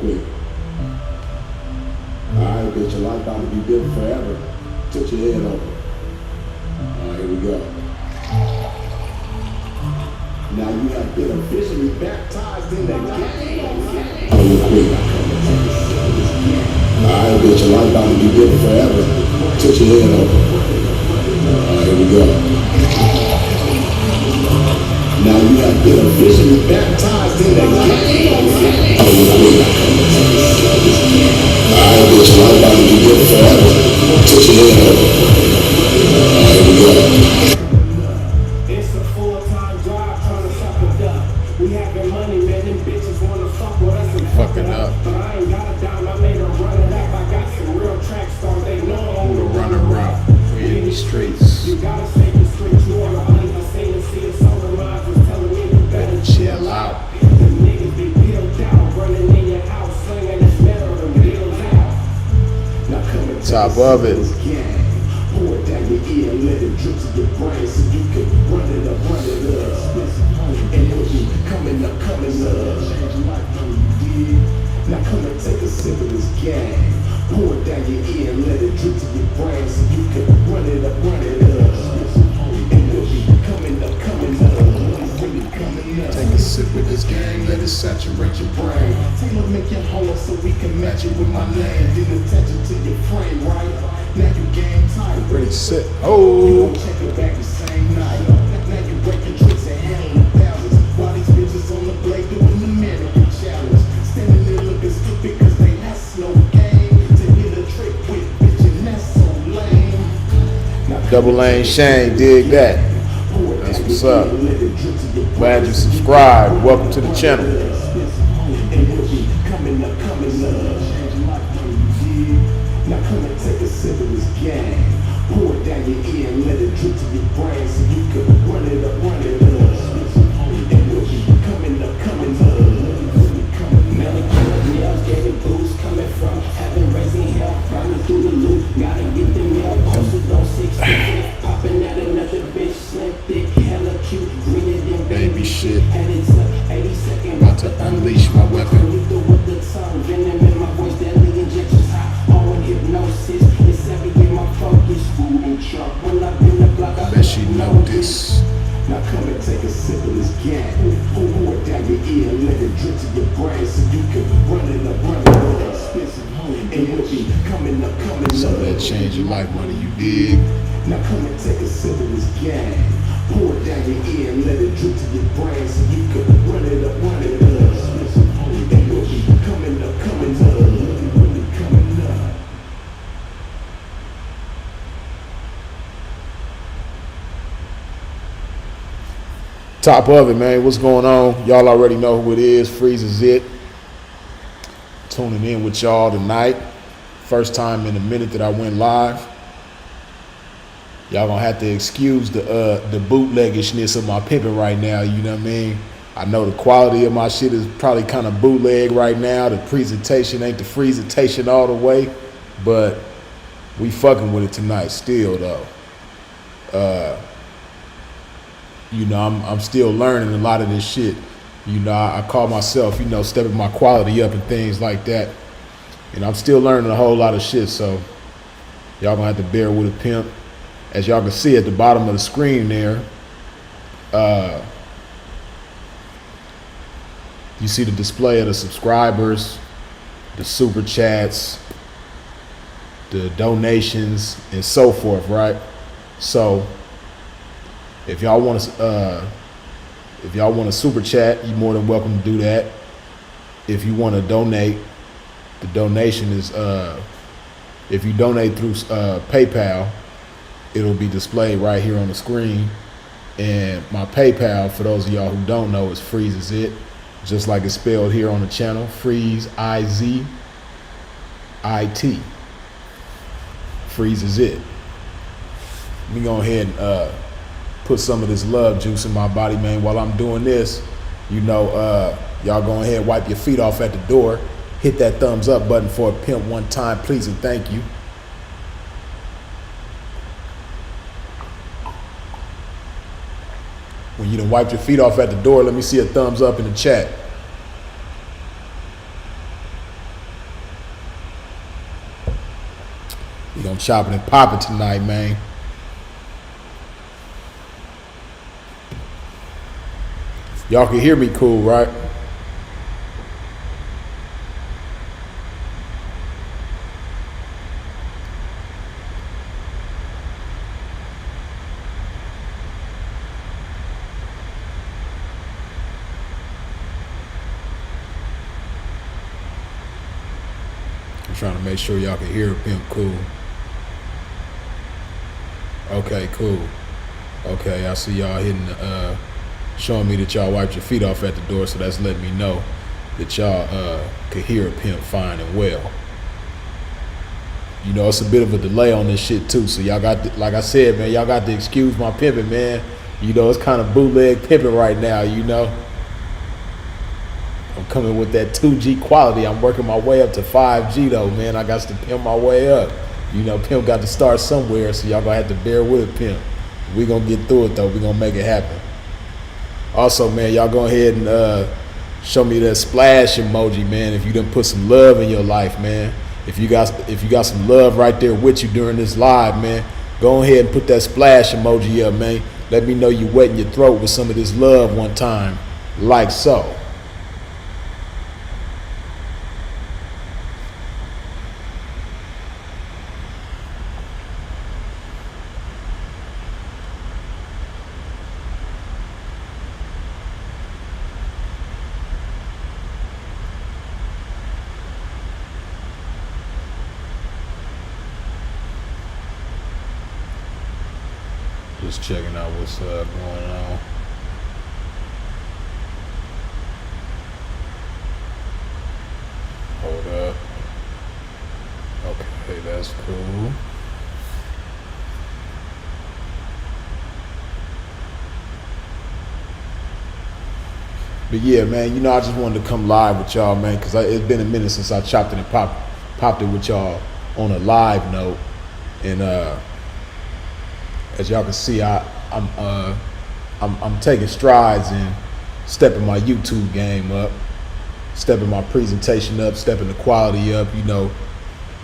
quick. Alright, bitch, your life about to be different forever. Took your head over. Alright, here we go. Now you have been officially baptized in the game. Oh, real quick. Alright, bitch, your life about to be different forever. Took your head over. Alright, here we go. Now you have been officially baptized in the game. Oh, real quick. Alright, bitch, your life about to be different forever. Took your head over. Alright, here we go. It's a full-time job trying to suck a duck. We having money, man, them bitches wanna fuck with us and fuck it up. But I ain't got a dime, I made her run it up. I got some real track stars, they know I'm the runner-up. We in the streets. You gotta save the streets, you wanna money, I seen and see it, some of mine was telling me you better chill out. The niggas be peeled out, running in your house, slinging this metal and wheels out. Now come and Top of it. Pour it down your ear and let it drip to your brain so you can run it up. And it'll be coming up. Now come and take a sip of this gang. Pour it down your ear and let it drip to your brain so you can run it up. And it'll be coming up. Take a sip of this gang, let it saturate your brain. Taylor make your home so we can match it with my name. Then attach it to your frame, right? Now you game tight. Ready, set. You Oh, gon' check it back the same night. Now you breaking tricks and handling thousands. While these bitches on the blade doing the mannequin challenge. Standing there looking stupid cause they that's no game. To hit a trick with bitch and that's so lame. Now Double Lane Shane, dig that. That's what's up. Glad you subscribed. Welcome to the channel. Now come and take a sip of this gang. Pour it down your ear and let it drip to your brain so you can run it up. And we'll be coming up. Melody nails, getting boost coming from heaven, raising hell, running through the loop. Gotta get the mail posted on 60. Popping at another bitch, slim, thick, hella cute, greener than Baby shit. Headed to 80 seconds. About to unleash my weapon. Lethal with the tongue, venom in my voice, deadly injections hot. All in hypnosis, it's every day my focus. Food and truck, when I've been the block, I Bet she know this. Now come and take a sip of this gang. Pour it down your ear and let it drip to your brain so you can run it up. And we'll be coming up. Something that change your life, money, you dig? Now come and take a sip of this gang. Pour it down your ear and let it drip to your brain so you can run it up. And we'll be coming up. Top of it, man. What's going on? Y'all already know who it is. Freezes it. Tuning in with y'all tonight. First time in a minute that I went live. Y'all gonna have to excuse the bootleggishness of my pimping right now. You know what I mean? I know the quality of my shit is probably kind of bootleg right now. The presentation ain't the freezetation all the way, but we fucking with it tonight still though. You know, I'm still learning a lot of this shit. You know, I call myself, you know, stepping my quality up and things like that. And I'm still learning a whole lot of shit, so y'all gonna have to bear with a pimp. As y'all can see at the bottom of the screen there, you see the display of the subscribers, the super chats, the donations, and so forth, right? So if y'all want to super chat, you're more than welcome to do that. If you want to donate, the donation is if you donate through PayPal, it'll be displayed right here on the screen. And my PayPal, for those of y'all who don't know, is Freezes It, just like it's spelled here on the channel. Freeze IZIT. Freezes It. Let me go ahead and put some of this love juice in my body, man. While I'm doing this, you know, y'all go ahead, wipe your feet off at the door, hit that thumbs up button for a pimp one time, please and thank you. When you done wiped your feet off at the door, let me see a thumbs up in the chat. We gonna chop it and pop it tonight, man. Y'all can hear me cool, right? I'm trying to make sure y'all can hear Pimp cool. Okay, cool. Okay, I see y'all hitting the, showing me that y'all wiped your feet off at the door, so that's letting me know that y'all could hear Pimp fine and well. You know, it's a bit of a delay on this shit too, so y'all got, like I said, man, y'all got to excuse my pimping, man. You know, it's kind of bootleg pimping right now, you know. I'm coming with that 2G quality. I'm working my way up to 5G though, man. I got to pimp my way up. You know, Pimp got to start somewhere, so y'all gonna have to bear with Pimp. We gonna get through it though. We gonna make it happen. Also, man, y'all go ahead and show me that splash emoji, man. If you done put some love in your life, man. If you got some love right there with you during this live, man, go ahead and put that splash emoji up, man. Let me know you wetting your throat with some of this love one time, like so. Just checking out what's going on. Hold up. Okay, that's cool. But yeah, man, you know, I just wanted to come live with y'all, man, because it's been a minute since I chopped it and popped it with y'all on a live note. And as y'all can see, I'm taking strides in stepping my YouTube game up, stepping my presentation up, stepping the quality up, you know,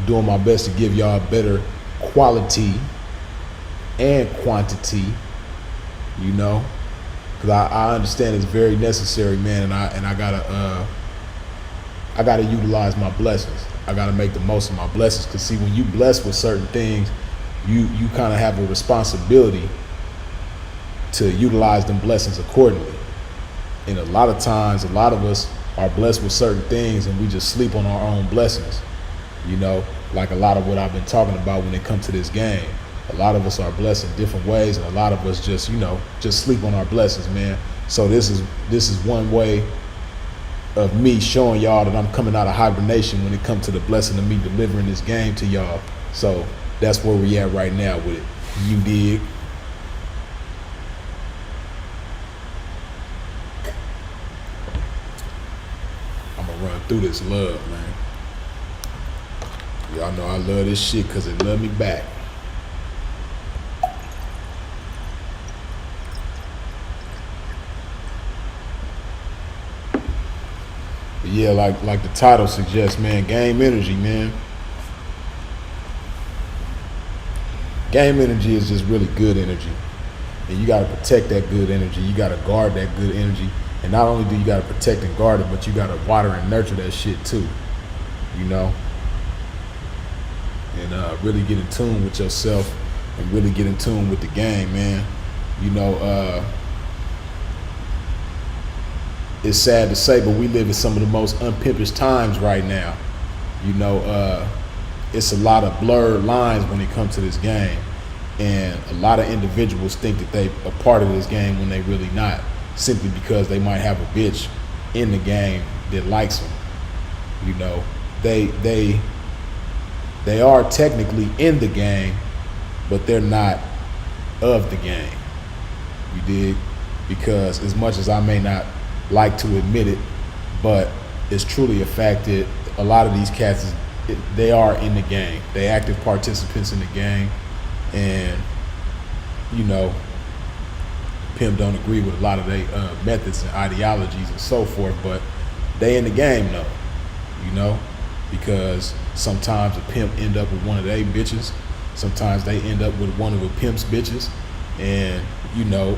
doing my best to give y'all better quality and quantity, you know, because I understand it's very necessary, man, and I gotta utilize my blessings. I gotta make the most of my blessings, because see, when you bless with certain things, you kind of have a responsibility to utilize them blessings accordingly. And a lot of times, a lot of us are blessed with certain things and we just sleep on our own blessings. You know, like a lot of what I've been talking about when it comes to this game. A lot of us are blessed in different ways, and a lot of us just, you know, just sleep on our blessings, man. So this is one way of me showing y'all that I'm coming out of hibernation when it comes to the blessing of me delivering this game to y'all. So that's where we at right now with it. You dig? I'm gonna run through this love, man. Y'all know I love this shit because it love me back. But yeah, like the title suggests, man, game energy, man. Game energy is just really good energy. And you gotta protect that good energy. You gotta guard that good energy. And not only do you gotta protect and guard it, but you gotta water and nurture that shit too. You know? And really get in tune with yourself and really get in tune with the game, man. You know, it's sad to say, but we live in some of the most unpimpish times right now. You know, it's a lot of blurred lines when it comes to this game. And a lot of individuals think that they are part of this game when they really not, simply because they might have a bitch in the game that likes them. You know, they are technically in the game, but they're not of the game. You dig? Because as much as I may not like to admit it, but it's truly a fact that a lot of these cats, they are in the game. They active participants in the game. And, you know, Pimp don't agree with a lot of their methods and ideologies and so forth, but they in the game though, you know? because sometimes a pimp end up with one of their bitches. Sometimes they end up with one of a pimp's bitches, and you know,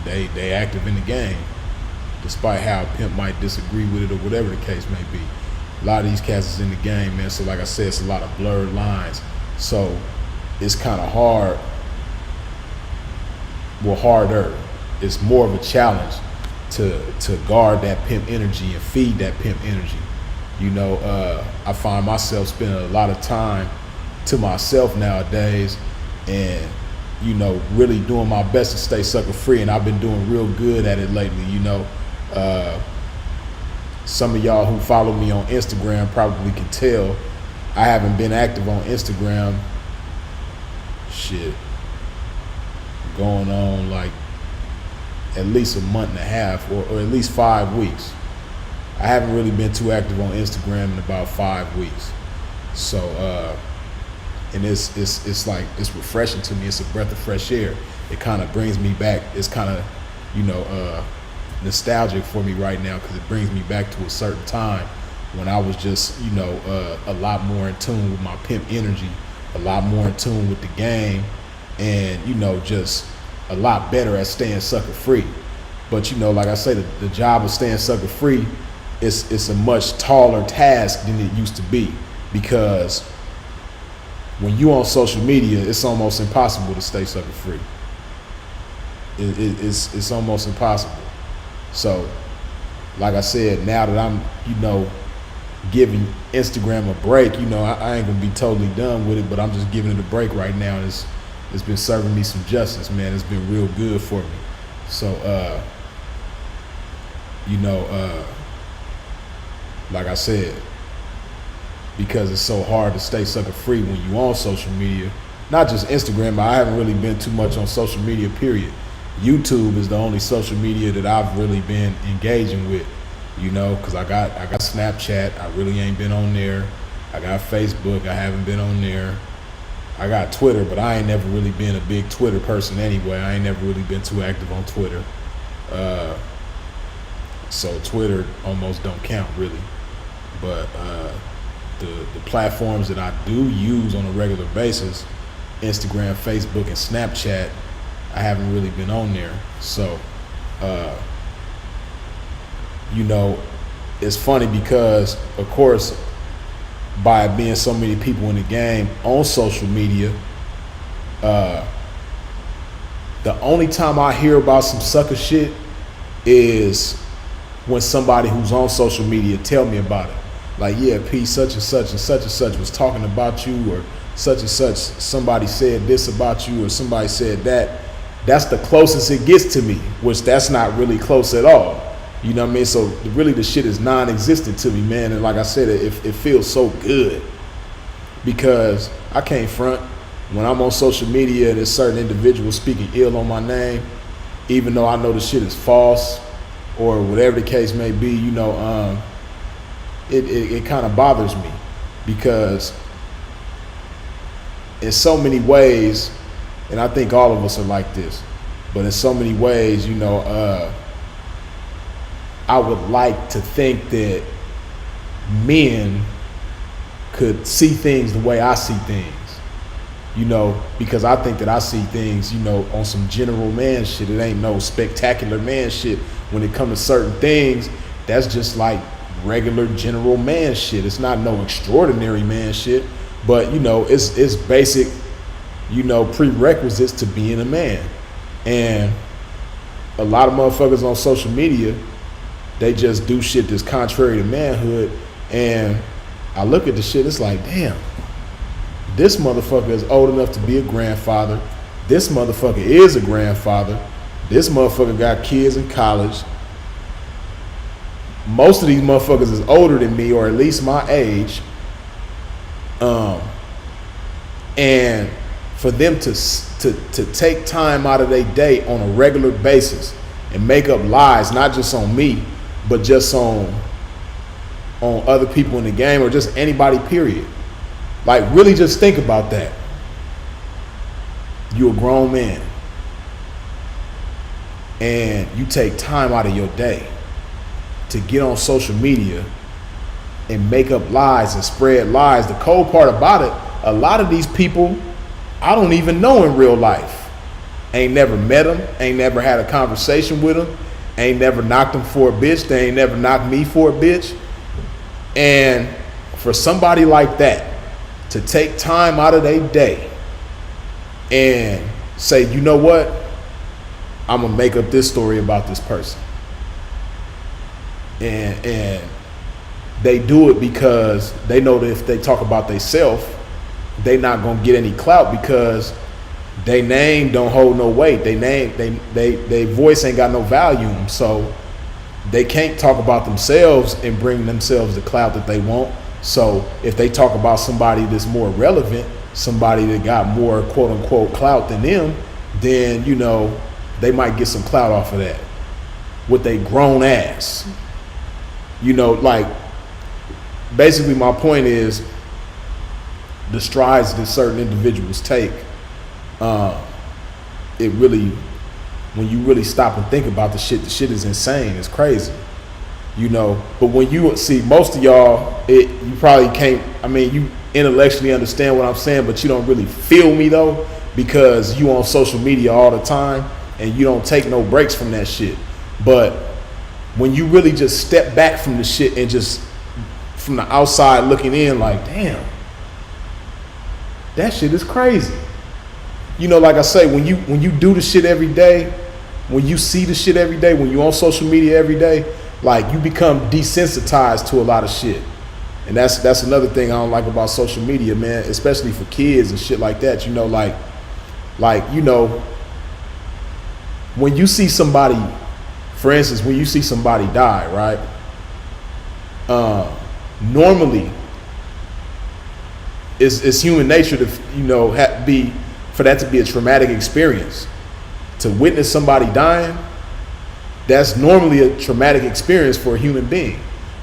they active in the game, despite how a pimp might disagree with it or whatever the case may be. A lot of these cats is in the game, man. So like I said, it's a lot of blurred lines. So it's kind of hard. Well, harder. It's more of a challenge to guard that pimp energy and feed that pimp energy. You know, I find myself spending a lot of time to myself nowadays, and you know, really doing my best to stay sucker free. And I've been doing real good at it lately. You know, some of y'all who follow me on Instagram probably can tell I haven't been active on Instagram. Shit, going on like at least a month and a half, or at least 5 weeks. I haven't really been too active on Instagram in about 5 weeks. So, and it's like, it's refreshing to me. It's a breath of fresh air. It kind of brings me back. It's kind of, you know, nostalgic for me right now, because it brings me back to a certain time when I was just, you know, a lot more in tune with my pimp energy, a lot more in tune with the game, and, you know, just a lot better at staying sucker free. But, you know, like I say, the job of staying sucker free, it's a much taller task than it used to be, because when you on social media, it's almost impossible to stay sucker free. It's almost impossible. So, like I said, now that I'm, you know, giving Instagram a break, you know, I ain't gonna be totally done with it, but I'm just giving it a break right now. And it's been serving me some justice, man. It's been real good for me. So, you know, like I said, because it's so hard to stay sucker free when you on social media, not just Instagram, but I haven't really been too much on social media, period. YouTube is the only social media that I've really been engaging with, you know, because I got Snapchat, I really ain't been on there. I got Facebook, I haven't been on there. I got Twitter, but I ain't never really been a big Twitter person anyway. I ain't never really been too active on Twitter. So Twitter almost don't count really. But the platforms that I do use on a regular basis, Instagram, Facebook, and Snapchat, I haven't really been on there. So, you know, it's funny because, of course, by being so many people in the game on social media, the only time I hear about some sucker shit is when somebody who's on social media tell me about it. Like, yeah, P, such and such was talking about you, or such and such, somebody said this about you, or somebody said that. That's the closest it gets to me, which that's not really close at all. You know what I mean? So really the shit is non-existent to me, man. And like I said, it feels so good, because I can't front. When I'm on social media and there's certain individuals speaking ill on my name, even though I know the shit is false or whatever the case may be, you know, it kind of bothers me, because in so many ways, and I think all of us are like this, but in so many ways, you know, I would like to think that men could see things the way I see things, you know, because I think that I see things, you know, on some general man shit. It ain't no spectacular man shit. When it comes to certain things, that's just like regular general man shit. It's not no extraordinary man shit, but, you know, it's basic, you know, prerequisites to being a man. And a lot of motherfuckers on social media, they just do shit that's contrary to manhood. And I look at the shit, it's like, damn, this motherfucker is old enough to be a grandfather. This motherfucker is a grandfather. This motherfucker got kids in college. Most of these motherfuckers is older than me, or at least my age. And for them to take time out of their day on a regular basis and make up lies, not just on me, but just on other people in the game, or just anybody, period. Like, really just think about that. You're a grown man, and you take time out of your day to get on social media and make up lies and spread lies. The cold part about it, a lot of these people I don't even know in real life. Ain't never met them, ain't never had a conversation with them, ain't never knocked them for a bitch, they ain't never knocked me for a bitch. And for somebody like that to take time out of their day and say, you know what, I'm gonna make up this story about this person. And they do it because they know that if they talk about themselves, they not gonna get any clout because they name don't hold no weight. They voice ain't got no value. So they can't talk about themselves and bring themselves the clout that they want. So if they talk about somebody that's more relevant, somebody that got more quote unquote clout than them, then, you know, they might get some clout off of that with they grown ass. You know, like, basically my point is the strides that certain individuals take, it really, when you really stop and think about the shit is insane. It's crazy, you know. But when you see most of y'all, you probably can't, I mean, you intellectually understand what I'm saying, but you don't really feel me though, because you on social media all the time and you don't take no breaks from that shit. But when you really just step back from the shit and just from the outside looking in, like, damn, that shit is crazy. You know, like I say, when you do the shit every day, when you see the shit every day, when you on social media every day, like, you become desensitized to a lot of shit. And that's another thing I don't like about social media, man, especially for kids and shit like that. You know, like, you know, when you see somebody, for instance, when you see somebody die, right? Normally, it's human nature to, you know, for that to be a traumatic experience. To witness somebody dying, that's normally a traumatic experience for a human being.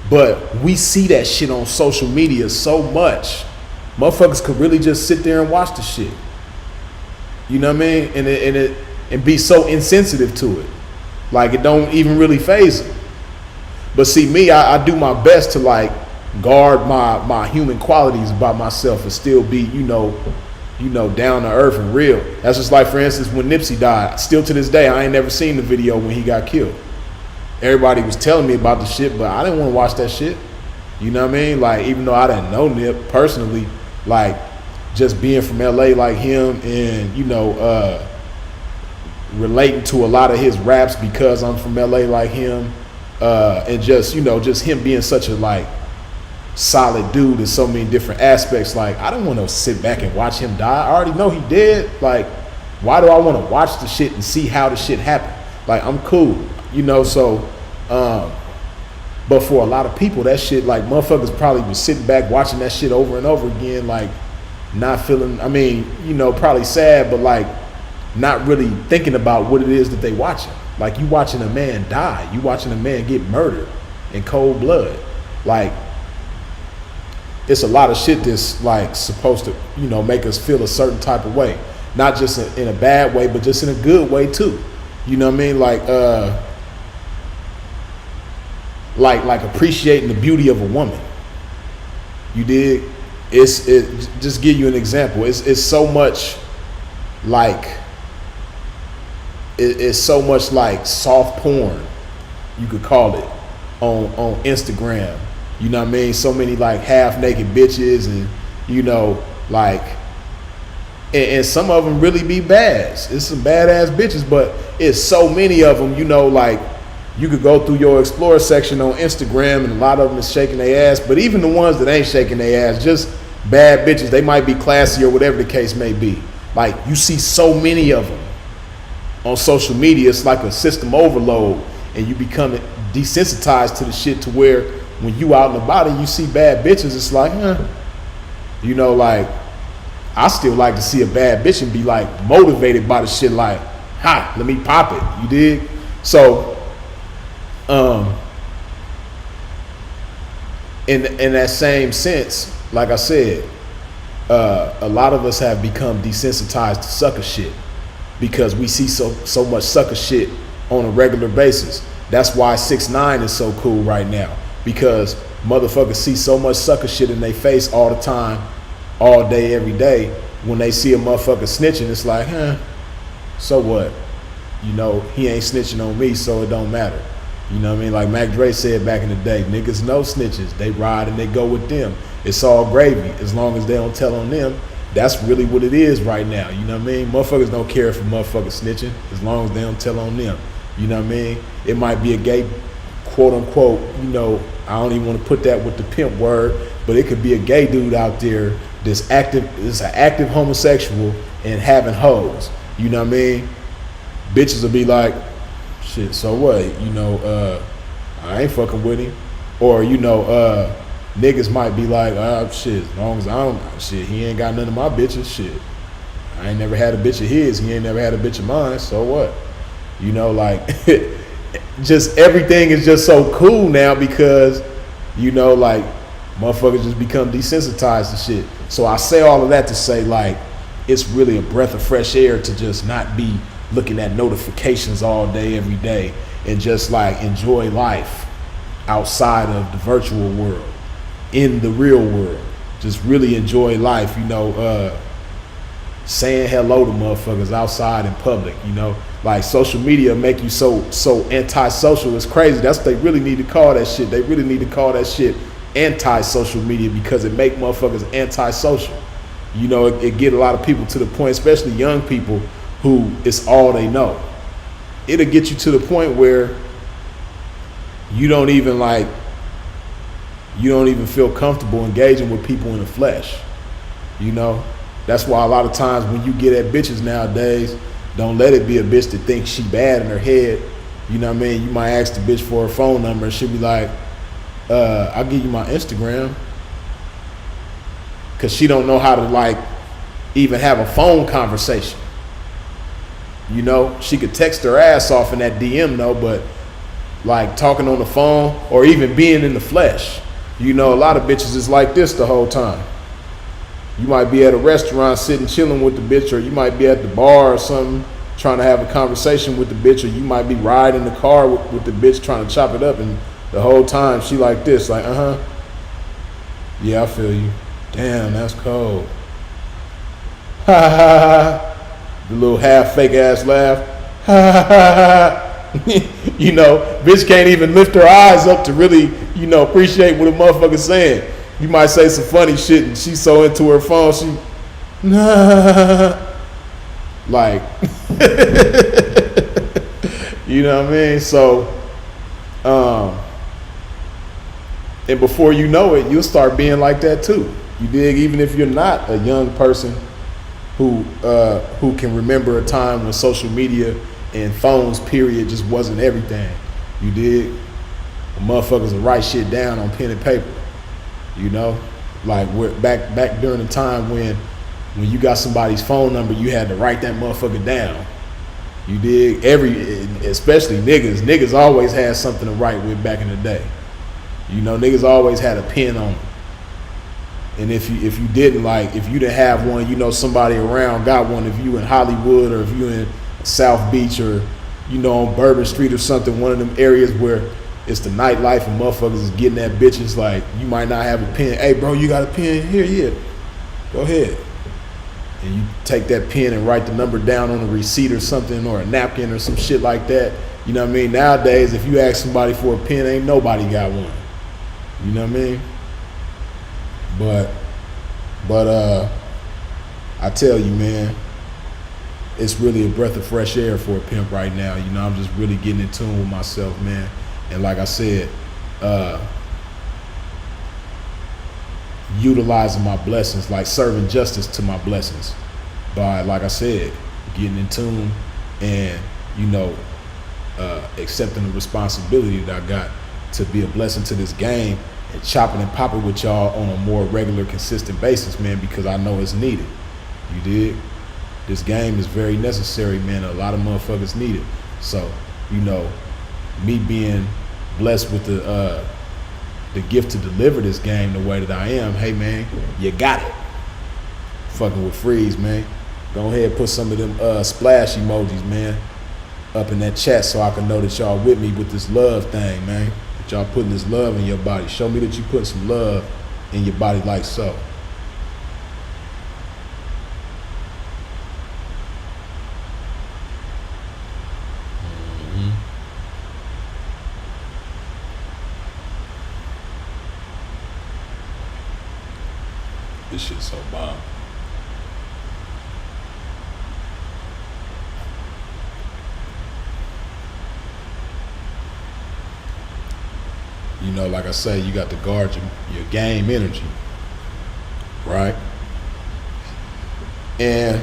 But we see that shit on social media so much, motherfuckers could really just sit there and watch the shit. You know what I mean? And be so insensitive to it. Like, it don't even really faze them. But see, me, I do my best to, like, guard my human qualities about myself and still be, you know, down to earth and real. That's just like, for instance, when Nipsey died. Still to this day, I ain't never seen the video when he got killed. Everybody was telling me about the shit, but I didn't want to watch that shit. You know what I mean? Like, even though I didn't know Nip personally, like, just being from LA like him and, you know, relating to a lot of his raps because I'm from LA like him, and just, you know, just him being such a, like, solid dude in so many different aspects. Like, I don't want to sit back and watch him die. I already know he dead. Like, why do I want to watch the shit and see how the shit happened? Like, I'm cool, you know. So but for a lot of people, that shit, like, motherfuckers probably been sitting back watching that shit over and over again, like, not feeling, I mean, you know, probably sad, but, like, not really thinking about what it is that they watching. Like, you watching a man die, you watching a man get murdered in cold blood. Like, it's a lot of shit that's, like, supposed to, you know, make us feel a certain type of way. Not just in a bad way, but just in a good way too. You know what I mean? Like appreciating the beauty of a woman. You dig? Just give you an example. It's so much like, it's so much like soft porn, you could call it, on Instagram. You know what I mean? So many, like, half naked bitches, and, you know, like, and some of them really be bads. It's some badass bitches, but it's so many of them, you know, like, you could go through your explore section on Instagram and a lot of them is shaking their ass, but even the ones that ain't shaking their ass, just bad bitches, they might be classy or whatever the case may be. Like, you see so many of them on social media, it's like a system overload, and you become desensitized to the shit to where when you out and about and you see bad bitches, it's like, you know, like, I still like to see a bad bitch and be, like, motivated by the shit, like, ha, let me pop it, you dig? So, in that same sense, like I said, a lot of us have become desensitized to sucker shit because we see so much sucker shit on a regular basis. That's why 6ix9ine is so cool right now, because motherfuckers see so much sucker shit in their face all the time, all day, every day. When they see a motherfucker snitching, it's like, so what? You know, he ain't snitching on me, so it don't matter. You know what I mean? Like Mac Dre said back in the day, niggas know snitches. They ride and they go with them. It's all gravy as long as they don't tell on them. That's really what it is right now. You know what I mean? Motherfuckers don't care if a motherfucker snitching as long as they don't tell on them. You know what I mean? It might be a gay, quote unquote, you know, I don't even want to put that with the pimp word, but it could be a gay dude out there that's an active homosexual and having hoes. You know what I mean? Bitches will be like, shit, so what? You know, I ain't fucking with him. Or, you know, niggas might be like, shit, as long as I don't, shit, he ain't got none of my bitches, shit. I ain't never had a bitch of his, he ain't never had a bitch of mine, so what? You know, like, just everything is just so cool now because, you know, like, motherfuckers just become desensitized to shit. So I say all of that to say, like, it's really a breath of fresh air to just not be looking at notifications all day, every day, and just, like, enjoy life outside of the virtual world, in the real world. Just really enjoy life, you know, saying hello to motherfuckers outside in public, you know. Like, social media make you so antisocial. It's crazy. That's what they really need to call that shit. They really need to call that shit anti-social media because it make motherfuckers antisocial. You know, it get a lot of people to the point, especially young people, who it's all they know. It'll get you to the point where you don't even feel comfortable engaging with people in the flesh. You know, that's why a lot of times when you get at bitches nowadays, don't let it be a bitch that thinks she bad in her head. You know what I mean? You might ask the bitch for her phone number and she'll be like, I'll give you my Instagram. Cause she don't know how to, like, even have a phone conversation. You know, she could text her ass off in that DM though, but like talking on the phone or even being in the flesh, you know, a lot of bitches is like this the whole time. You might be at a restaurant sitting chilling with the bitch, or you might be at the bar or something trying to have a conversation with the bitch, or you might be riding the car with the bitch trying to chop it up, and the whole time she like this, like, yeah, I feel you. Damn, that's cold. Ha ha ha. The little half fake ass laugh. Ha ha ha. You know, bitch can't even lift her eyes up to really, you know, appreciate what a motherfucker's saying. You might say some funny shit and she's so into her phone, she, like, you know what I mean? So, and before you know it, you'll start being like that too. You dig? Even if you're not a young person who can remember a time when social media and phones, period, just wasn't everything. You dig? Motherfuckers will write shit down on pen and paper. You know, like we're back during the time when you got somebody's phone number, you had to write that motherfucker down. You dig? Especially niggas. Niggas always had something to write with back in the day. You know, niggas always had a pen on them. And if you didn't have one, you know, somebody around got one. If you in Hollywood or if you in South Beach or, you know, on Bourbon Street or something, one of them areas where it's the nightlife and motherfuckers is getting at bitches, like, you might not have a pen. Hey, bro, you got a pen? Here, yeah. Go ahead. And you take that pen and write the number down on a receipt or something, or a napkin or some shit like that. You know what I mean? Nowadays, if you ask somebody for a pen, ain't nobody got one. You know what I mean? But I tell you, man, it's really a breath of fresh air for a pimp right now. You know, I'm just really getting in tune with myself, man. And like I said, utilizing my blessings, like serving justice to my blessings by, like I said, getting in tune and, you know, accepting the responsibility that I got to be a blessing to this game and chopping and popping with y'all on a more regular, consistent basis, man, because I know it's needed. You dig? This game is very necessary, man. A lot of motherfuckers need it. So, you know, me being blessed with the gift to deliver this game the way that I am, hey, man, you got it. Fucking with Freeze, man. Go ahead and put some of them splash emojis, man, up in that chat so I can know that y'all with me with this love thing, man. that y'all putting this love in your body. Show me that you put some love in your body like so. This shit's so bomb. You know, like I say, you got to guard your game energy, right? And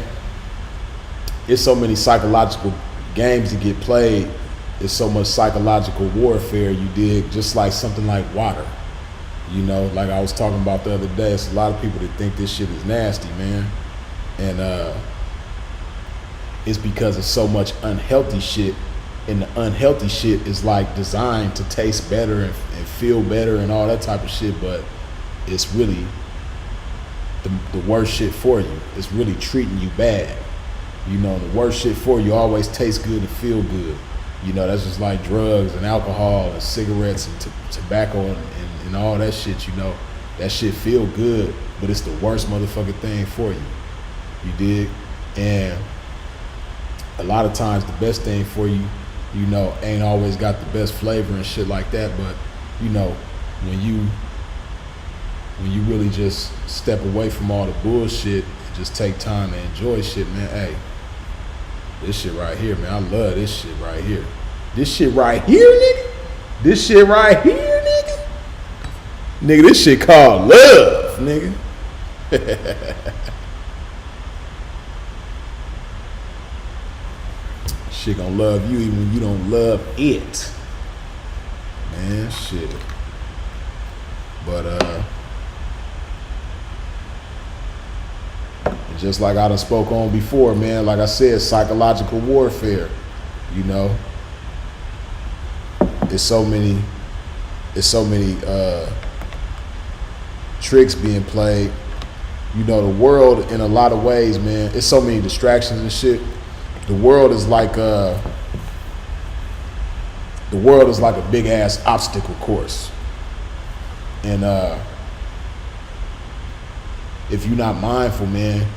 it's so many psychological games that get played. It's so much psychological warfare, you dig, just like something like water. You know, like I was talking about the other day, it's a lot of people that think this shit is nasty, man. And it's because of so much unhealthy shit. And the unhealthy shit is like designed to taste better and feel better and all that type of shit, but it's really the worst shit for you. It's really treating you bad. You know, the worst shit for you always tastes good and feel good. You know, that's just like drugs and alcohol and cigarettes and tobacco and all that shit, you know. That shit feel good, but it's the worst motherfucking thing for you. You dig? And a lot of times the best thing for you, you know, ain't always got the best flavor and shit like that, but you know, when you really just step away from all the bullshit and just take time to enjoy shit, man, hey, this shit right here, man, I love this shit right here. This shit right here, nigga. This shit right here, nigga. Nigga, this shit called love, nigga. Shit gonna love you even when you don't love it. Man, shit. But just like I done spoke on before, man, like I said, psychological warfare, you know. It's so many tricks being played. You know, the world in a lot of ways, man, it's so many distractions and shit. The world is like a big ass obstacle course. And if you're not mindful, man,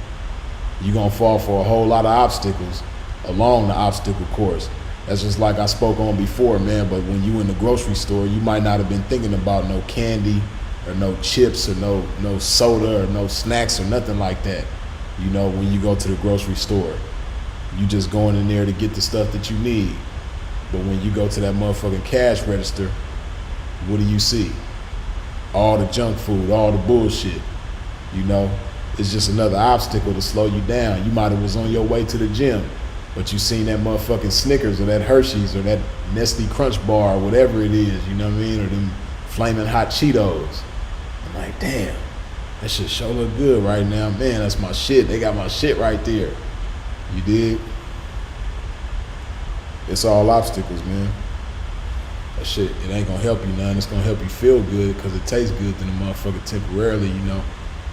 you're gonna fall for a whole lot of obstacles along the obstacle course. That's just like I spoke on before, man, but when you in the grocery store, you might not have been thinking about no candy or no chips or no soda or no snacks or nothing like that. You know, when you go to the grocery store, you just going in there to get the stuff that you need. But when you go to that motherfucking cash register, what do you see? All the junk food, all the bullshit. You know, it's just another obstacle to slow you down. You might have was on your way to the gym, but you seen that motherfucking Snickers or that Hershey's or that Nestle Crunch bar or whatever it is, you know what I mean? Or them flaming hot Cheetos. I'm like, damn, that shit sure look good right now. Man, that's my shit. They got my shit right there. You dig? It's all obstacles, man. That shit, it ain't gonna help you none. It's gonna help you feel good because it tastes good then the motherfucker temporarily, you know,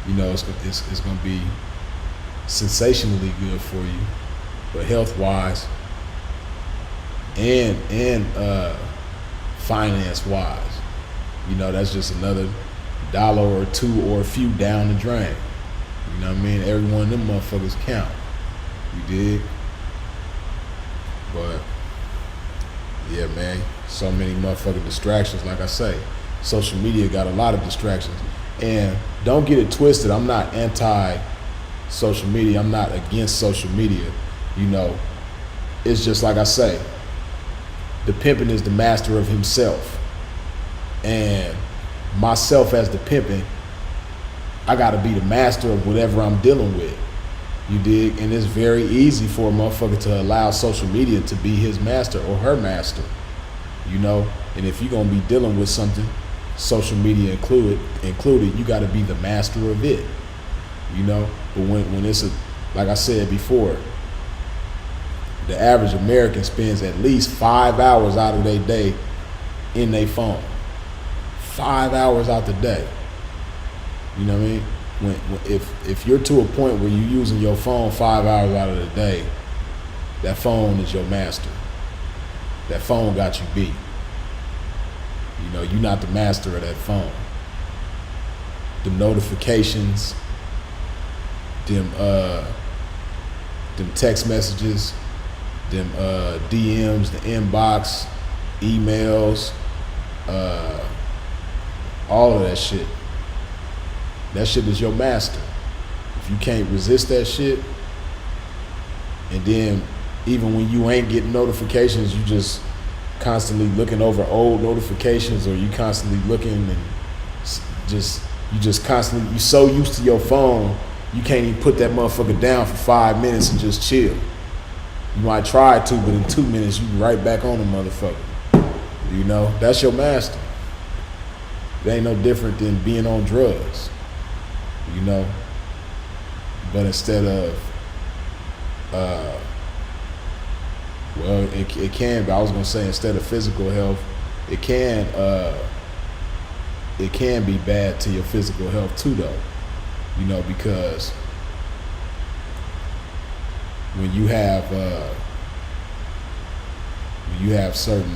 it's gonna be sensationally good for you. But health-wise and finance-wise, you know, that's just another $1 or $2 or a few down the drain. You know what I mean? Every one of them motherfuckers count. You dig? But yeah, man, so many motherfucking distractions. Like I say, social media got a lot of distractions. And don't get it twisted, I'm not anti-social media. I'm not against social media. You know, it's just like I say, the pimpin' is the master of himself. And myself as the pimpin', I gotta be the master of whatever I'm dealing with. You dig? And it's very easy for a motherfucker to allow social media to be his master or her master. You know? And if you're gonna be dealing with something, social media included, you gotta be the master of it. You know? But when it's like I said before, the average American spends at least 5 hours out of their day in their phone. 5 hours out the day. You know what I mean? If you're to a point where you're using your phone 5 hours out of the day, that phone is your master. That phone got you beat. You know, you're not the master of that phone. The notifications, them text messages, them DMs, the inbox, emails, all of that shit. That shit is your master. If you can't resist that shit, and then even when you ain't getting notifications, you just constantly looking over old notifications, or you constantly looking and you so used to your phone, you can't even put that motherfucker down for 5 minutes and just chill. You might try to, but in 2 minutes you right back on the motherfucker. You know, that's your master. It ain't no different than being on drugs. You know, but instead of well, it can, but I was gonna say instead of physical health, it can be bad to your physical health too, though. You know, because when you have certain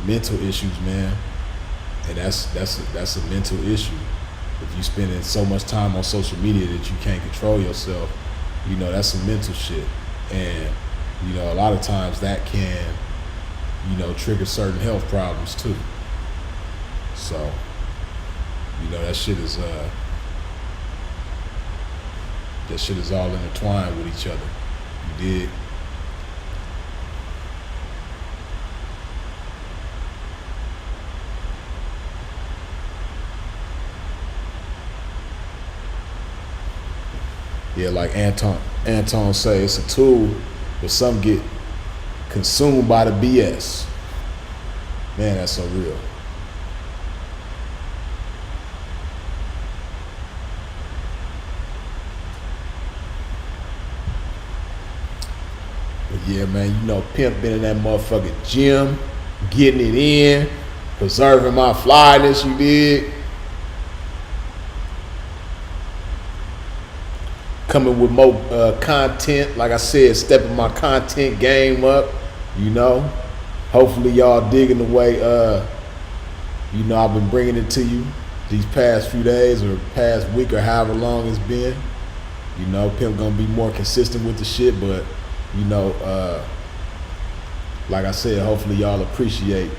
mental issues, man, and that's a mental issue. If you spending so much time on social media that you can't control yourself, you know, that's some mental shit. And you know, a lot of times that can, you know, trigger certain health problems too. So, you know, that shit is all intertwined with each other. You dig? Yeah, like Anton say, it's a tool, but some get consumed by the BS. Man, that's so real. But yeah, man, you know, Pimp been in that motherfucking gym, getting it in, preserving my flyness, you dig? Coming with more content, like I said, stepping my content game up, you know. Hopefully y'all digging the way, you know, I've been bringing it to you these past few days or past week or however long it's been. You know, Pimp gonna be more consistent with the shit, but, you know, like I said, hopefully y'all appreciate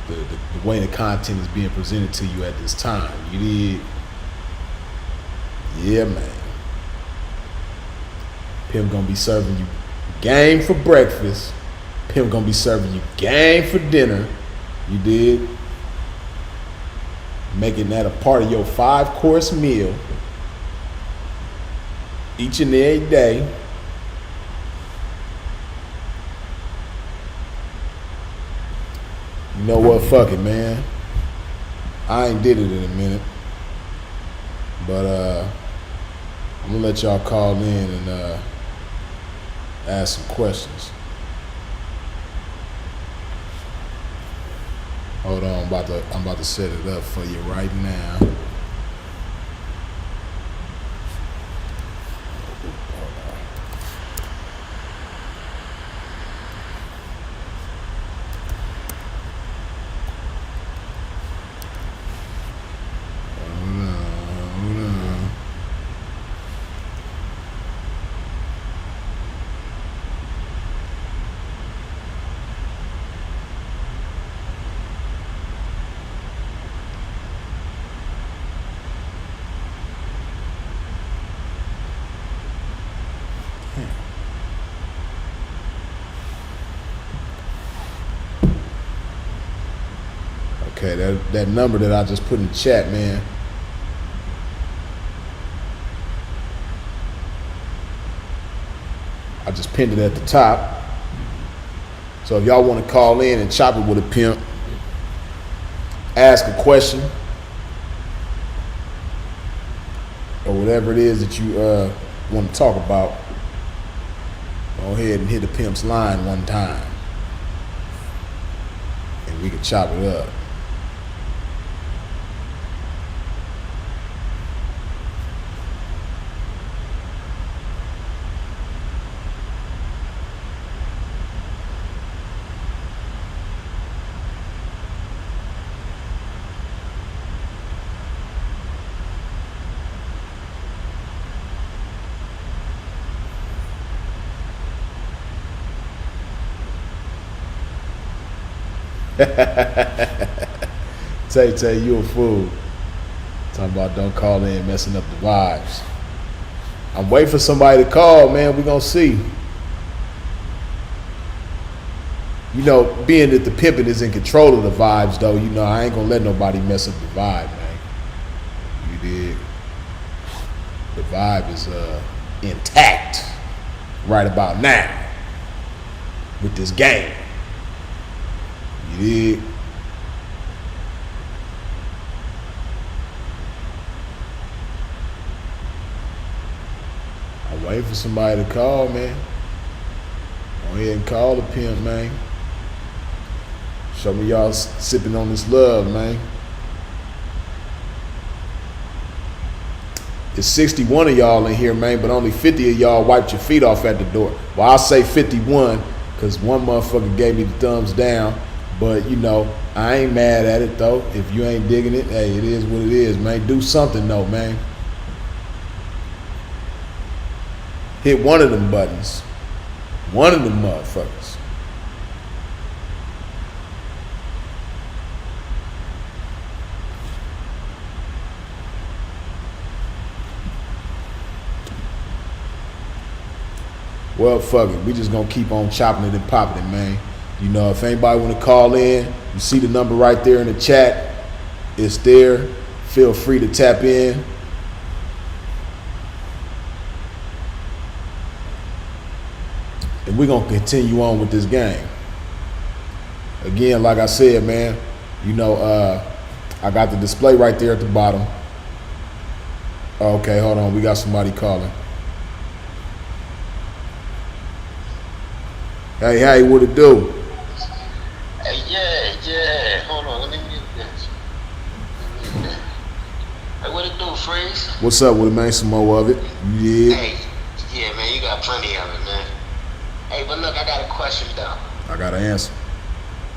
the way the content is being presented to you at this time. You dig? Yeah, man. Pimp gonna be serving you game for breakfast. Pimp gonna be serving you game for dinner. You did. Making that a part of your 5-course meal each and every day. You know what? Fuck it, man. I ain't did it in a minute. But I'm gonna let y'all call in and ask some questions. Hold on, I'm about to set it up for you right now. Okay, that number that I just put in the chat, man. I just pinned it at the top. So if y'all want to call in and chop it with a pimp, ask a question, or whatever it is that you want to talk about, go ahead and hit the pimp's line one time, and we can chop it up. Tay, you a fool. Talking about don't call in, messing up the vibes. I'm waiting for somebody to call, man. We gonna see. You know, being that the pimpin' is in control of the vibes, though, you know, I ain't gonna let nobody mess up the vibe, man. You dig? The vibe is intact right about now with this game. You dig? I'm waiting for somebody to call, man. Go ahead and call the pimp, man. Show me y'all sipping on this love, man. There's 61 of y'all in here, man, but only 50 of y'all wiped your feet off at the door. Well, I'll say 51 because one motherfucker gave me the thumbs down. But, you know, I ain't mad at it, though. If you ain't digging it, hey, it is what it is, man. Do something, though, man. Hit one of them buttons. One of them motherfuckers. Well, fuck it. We just gonna keep on chopping it and popping it, man. You know, if anybody want to call in, you see the number right there in the chat. It's there. Feel free to tap in. And we're going to continue on with this game. Again, like I said, man, you know, I got the display right there at the bottom. Okay, hold on. We got somebody calling. Hey, what it do? Hey, yeah. Hold on, let me mute this. Hey, what it do, Freeze? What's up with it, man? Some more of it. Yeah. Hey, yeah, man, you got plenty of it, man. Hey, but look, I got a question, though. I got an answer.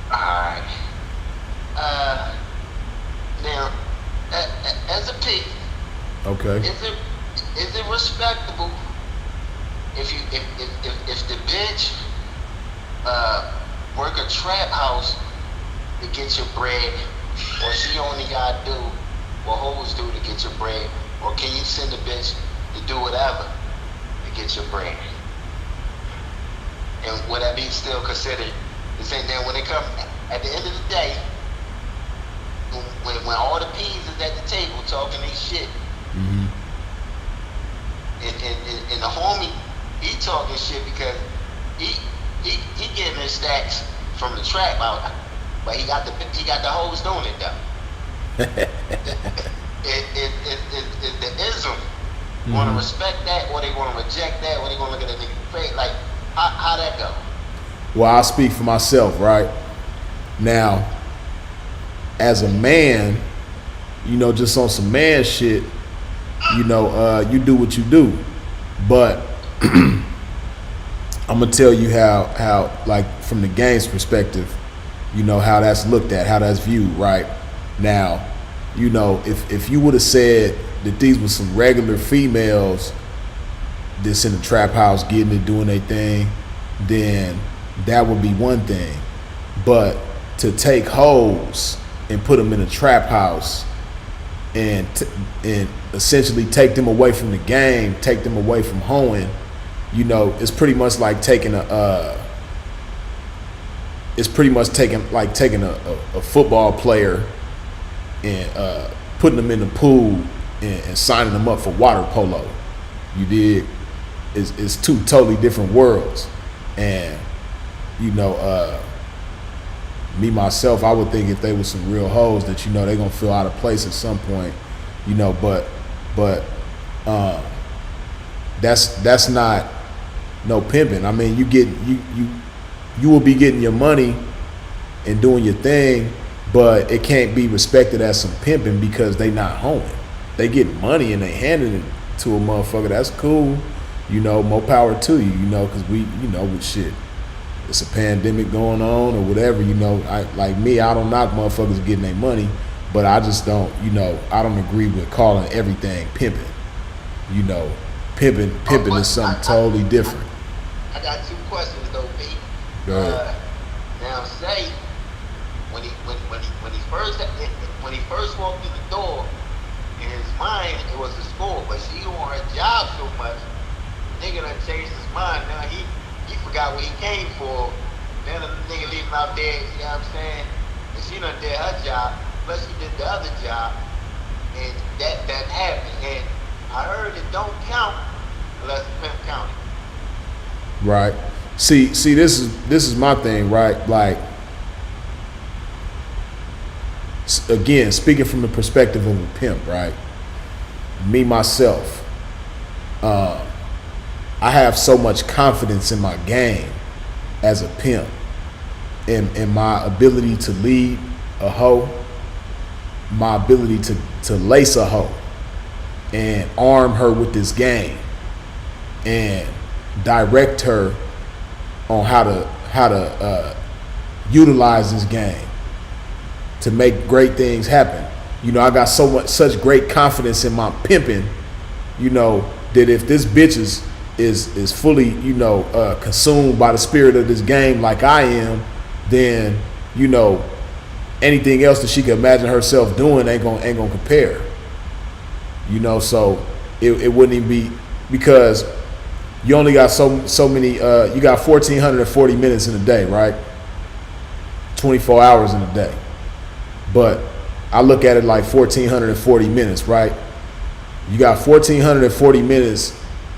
Alright. Now, as a P, Okay. is it respectable if the bitch work a trap house to get your bread, or she only gotta do what hoes do to get your bread, or can you send a bitch to do whatever to get your bread? And would that be still considered the same thing when it comes at the end of the day, when all the P's is at the table talking their shit, Mm-hmm. and the homie, he talking shit because he getting his stacks from the trap out, but he got the hoes doing it though. Is the ism want to respect that, or they want to reject that, or they going to look at a nigga face like how that go? Well, I'll speak for myself, right? Now, as a man, you know, just on some man shit, you know, you do what you do. But I'm gonna tell you how like from the game's perspective, you know, how that's looked at, how that's viewed, right? Now, you know, if you would have said that these were some regular females that's in the trap house getting it, doing their thing, then that would be one thing. But to take hoes and put them in a trap house and essentially take them away from the game, take them away from hoeing, you know, it's pretty much like taking a football player and putting them in the pool and signing them up for water polo. You dig? It's two totally different worlds. And you know, me myself, I would think if they were some real hoes that, you know, they're gonna feel out of place at some point, you know, but that's not no pimping. I mean, you will be getting your money and doing your thing, but it can't be respected as some pimping because they not hoeing. They getting money and they handing it to a motherfucker. That's cool, you know, more power to you, you know, because we, you know, with shit, it's a pandemic going on or whatever, you know. I don't knock motherfuckers getting their money, but I just don't, you know, I don't agree with calling everything pimping. You know, pimping is something totally different. I got two questions though, Pete. Go ahead. Now say when when he first walked through the door, in his mind it was the school, but she on her job so much, the nigga done changed his mind. Now he forgot what he came for. Then the nigga leaving out there, you know what I'm saying? And she done did her job, plus she did the other job, and that happened. And I heard it don't count unless the pimp counted. Right. See, this is my thing, right? Like, again, speaking from the perspective of a pimp, right? Me, myself, I have so much confidence in my game as a pimp, in my ability to lead a hoe, my ability to lace a hoe and arm her with this game and direct her on how to utilize this game to make great things happen. You know, I got such great confidence in my pimping, you know, that if this bitch is fully, you know, consumed by the spirit of this game like I am, then, you know, anything else that she could imagine herself doing ain't gonna compare. You know, so it wouldn't even be, because you only got so many, you got 1,440 minutes in a day, right? 24 hours in a day. But I look at it like 1,440 minutes, right? You got 1,440 minutes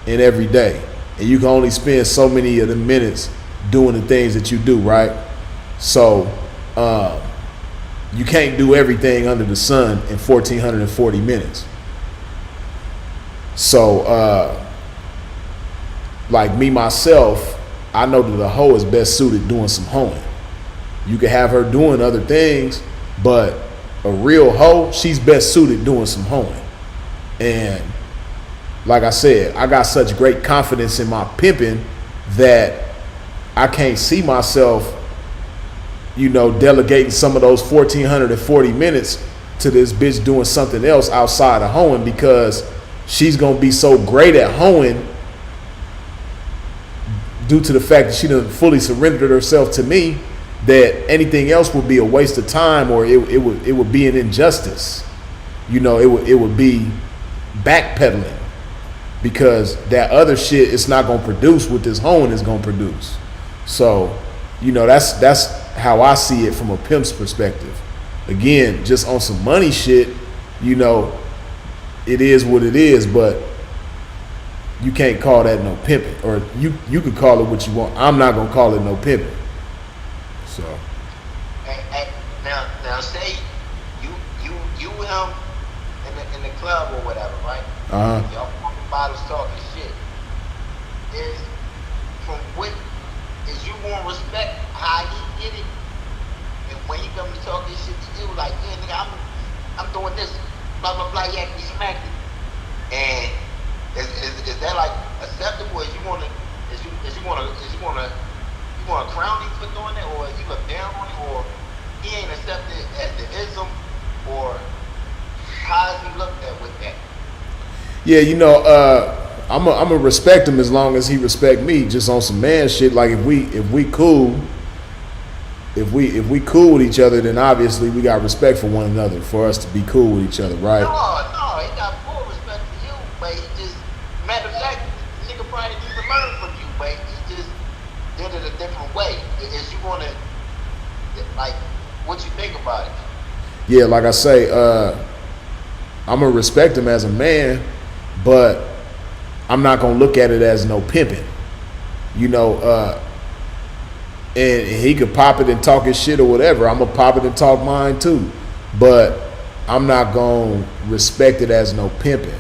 in every day, and you can only spend so many of the minutes doing the things that you do, right? So you can't do everything under the sun in 1,440 minutes. So like me, myself, I know that a hoe is best suited doing some hoeing. You can have her doing other things, but a real hoe, she's best suited doing some hoeing. And like I said, I got such great confidence in my pimping that I can't see myself, you know, delegating some of those 1,440 minutes to this bitch doing something else outside of hoeing, because she's gonna be so great at hoeing due to the fact that she done fully surrendered herself to me, that anything else would be a waste of time, or it would be an injustice. You know, it would be backpedaling, because that other shit is not gonna produce what this hoeing is gonna produce. So, you know, that's how I see it from a pimp's perspective. Again, just on some money shit, you know, it is what it is, but you can't call that no pimping. Or you can call it what you want. I'm not gonna call it no pimping. So. Hey, now say you him in the club or whatever, right? Y'all popping bottles, talking shit. Is you gonna respect how he did it? And when he come to talk this shit to you, like, yeah, nigga, I'm doing this, blah blah blah, yeah, he smacked it. And is that like acceptable? Is you gonna crown him for doing it, or you look down on him, or he ain't accepted as the ism, or how is he looked at with that? Yeah, you know, I'm gonna respect him as long as he respect me, just on some man shit. Like if we cool with each other, then obviously we got respect for one another for us to be cool with each other, right? No, he got full respect for you, but he just, matter of fact, the nigga probably needs to learn from you, but he just did it a different way. Is you gonna, like, what you think about it? Yeah, like I say, I'm gonna respect him as a man, but I'm not gonna look at it as no pimping, you know. And he could pop it and talk his shit or whatever. I'm gonna pop it and talk mine too, but I'm not gonna respect it as no pimping.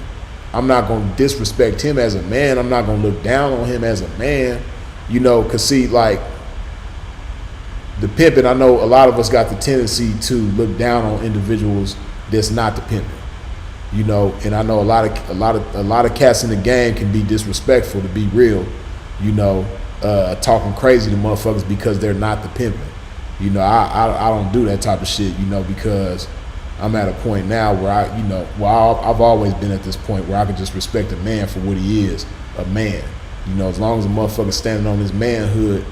I'm not gonna disrespect him as a man. I'm not gonna look down on him as a man, you know. Cause see, like the pimping, I know a lot of us got the tendency to look down on individuals that's not the pimping. You know, and I know a lot of cats in the game can be disrespectful, to be real, you know, talking crazy to motherfuckers because they're not the pimping. You know, I don't do that type of shit, you know, because I'm at a point now where I've always been at this point where I can just respect a man for what he is, a man. You know, as long as a motherfucker standing on his manhood,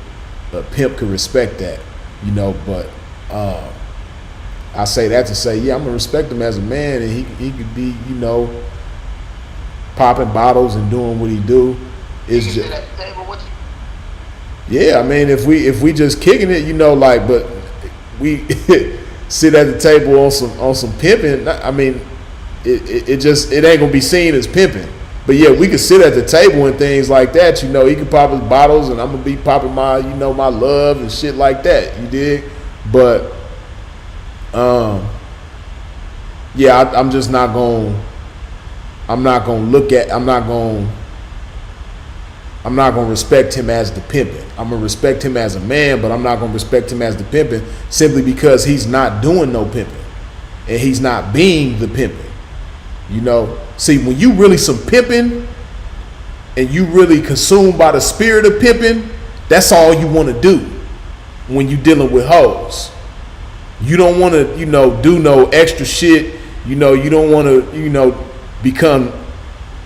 a pimp can respect that, you know. But I say that to say, yeah, I'm gonna respect him as a man, and he could be, you know, popping bottles and doing what he do. It's You just, sit at the table with you. yeah. I mean, if we just kicking it, you know, like, but we sit at the table on some pimping. I mean, it ain't gonna be seen as pimping. But yeah, we could sit at the table and things like that. You know, he could pop his bottles, and I'm gonna be popping my, you know, my love and shit like that. You dig? But yeah, I'm just not gonna. I'm not gonna respect him as the pimping. I'm gonna respect him as a man, but I'm not gonna respect him as the pimping simply because he's not doing no pimping, and he's not being the pimping. You know, see, when you really some pimping, and you really consumed by the spirit of pimping, that's all you want to do when you dealing with hoes. You don't want to, you know, do no extra shit. You know, you don't want to, you know, become,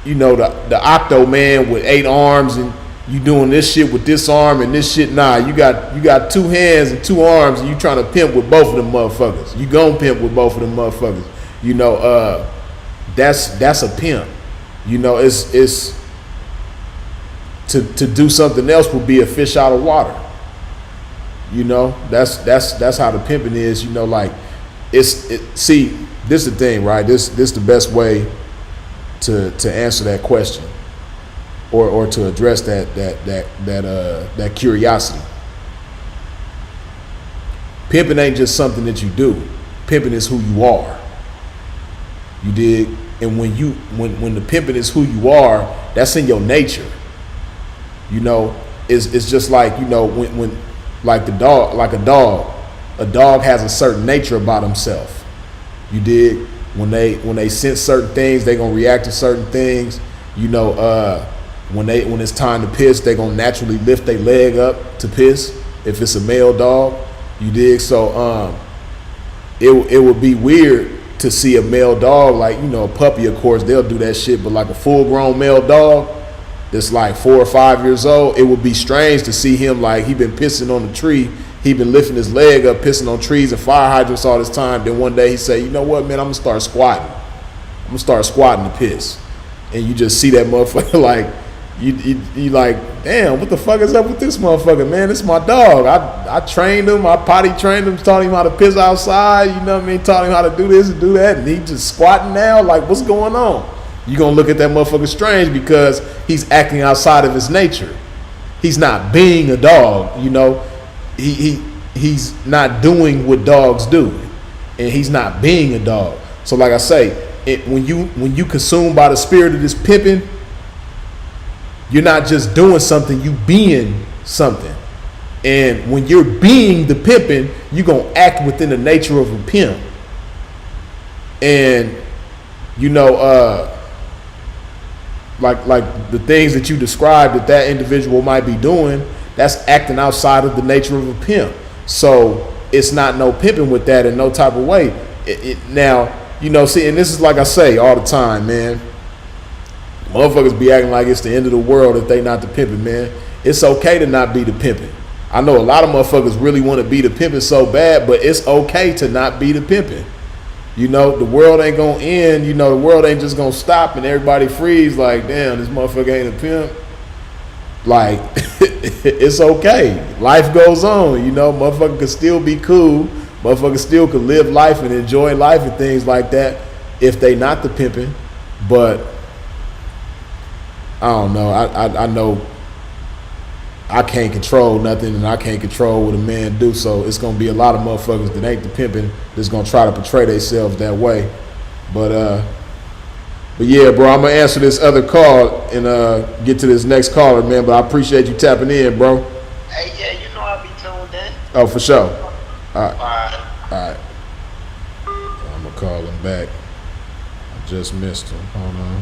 you know, the octo man with 8 arms, and you doing this shit with this arm and this shit. Nah, you got 2 hands and 2 arms, and you trying to pimp with both of them motherfuckers. You gon' pimp with both of them motherfuckers. You know, that's a pimp. You know, it's to do something else would be a fish out of water. You know, that's how the pimping is. You know, like see, this is the thing, right? This the best way to answer that question, or to address that curiosity. Pimping ain't just something that you do. Pimping is who you are. You dig? And when the pimping is who you are, that's in your nature. You know, it's just like, you know, when like a dog has a certain nature about himself. You dig? When they sense certain things, they gonna react to certain things. You know, when it's time to piss, they gonna naturally lift their leg up to piss. If it's a male dog, you dig? So it would be weird to see a male dog, like, you know, a puppy, of course, they'll do that shit, but like a full-grown male dog that's like 4 or 5 years old, it would be strange to see him like he been pissing on the tree. He been lifting his leg up, pissing on trees and fire hydrants all this time. Then one day he say, you know what, man, I'm gonna start squatting. I'm gonna start squatting to piss. And you just see that motherfucker like, you like, damn, what the fuck is up with this motherfucker, man? This is my dog. I trained him, I potty trained him, taught him how to piss outside, you know what I mean? Taught him how to do this and do that, and he just squatting now, like, what's going on? You're gonna look at that motherfucker strange because he's acting outside of his nature. He's not being a dog, you know. He's not doing what dogs do, and he's not being a dog. So like I say, when you consumed by the spirit of this pimping, you're not just doing something, you being something. And when you're being the pimping, you're gonna act within the nature of a pimp. And you know, like the things that you described that individual might be doing, that's acting outside of the nature of a pimp. So it's not no pimping with that in no type of way. Now, you know, see, and this is like I say all the time, man. Motherfuckers be acting like it's the end of the world if they not the pimping, man. It's okay to not be the pimping. I know a lot of motherfuckers really want to be the pimping so bad, but it's okay to not be the pimping. You know, the world ain't gonna end. You know, the world ain't just gonna stop and everybody freeze like, damn, this motherfucker ain't a pimp. Like, it's okay. Life goes on, you know. Motherfucker can still be cool. Motherfucker still can live life and enjoy life and things like that if they not the pimping. But I don't know. I know I can't control nothing, and I can't control what a man do. So it's gonna be a lot of motherfuckers that ain't the pimping that's gonna try to portray themselves that way. But yeah, bro, I'm gonna answer this other call and get to this next caller, man. But I appreciate you tapping in, bro. Hey, yeah, you know I'll be tuned in. Oh, for sure. All right. All right. I'm gonna call him back. I just missed him. Hold on.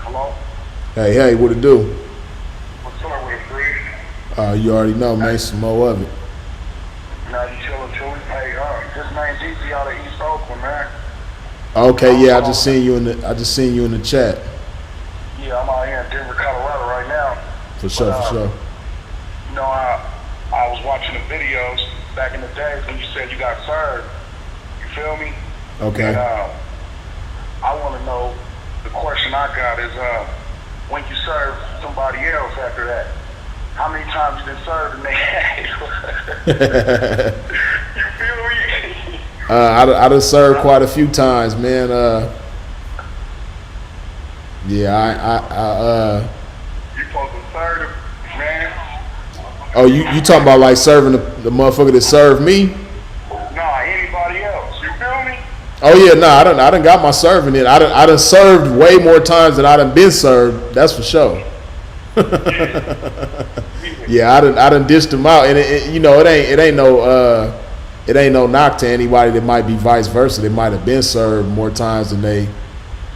Hello? Hey, what it do? What's up with you, please? All Oh, you already know, man. Some more of it. Now you chillin' too. Hey, this man DZ out of East Oakland, man. Okay, yeah, I just seen you in the chat. Yeah, I'm out here in Denver, Colorado right now. For sure, for sure. You know, I was watching the videos back in the days when you said you got served. You feel me? Okay. And, I want to know, the question I got is, when you serve somebody else after that, how many times you been served and they You feel me? I done served quite a few times, man. Yeah, You supposed to serve them, man. Oh, you talking about like serving the motherfucker that served me? Nah, anybody else. You feel me? Oh yeah, I done got my serving in. I done served way more times than I done been served. That's for sure. Yeah, I done dished them out, and it ain't no knock to anybody that might be vice versa. They might have been served more times than they,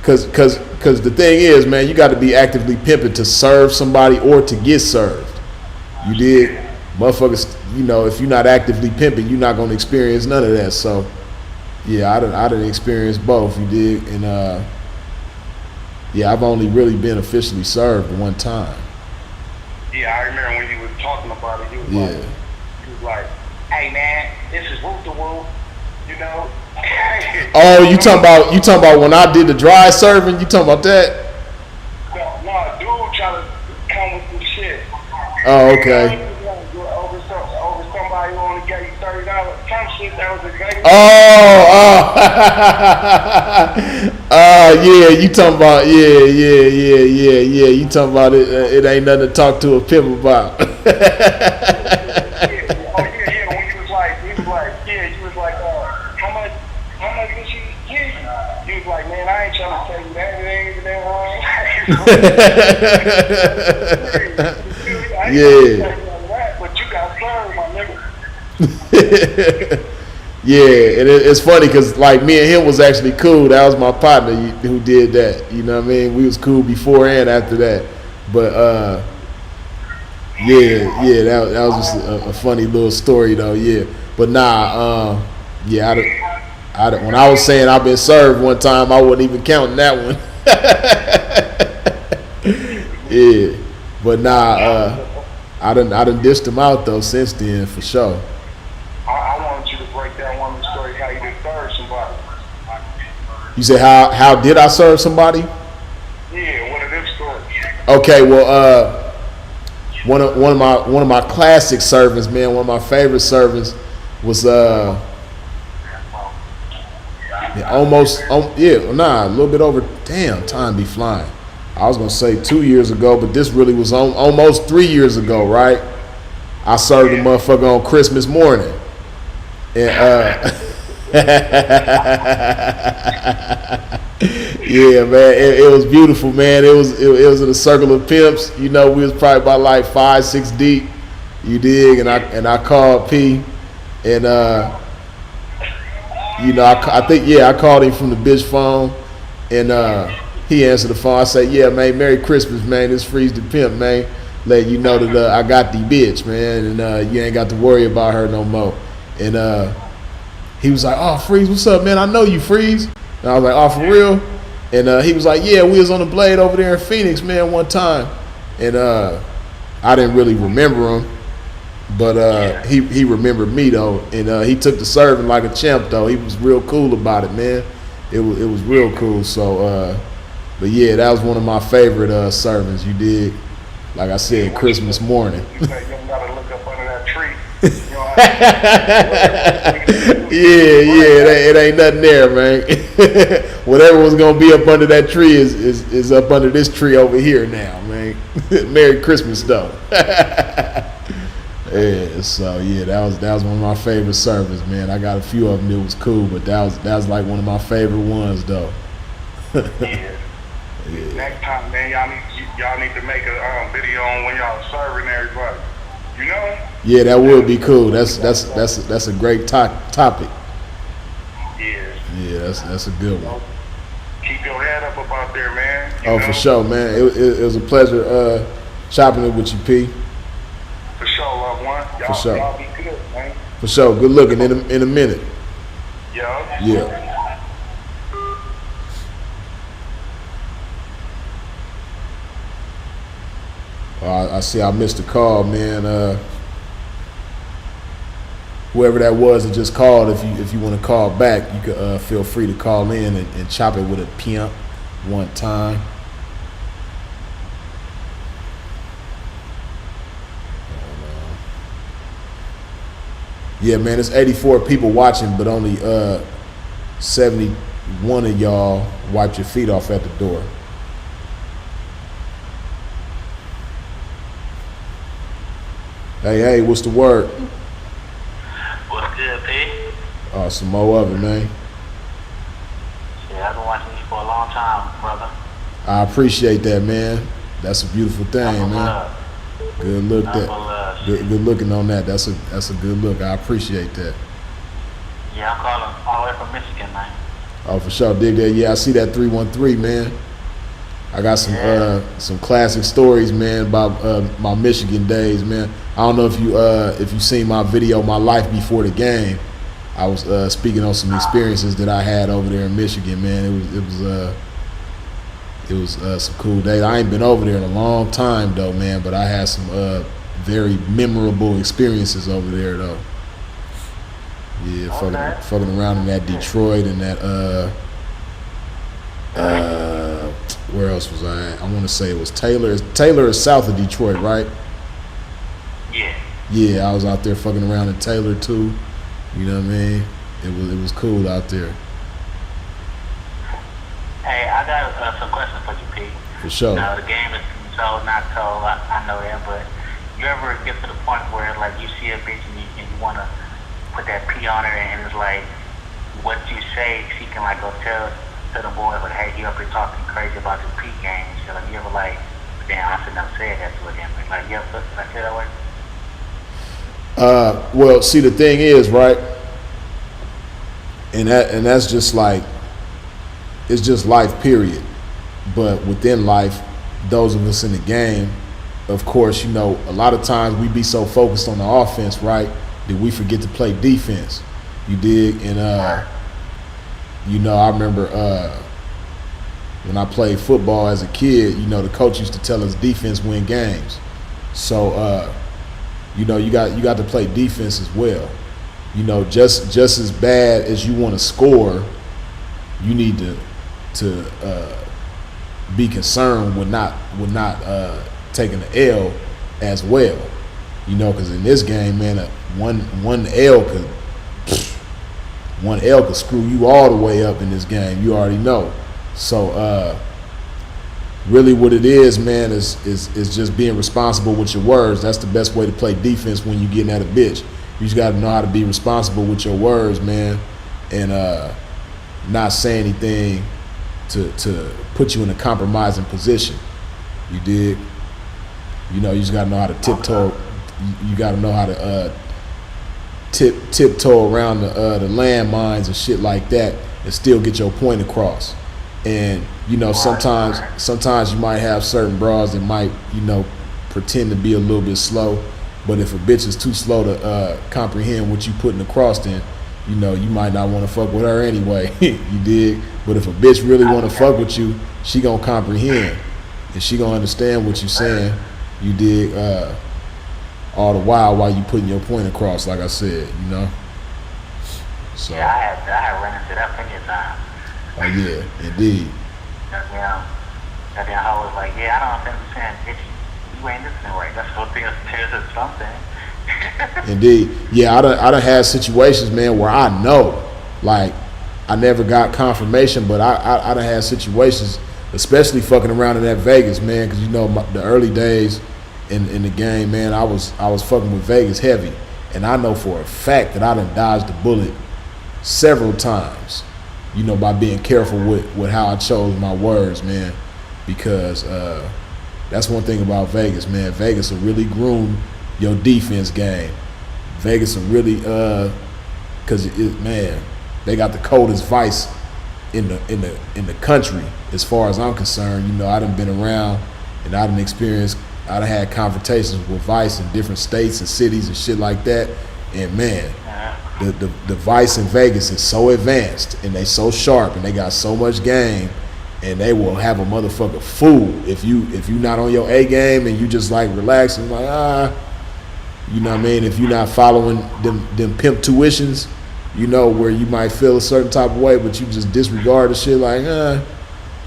cause the thing is, man, you got to be actively pimping to serve somebody or to get served. You did, motherfuckers. If you're not actively pimping, you're not gonna experience none of that. So, yeah, I done experienced both. You did, and yeah, I've only really been officially served one time. Yeah, I remember when you was talking about it. You was like, "Hey man, this is whoop the whoop," you know. Oh, you talking about when I did the dry serving? You talking about that? No, dude trying to come with some shit. Oh, okay. Over somebody who only gave you $30. Some shit that was exactly. Yeah, you talking about yeah. You talking about it? It ain't nothing to talk to a pimp about. When you was like, how much did she give you? You was like, man, I ain't trying to tell you that. It ain't even that wrong. Yeah. But you got served, my nigga. Yeah, and it's funny because like me and him was actually cool. That was my partner who did that. You know what I mean? We was cool before and after that. But yeah, that was just a funny little story though. Yeah, but nah, yeah, when I was saying I've been served one time, I wasn't even counting that one. Yeah, but nah, I done dished them out though since then for sure. I wanted you to break down one of the stories how you did serve somebody. You said how did I serve somebody? Yeah, one of them stories. Okay, well, one of my classic servants, man, one of my favorite servants was a little bit over. Damn, time be flying. I was gonna say 2 years ago, but this really was almost 3 years ago, right? I served a motherfucker on Christmas morning, and yeah, man, it was beautiful, man. It was in a circle of pimps. We was probably about like 5-6 deep. You dig? And I called P, and I called him from the bitch phone, and he answered the phone. I said, "Yeah, man, Merry Christmas, man. This Freeze the Pimp, man. Let you know that I got the bitch, man, and you ain't got to worry about her no more." And he was like, "Oh, Freeze, what's up, man? I know you, Freeze." And I was like, "Oh, for real?" And he was like, "Yeah, we was on the Blade over there in Phoenix, man, one time." And I didn't really remember him, but he remembered me though, and he took the serving like a champ though. He was real cool about it, man. It was real cool. So, but yeah, that was one of my favorite servants. You did, like I said, Christmas morning. You don't gotta look up under that tree. Yeah, it ain't nothing there, man. Whatever was gonna be up under that tree is up under this tree over here now, man. Merry Christmas though. Yeah, so yeah, that was one of my favorite servants, man. I got a few of them that was cool, but that was like one of my favorite ones though. Yeah. Next time, man, y'all need to make a video on when y'all serving everybody. You know? Yeah, that would be cool. That's a great topic. Yeah. Yeah, that's a good one. Keep your head up about there, man. You know? For sure, man. It was a pleasure chopping it with you, P. For sure. Y'all, sure. y'all be good, man. For sure. Good looking in a minute. Yeah. Yeah. I see I missed a call, man. Whoever that was that just called, if you want to call back, you could feel free to call in and chop it with a pimp one time. Yeah, man, it's 84 people watching, but only 71 of y'all wiped your feet off at the door. Hey, what's the word? What's good, P? Some more of it, man. Yeah, I've been watching you for a long time, brother. I appreciate that, man. That's a beautiful thing, Number man. love. Good look. Number love. Good looking on that. That's a good look. I appreciate that. Yeah, I'm calling all the way from Michigan, man. Oh, for sure. Dig that. Yeah, I see that 313, man. I got some classic stories, man, about my Michigan days, man. I don't know if you seen my video, My Life Before the Game. I was speaking on some experiences that I had over there in Michigan, man. It was some cool days. I ain't been over there in a long time though, man, but I had some very memorable experiences over there though. Yeah, fucking around in that Detroit and that where else was I at? I want to say it was Taylor. Taylor is south of Detroit, right? Yeah. Yeah, I was out there fucking around in Taylor too. You know what I mean? It was cool out there. Hey, I got some questions for you, P. For sure. Now, the game is told, not told. I know that, but you ever get to the point where, like, you see a bitch and you want to put that P on her, and it's like, what you say, she can, like, go tell the boys, like, hey, you up here talking crazy about this P game and shit. Like, you ever, like, damn, I shouldn't have said that to her. Like, you ever like feel that way? Well, see, the thing is, right, and that's just like, it's just life, period. But within life, those of us in the game, of course, you know, a lot of times we be so focused on the offense, right, that we forget to play defense. You dig? And you know, I remember when I played football as a kid, you know, the coach used to tell us defense win games. So you know, you got to play defense as well. You know, just as bad as you want to score, you need to be concerned with not taking the L as well. You know, because in this game, man, one L could screw you all the way up in this game. You already know. So really what it is, man, is just being responsible with your words. That's the best way to play defense when you're getting at a bitch. You just got to know how to be responsible with your words, man, and not say anything to put you in a compromising position. You dig? You know, you just got to know how to tiptoe. You got to know how to tiptoe around the landmines and shit like that and still get your point across. And, you know, sometimes you might have certain bras that might, you know, pretend to be a little bit slow. But if a bitch is too slow to comprehend what you putting across, then, you know, you might not want to fuck with her anyway. You dig? But if a bitch really want to fuck with you, she gonna comprehend and she gonna understand what you saying. You dig? All the while you putting your point across, like I said, you know. So. Yeah, I have run into that plenty of times. Oh yeah, indeed. That hoe was like, yeah, I don't understand, bitch. You ain't listening right. That's what thing tells us something. Indeed. Yeah, I done had situations, man, where I know, like, I never got confirmation, but I done had situations, especially fucking around in that Vegas, man, because, you know, the early days in the game, man, I was fucking with Vegas heavy, and I know for a fact that I done dodged the bullet several times, you know, by being careful with how I chose my words, man, because that's one thing about Vegas, man. Vegas will really groom your defense game. Vegas will really, cause man, they got the coldest vice in the country as far as I'm concerned. You know, I done been around and I done experienced I done had conversations with Vice in different states and cities and shit like that. And man, the Vice in Vegas is so advanced and they so sharp and they got so much game, and they will have a motherfucker fool if you not on your A game and you just like relaxing like you know what I mean. If you're not following them pimp tuitions, you know, where you might feel a certain type of way, but you just disregard the shit like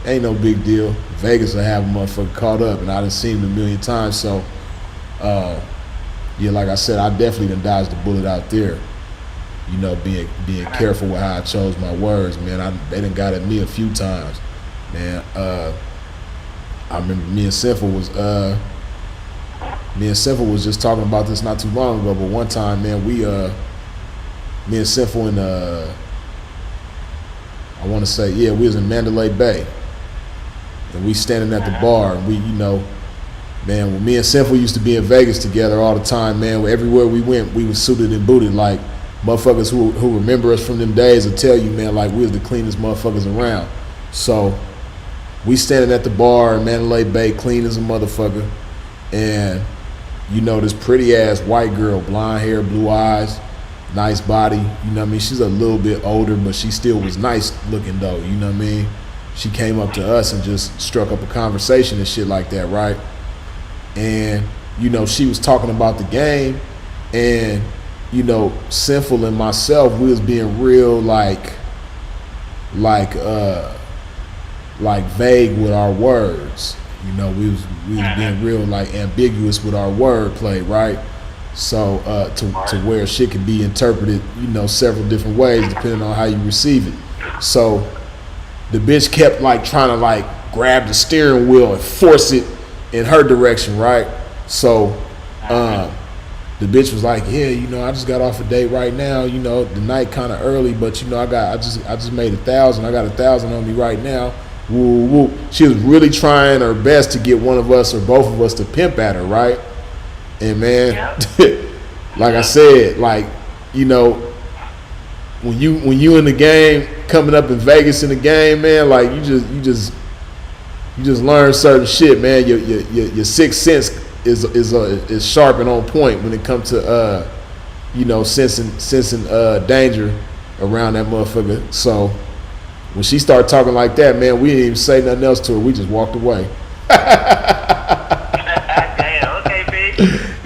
ain't no big deal. Vegas will have a motherfucker caught up, and I done seen it a million times. So yeah, like I said, I definitely done dodged the bullet out there. You know, being careful with how I chose my words, man. They done got at me a few times, man. I remember me and Sinful was just talking about this not too long ago. But one time, man, me and Sinful and I want to say, yeah, we was in Mandalay Bay, and we standing at the bar, and we, you know, man, when me and Sinful used to be in Vegas together all the time, man, everywhere we went, we was suited and booted. Like, motherfuckers who remember us from them days will tell you, man, like, we was the cleanest motherfuckers around. So we standing at the bar in Mandalay Bay, clean as a motherfucker, and, you know, this pretty ass white girl, blonde hair, blue eyes, nice body, you know what I mean? She's a little bit older, but she still was nice looking though, you know what I mean? She came up to us and just struck up a conversation and shit like that, right? And, you know, she was talking about the game, and, you know, Sinful and myself, we was being real like vague with our words. You know, we was being real like ambiguous with our wordplay, right? So to where shit can be interpreted, you know, several different ways depending on how you receive it. So the bitch kept like trying to like grab the steering wheel and force it in her direction, right? So the bitch was like, yeah, you know, I just got off a date right now, you know, the night kind of early, but you know, I just made 1,000. I got 1,000 on me right now. Woo woo. She was really trying her best to get one of us or both of us to pimp at her, right? And man, like I said, like, you know, when you in the game, coming up in Vegas in the game, man, like you just learn certain shit, man. Your sixth sense is sharp and on point when it comes to you know, sensing danger around that motherfucker. So when she started talking like that, man, we didn't even say nothing else to her. We just walked away.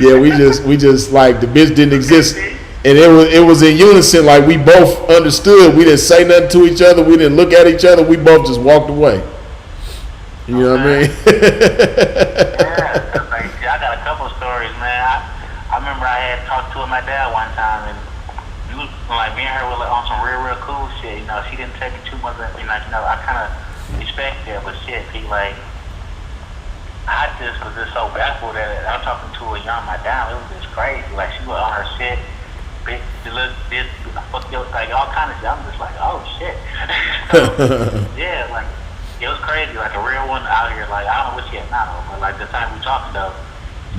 Yeah, we just like the bitch didn't exist, and it was in unison. Like we both understood. We didn't say nothing to each other. We didn't look at each other. We both just walked away. You know what I mean? I got a couple stories, man. I remember I had talked to my dad one time, and we was like me and her were like on some real cool shit. You know, she didn't take it too much. You know, I kind of respect that, but shit, he like. I just was just so baffled that I'm talking to her young my dad. It was just crazy. Like she was on her shit, bitch, look this, fuck you, like all kind of shit. I'm just like, oh shit. So, yeah, like it was crazy. Like a real one out here. Like I don't know what she had now, but like the time we talking though,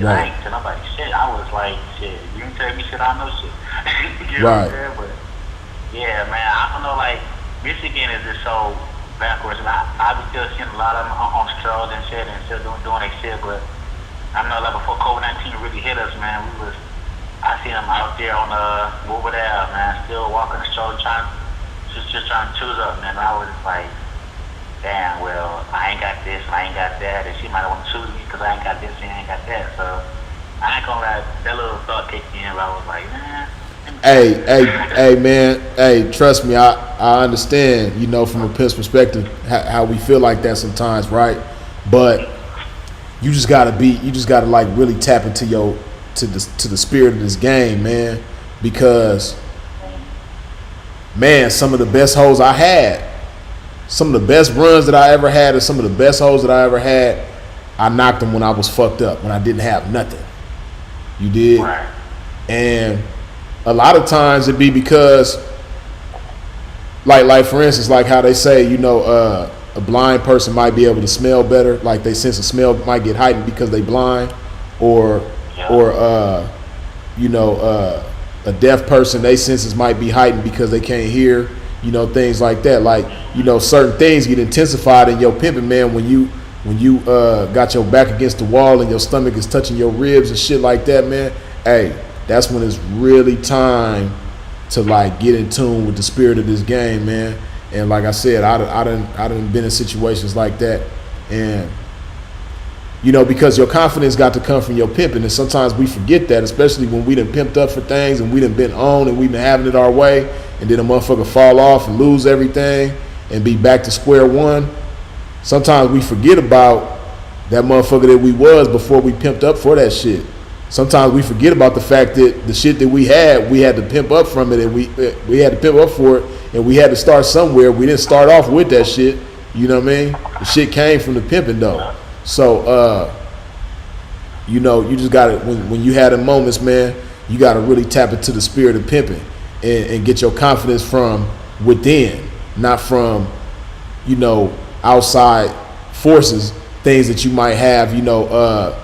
I ain't tell nobody shit. I was like, shit, you can tell me shit, I know shit. You know what I'm saying? But yeah, man, I don't know. Like Michigan is just so backwards, and I was still seeing a lot of them on strolls and shit, and still doing their shit. But I know, like before COVID-19 really hit us, man, I seen them out there on Woodward Ave, man, still walking the stroll, just trying to choose up, man. I was just like, damn, well, I ain't got this, and I ain't got that, and she might want to choose me because I ain't got this and I ain't got that. So I ain't gonna lie, that little thought kicked in, but I was like, man. Hey, man. Hey, trust me. I understand. You know, from a pimp's perspective, how we feel like that sometimes, right? But you just gotta like really tap into to the spirit of this game, man. Because, man, some of the best hoes I had, some of the best runs that I ever had, and some of the best hoes that I ever had, I knocked them when I was fucked up, when I didn't have nothing. You did, and a lot of times it be because, like for instance, like how they say, you know, a blind person might be able to smell better, like they sense of smell might get heightened because they blind, or you know, a deaf person, their senses might be heightened because they can't hear, you know, things like that. Like, you know, certain things get intensified in your pimping, man, when when you got your back against the wall and your stomach is touching your ribs and shit like that, man, hey, that's when it's really time to like get in tune with the spirit of this game, man. And like I said, I done been in situations like that, and you know, because your confidence got to come from your pimping, and sometimes we forget that, especially when we done pimped up for things and we done been on and we been having it our way, and then a motherfucker fall off and lose everything and be back to square one. Sometimes we forget about that motherfucker that we was before we pimped up for that shit. Sometimes we forget about the fact that the shit that we had to pimp up from it, and we had to pimp up for it, and we had to start somewhere. We didn't start off with that shit. You know what I mean? The shit came from the pimping though. So, you know, you just gotta, when you had the moments, man, you gotta really tap into the spirit of pimping and get your confidence from within, not from, you know, outside forces, things that you might have, you know,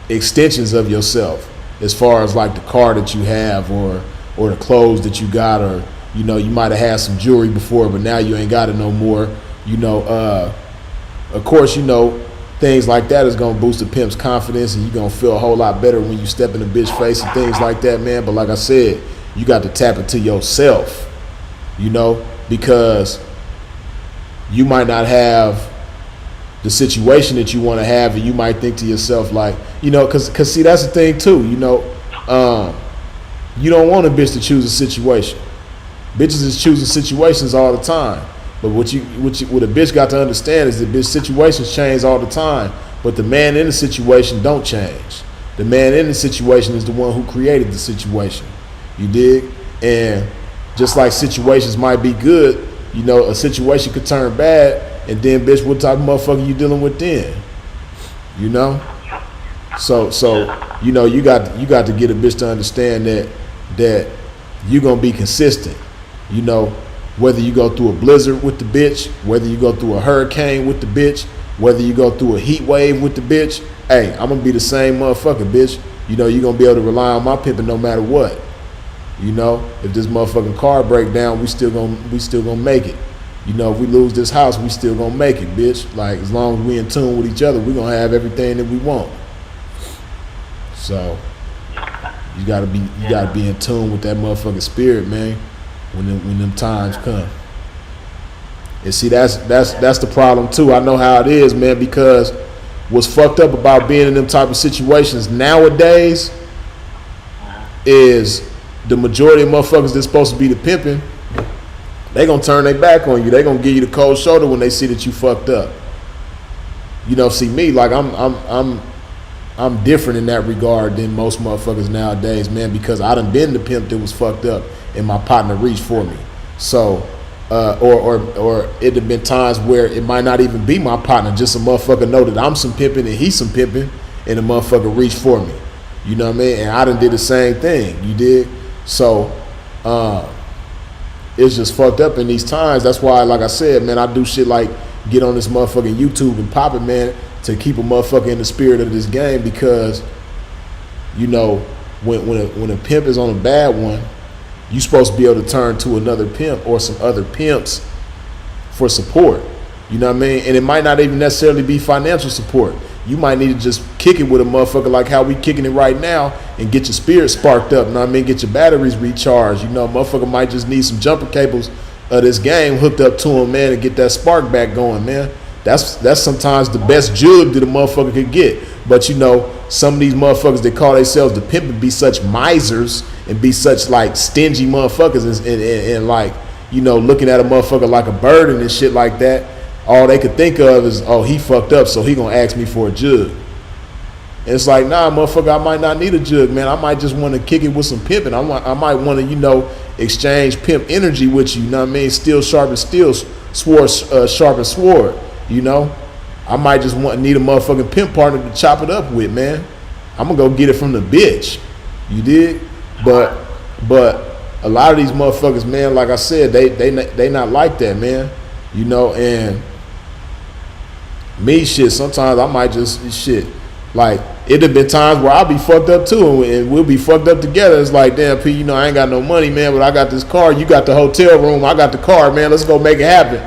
extensions of yourself, as far as like the car that you have or the clothes that you got, or, you know, you might have had some jewelry before, but now you ain't got it no more, you know. Of course, you know, things like that is going to boost the pimp's confidence, and you're going to feel a whole lot better when you step in a bitch face and things like that, man. But like I said, you got to tap into yourself, you know, because you might not have the situation that you want to have, and you might think to yourself like, you know, because see, that's the thing too, you know, you don't want a bitch to choose a situation. Bitches is choosing situations all the time. But what a bitch got to understand is that bitch situations change all the time, but the man in the situation don't change. The man in the situation is the one who created the situation. You dig? And just like situations might be good, you know, a situation could turn bad, and then bitch, what type of motherfucker you dealing with then? You know? So you know, you got to get a bitch to understand that you're gonna be consistent. You know, whether you go through a blizzard with the bitch, whether you go through a hurricane with the bitch, whether you go through a heat wave with the bitch, hey, I'm gonna be the same motherfucker, bitch. You know, you're gonna be able to rely on my pimping no matter what. You know, if this motherfucking car break down, we still gonna make it. You know, if we lose this house, we still gonna make it, bitch. Like, as long as we in tune with each other, we gonna have everything that we want. So you gotta be in tune with that motherfucking spirit, man. When them times come. And see, that's the problem too. I know how it is, man, because what's fucked up about being in them type of situations nowadays is the majority of motherfuckers that's supposed to be the pimping, they gonna turn their back on you. They gonna give you the cold shoulder when they see that you fucked up. You know, see me, like I'm different in that regard than most motherfuckers nowadays, man, because I done been the pimp that was fucked up and my partner reached for me. So, or it have been times where it might not even be my partner, just a motherfucker know that I'm some pimping and he's some pimping, and the motherfucker reached for me. You know what I mean? And I done did the same thing. You did? So, it's just fucked up in these times. That's why, like I said, man, I do shit like get on this motherfucking YouTube and pop it, man, to keep a motherfucker in the spirit of this game, because, you know, when a pimp is on a bad one, you supposed to be able to turn to another pimp or some other pimps for support. You know what I mean? And it might not even necessarily be financial support. You might need to just kick it with a motherfucker like how we kicking it right now and get your spirit sparked up. You know what I mean? Get your batteries recharged. You know, motherfucker might just need some jumper cables of this game hooked up to him, man, and get that spark back going, man. That's sometimes the best jug that a motherfucker could get. But you know, some of these motherfuckers that call themselves the pimp and be such misers and be such like stingy motherfuckers and like, you know, looking at a motherfucker like a burden and shit like that, all they could think of is, oh, he fucked up, so he gonna ask me for a jug. And it's like, nah, motherfucker, I might not need a jug, man. I might just want to kick it with some pimping. I might want to, you know, exchange pimp energy with you. You know what I mean? Steel sharpen steel, sword sharpen sword. You know, I might just need a motherfucking pimp partner to chop it up with, man. I'm gonna go get it from the bitch. You dig? But a lot of these motherfuckers, man, like I said, they not like that, man. You know, and me, shit, sometimes I might just, shit, like, it'd have been times where I'll be fucked up too, and we'll be fucked up together. It's like, damn, P, you know, I ain't got no money, man, but I got this car. You got the hotel room. I got the car, man. Let's go make it happen.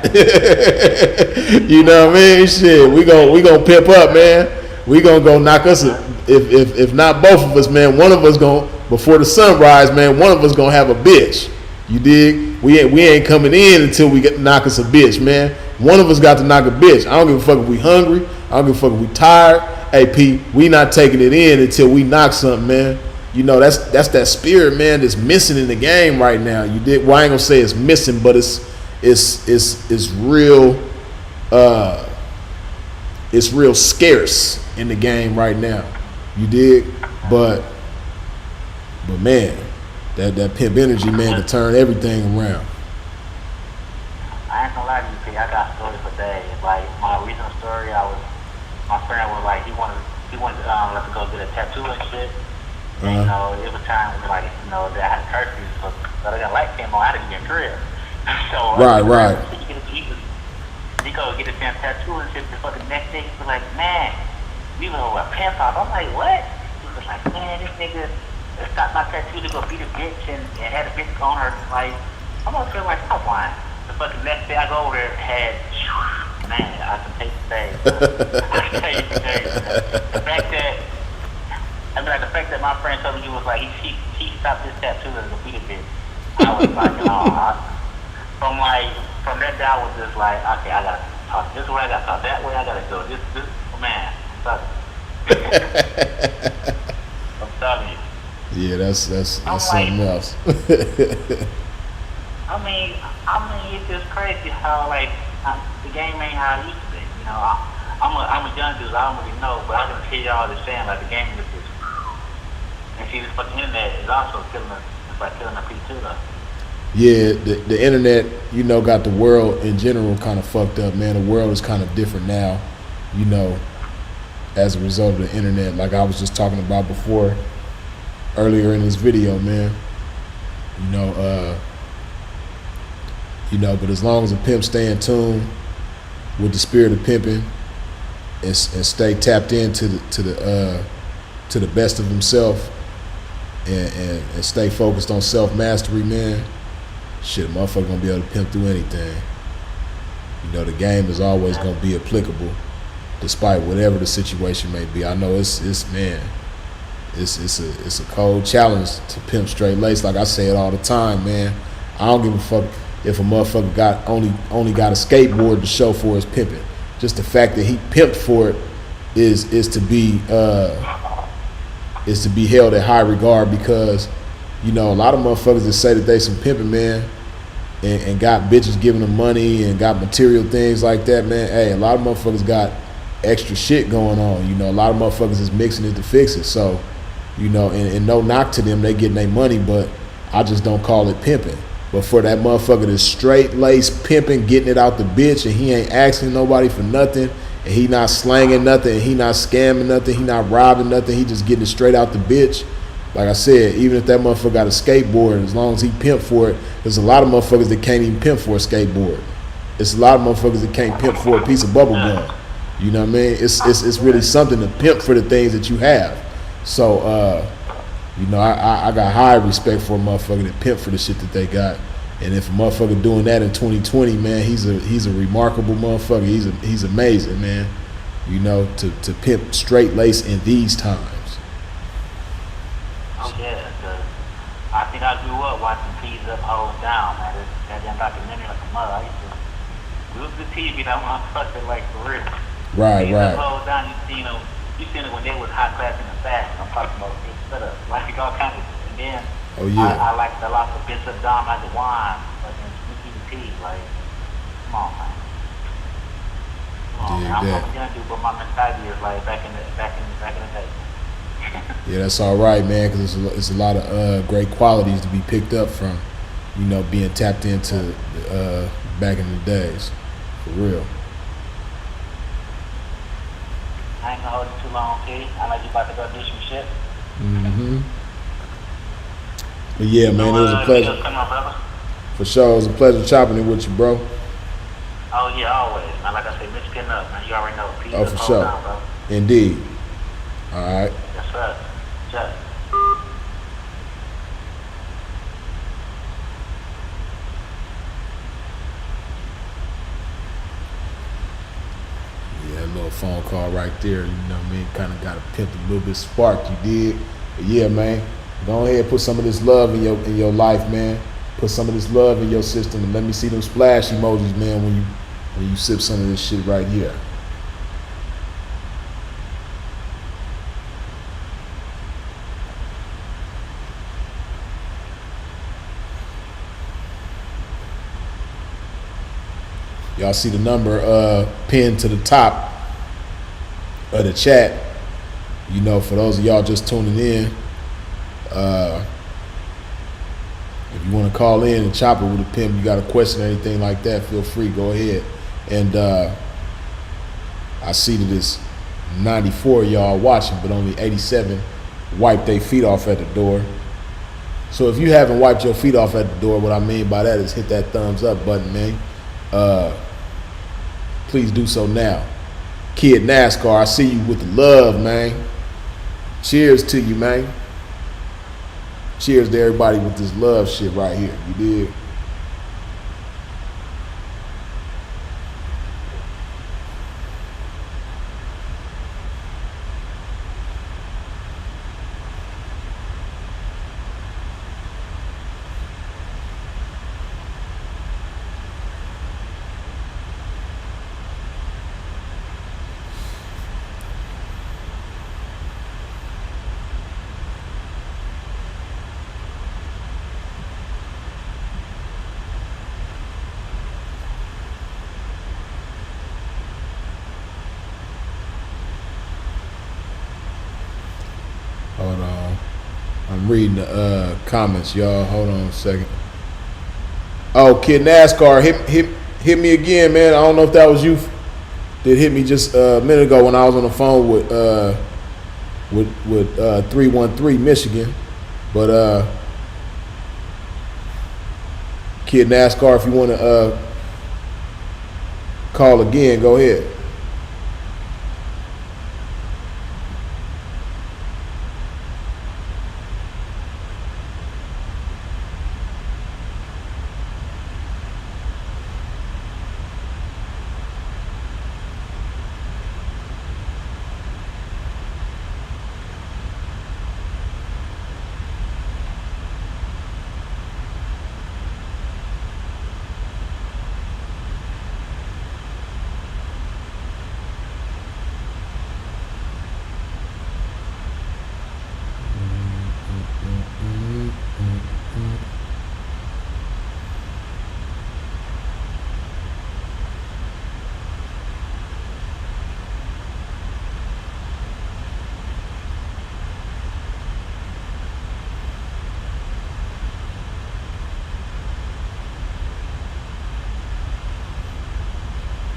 You know what I mean? Shit, we gonna pimp up, man. We gonna go knock us. If not both of us, man, one of us gonna, before the sunrise, man, one of us gonna have a bitch. You dig? We ain't coming in until we knock us a bitch, man. One of us got to knock a bitch. I don't give a fuck if we hungry. I don't give a fuck if we tired. Hey, P, we not taking it in until we knock something, man. You know, that's that spirit, man, that's missing in the game right now. You dig? Well, I ain't gonna say it's missing, but it's real. It's real scarce in the game right now. You dig? But man, that pimp energy, man, to turn everything around. I ain't gonna lie to you, P. I got stories for days. Like my recent story, my friend was like, he wanted let me go get a tattoo and shit. And, you know, it was time when, like, you know, they had curfew, so the light came on. I had to get in crib. So right. He go get a damn tattoo and shit. The fucking next day, he was like, man, we was over a pimp off. I'm like, what? He was like, man, this nigga stopped my tattoo to go beat a bitch and had a bitch on her. Like, I'm gonna feel like stop lying. The fucking next day I go over there and had, man, I can take the day. I can take the day. The fact that my friend told me he was like, he stopped his tattoo to go beat a bitch. I was like, from that day I was just like, okay, I gotta talk this way, I gotta talk that way, I gotta go this, man, fuck. I'm telling you. Yeah, that's something else. I mean, it's just crazy how like the game ain't how it used to be. You know, I'm a young dude, I don't really know, but I can hear y'all just saying like the game is just. And see, this fucking internet is also killing us. It's like killing the people too, though. Yeah, the internet, you know, got the world in general kind of fucked up, man. The world is kind of different now, you know, as a result of the internet. Like I was just talking about before, earlier in this video, man. But as long as a pimp stay in tune with the spirit of pimping and stay tapped into the best of himself and stay focused on self-mastery, man, shit, motherfucker gonna be able to pimp through anything. You know, the game is always gonna be applicable despite whatever the situation may be. I know it's a cold challenge to pimp straight lace. Like I say it all the time, man. I don't give a fuck if a motherfucker only got a skateboard to show for his pimping. Just the fact that he pimped for it is to be held at high regard, because, you know, a lot of motherfuckers that say that they some pimping, man, and got bitches giving them money and got material things like that, man. Hey, a lot of motherfuckers got extra shit going on. You know, a lot of motherfuckers is mixing it to fix it. So, you know, and no knock to them, they getting their money, but I just don't call it pimping. But for that motherfucker that's straight lace pimping, getting it out the bitch, and he ain't asking nobody for nothing, and he not slanging nothing, and he not scamming nothing, he not robbing nothing, he just getting it straight out the bitch. Like I said, even if that motherfucker got a skateboard, as long as he pimp for it, there's a lot of motherfuckers that can't even pimp for a skateboard. It's a lot of motherfuckers that can't pimp for a piece of bubble gum. You know what I mean? It's really something to pimp for the things that you have. So, you know, I got high respect for a motherfucker that pimp for the shit that they got. And if a motherfucker doing that in 2020, man, he's a remarkable motherfucker. He's amazing, man. You know, to pimp straight lace in these times. Oh yeah, cause I think I grew up watching P's Up, Hoes Down, man. That damn documentary like a mother. It was the TV that motherfucker, like, for real. Right. P's Up, Hoes Down, you seen it when they was hot class in the fashion. I'm talking about set up, like all kind of. And then oh yeah, I like the lot of Bitch Up Down like the wine, fucking Sneaky the P. Like, come on, man. I'm a young dude, but my mentality is like back in the day. Yeah, that's all right, man, because it's a lot of great qualities to be picked up from, you know, being tapped into back in the days, for real. I ain't gonna hold you too long, P. I know you about to go do some shit. Mm-hmm. But yeah, man, it was a pleasure. For sure, it was a pleasure chopping it with you, bro. Oh yeah, always. Man, like I said, Mitch getting up, man. You already know. Peace for sure. Down, bro. Indeed. All right. Yes, sir. Yes. Yeah, a little phone call right there. You know what I mean? Kind of got to pimp a little bit spark. You did. But yeah, man. Go ahead and put some of this love in your life, man. Put some of this love in your system, and let me see them splash emojis, man. When you sip some of this shit right here. Y'all see the number pinned to the top of the chat. You know, for those of y'all just tuning in, if you want to call in and chop it with a pimp, you got a question or anything like that, feel free, go ahead. And I see that it's 94 of y'all watching, but only 87 wipe their feet off at the door. So if you haven't wiped your feet off at the door, what I mean by that is hit that thumbs up button, man. Please do so now. Kid NASCAR, I see you with the love, man. Cheers to you, man. Cheers to everybody with this love shit right here. You dig? Hold on. I'm reading the comments, y'all. Hold on a second. Oh, Kid NASCAR, hit me again, man. I don't know if that was you that hit me just a minute ago when I was on the phone with 313 Michigan. But Kid NASCAR, if you want to call again, go ahead.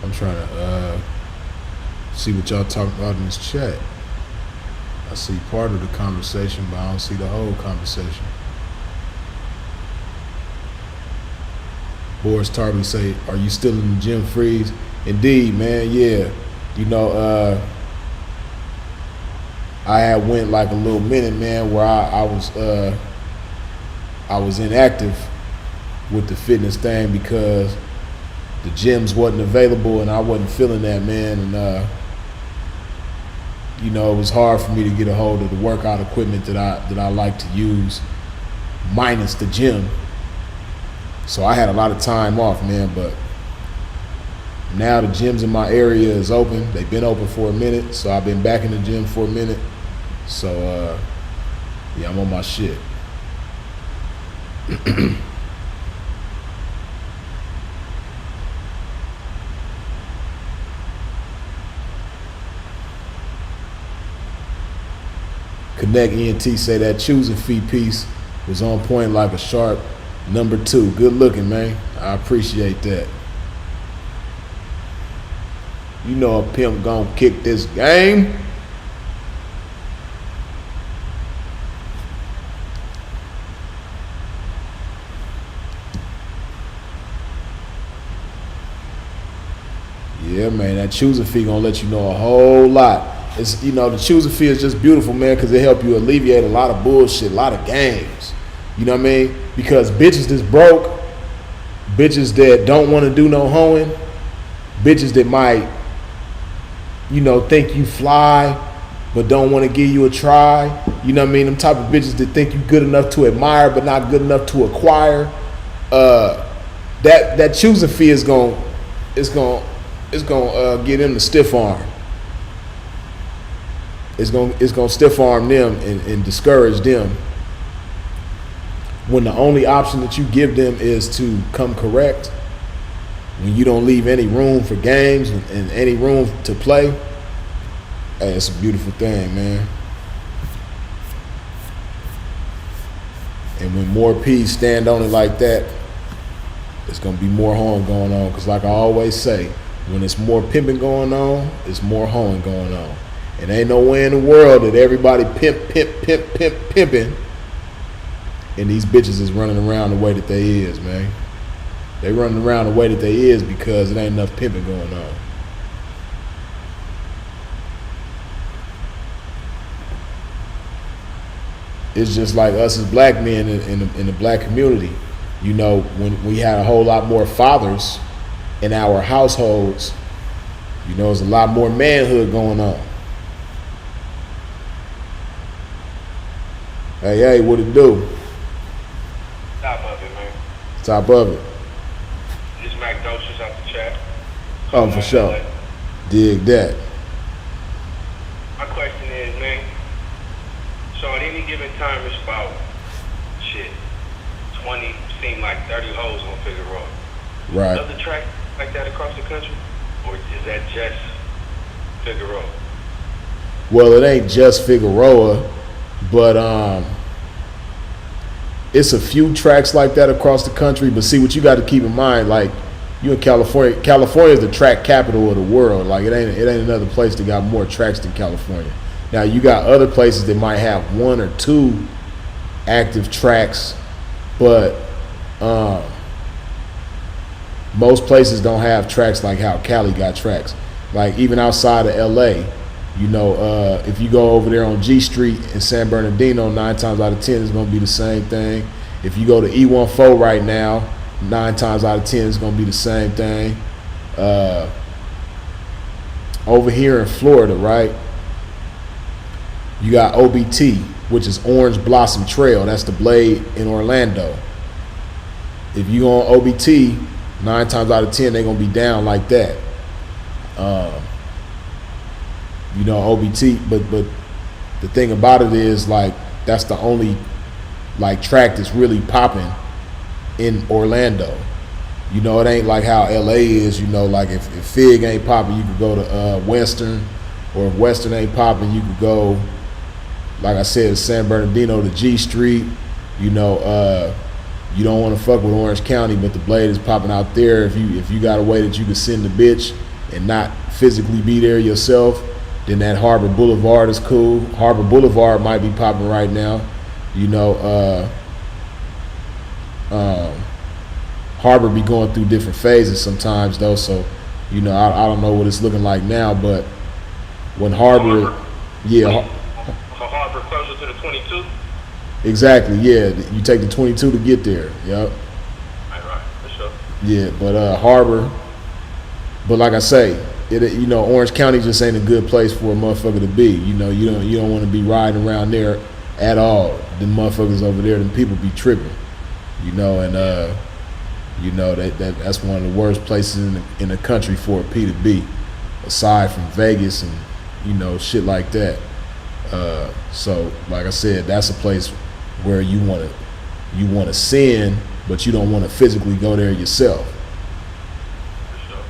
I'm trying to see what y'all talking about in this chat. I see part of the conversation, but I don't see the whole conversation. Boris Tarby say, are you still in the gym, Freeze? Indeed, man, yeah. You know, I had went like a little minute, man, where I was inactive with the fitness thing because the gyms wasn't available and I wasn't feeling that, man. And you know, it was hard for me to get a hold of the workout equipment that I like to use, minus the gym. So I had a lot of time off, man. But now the gyms in my area is open. They've been open for a minute, so I've been back in the gym for a minute. So yeah, I'm on my shit. Connect ENT say that choosing feet piece was on point like a sharp number 2. Good looking, man. I appreciate that. You know a pimp gonna kick this game. Yeah, man, that choosing feet gonna let you know a whole lot It's, you know, the choosing fee is just beautiful, man, because it help you alleviate a lot of bullshit, a lot of games. You know what I mean? Because bitches that's broke, bitches that don't want to do no hoeing, bitches that might, you know, think you fly but don't want to give you a try. You know what I mean? Them type of bitches that think you good enough to admire but not good enough to acquire. That choosing fee is gonna get them the stiff arm. It's gonna stiff arm them and discourage them when the only option that you give them is to come correct. When you don't leave any room for games and any room to play, hey, it's a beautiful thing, man. And when more P's stand on it like that, it's gonna be more hoeing going on. Cause like I always say, when it's more pimping going on, it's more hoeing going on. And ain't no way in the world that everybody pimping, and these bitches is running around the way that they is, man. They running around the way that they is because it ain't enough pimping going on. It's just like us as black men in the black community. You know, when we had a whole lot more fathers in our households, you know, there's a lot more manhood going on. Hey, what it do? Top of it, man. Top of it. This Mac Docious out the chat. Oh, for sure. Dig that. My question is, man, so at any given time, it's about, 20, seem like 30 hoes on Figueroa. Right. Other tracks like that across the country? Or is that just Figueroa? Well, it ain't just Figueroa, but it's a few tracks like that across the country. But see, what you got to keep in mind, like, you in California. California is the track capital of the world. Like, it ain't another place that got more tracks than California. Now, you got other places that might have one or two active tracks, but most places don't have tracks like how Cali got tracks. Like, even outside of LA, you know, if you go over there on G Street in San Bernardino, 9 times out of 10 it's gonna be the same thing. If you go to E14 right now, 9 times out of 10 it's gonna be the same thing. Over here in Florida, right, you got OBT, which is Orange Blossom Trail. That's the Blade in Orlando. If you go on OBT, 9 times out of 10 they're gonna be down like that. You know, OBT, but the thing about it is, like, that's the only, like, track that's really popping in Orlando. You know, it ain't like how LA is. You know, like, if Fig ain't popping, you could go to Western, or if Western ain't popping, you could go, like I said, San Bernardino to G Street. You know, you don't want to fuck with Orange County, but the Blade is popping out there. If you got a way that you can send the bitch and not physically be there yourself, then that Harbor Boulevard is cool. Harbor Boulevard might be popping right now. You know, Harbor be going through different phases sometimes though, so, you know, I don't know what it's looking like now, but when Harbor, yeah. So Harbor closer to the 22? Exactly, yeah. You take the 22 to get there. Yep. Right, for sure. Yeah, but Harbor, but like I say, you know, Orange County just ain't a good place for a motherfucker to be. You know, you don't want to be riding around there at all. Them motherfuckers over there, them people be tripping. You know, and you know that's one of the worst places in the country for a P to be, aside from Vegas and, you know, shit like that. So like I said, that's a place where you want to send, but you don't want to physically go there yourself. For sure.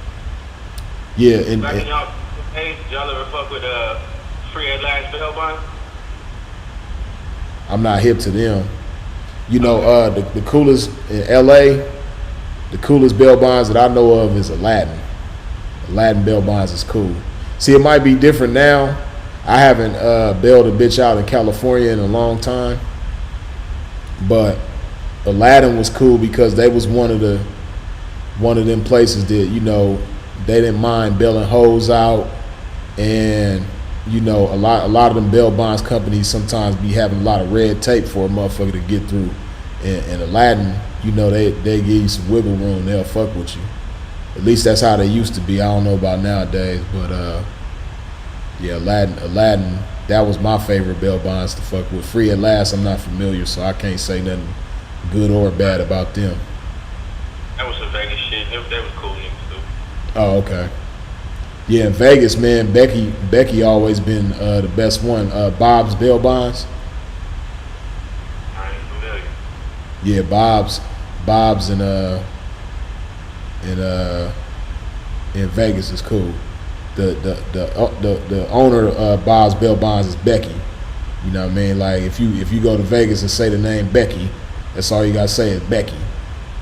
Yeah, and Back in y'all days, y'all ever fuck with Free at Last Bellbond? I'm not hip to them. You know, the coolest in LA, the coolest bail bonds that I know of is Aladdin. Aladdin bail bonds is cool. See, it might be different now. I haven't bailed a bitch out in California in a long time, but Aladdin was cool because they was one of them places that, you know, they didn't mind bailing hoes out, and, you know, a lot of them bail bonds companies sometimes be having a lot of red tape for a motherfucker to get through. And Aladdin, you know, they give you some wiggle room. They'll fuck with you. At least that's how they used to be. I don't know about nowadays, but yeah, Aladdin, that was my favorite bail bonds to fuck with. Free at Last, I'm not familiar, so I can't say nothing good or bad about them. That was some Vegas shit. They was cool niggas too. Oh, okay. Yeah, in Vegas, man, Becky always been the best one. Bob's bail bonds. I ain't familiar. Yeah, Bob's in Vegas is cool. The owner of Bob's bail bonds is Becky. You know what I mean? Like if you go to Vegas and say the name Becky, that's all you gotta say is Becky.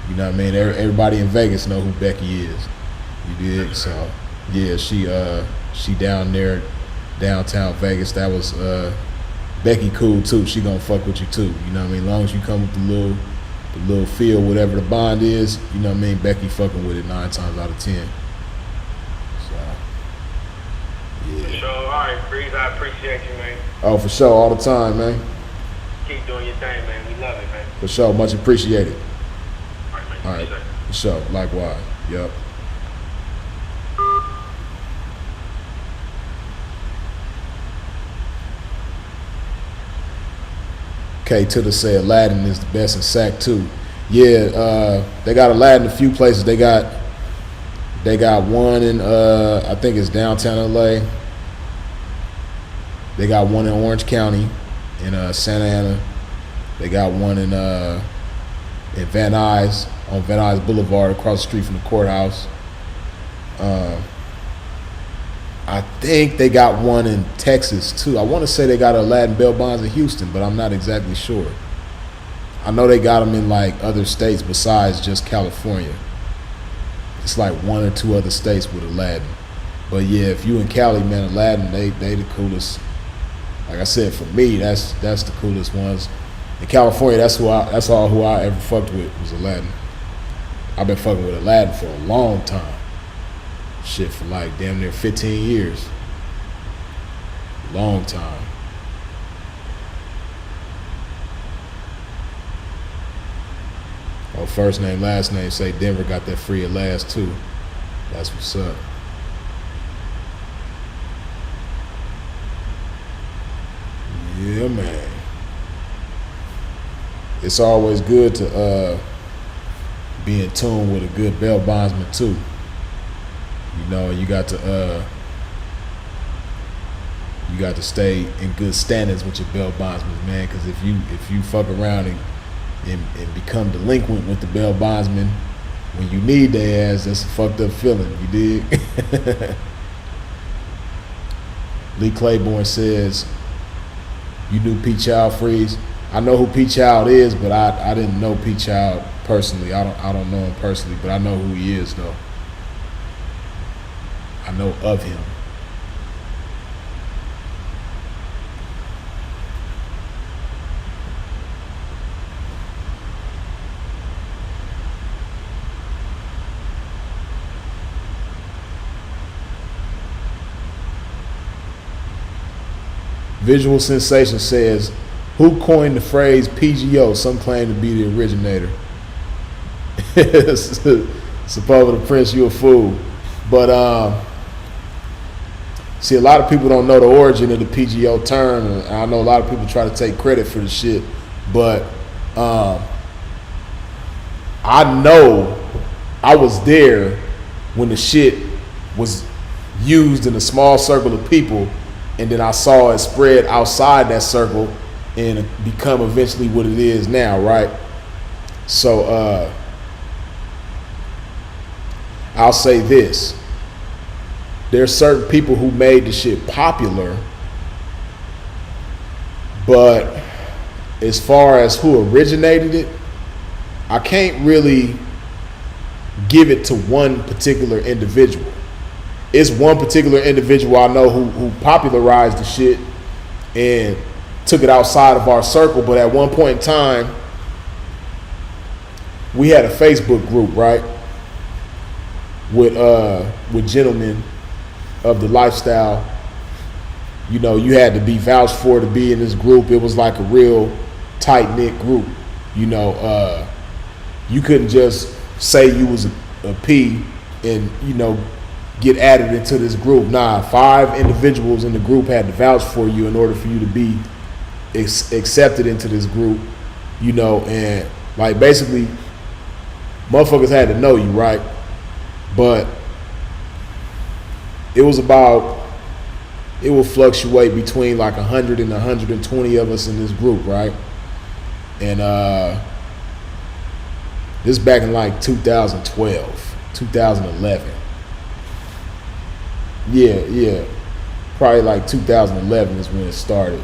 You know what I mean? Everybody in Vegas know who Becky is. You dig? So yeah, she down there, downtown Vegas. That was Becky cool too. She gonna fuck with you too. You know what I mean? As long as you come with the little feel, whatever the bond is, you know what I mean? Becky fucking with it 9 times out of 10. So yeah. So all right, Breeze, I appreciate you, man. Oh, for sure, all the time, man. Keep doing your thing, man. We love it, man. For sure, much appreciated. All right, man. All right, Yes, sir. for sure, likewise. Yep. K to the say Aladdin is the best in Sac too. Yeah, they got Aladdin a few places. They got one in I think it's downtown LA. They got one in Orange County in Santa Ana. They got one in Van Nuys on Van Nuys Boulevard across the street from the courthouse. I think they got one in Texas too. I want to say they got Aladdin bail bonds in Houston, but I'm not exactly sure. I know they got them in like other states besides just California. It's like 1 or 2 other states with Aladdin. But yeah, if you in Cali, man, Aladdin, they the coolest. Like I said, for me, that's the coolest ones. In California, that's all who I ever fucked with was Aladdin. I've been fucking with Aladdin for a long time. Shit, for like damn near 15 years. Long time. Oh, first name, last name, say Denver got that free at last too. That's what's up. Yeah, man. It's always good to be in tune with a good bail bondsman too. You know, you got to stay in good standards with your bail bondsman, man. Because if you fuck around and become delinquent with the bail bondsman when you need their ass, that's a fucked up feeling. You dig? Lee Claiborne says, "You knew P. Child Freeze." I know who P. Child is, but I didn't know P. Child personally. I don't know him personally, but I know who he is though. I know of him. Visual Sensation says, "Who coined the phrase PGO? Some claim to be the originator." Supposed to Prince, you a fool. But see, a lot of people don't know the origin of the PGO term, and I know a lot of people try to take credit for the shit, but I know I was there when the shit was used in a small circle of people, and then I saw it spread outside that circle and become eventually what it is now, right? So I'll say this. There's certain people who made the shit popular, but as far as who originated it, I can't really give it to one particular individual. It's one particular individual I know who popularized the shit and took it outside of our circle, but at one point in time, we had a Facebook group, right? With gentlemen of the lifestyle you know, you had to be vouched for to be in this group. It was like a real tight-knit group. You know, you couldn't just say you was a P and, you know, get added into this group. Nah, 5 individuals in the group had to vouch for you in order for you to be accepted into this group, you know, and like basically motherfuckers had to know you, right? But it was about, it will fluctuate between like 100 and 120 of us in this group, right? And this back in like 2012, 2011. Yeah. Probably like 2011 is when it started.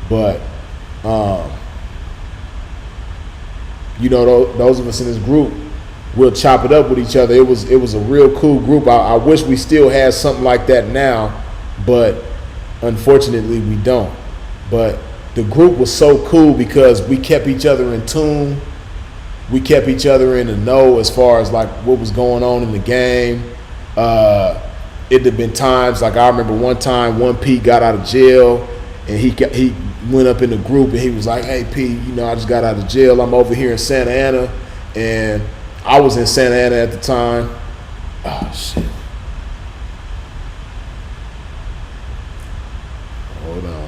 But, you know, those of us in this group, we'll chop it up with each other. It was a real cool group. I wish we still had something like that now, but unfortunately we don't. But the group was so cool because we kept each other in tune. We kept each other in the know as far as like what was going on in the game. It had been times, like I remember one time 1P got out of jail and he went up in the group and he was like, hey P, you know, I just got out of jail. I'm over here in Santa Ana, and I was in Santa Ana at the time. Oh shit. Hold on.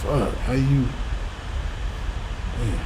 Fuck, how you? Man.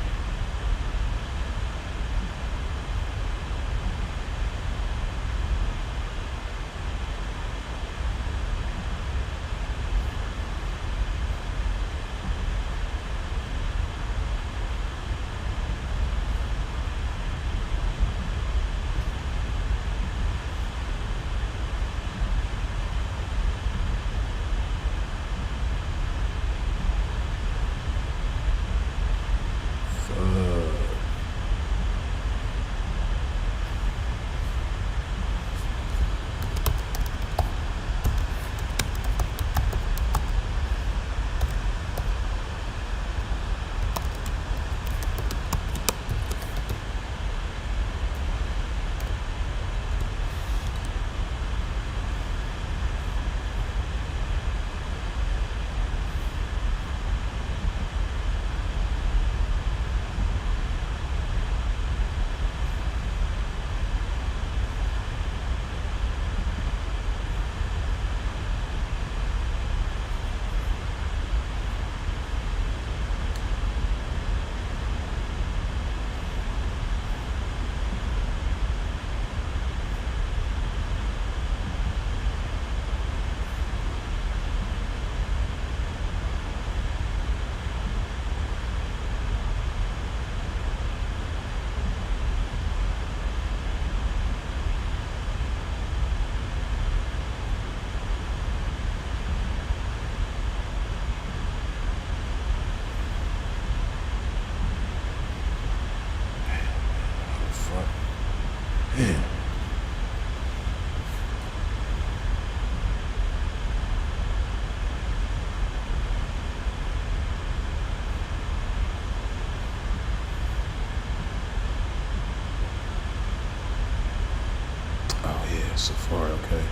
Safari, okay.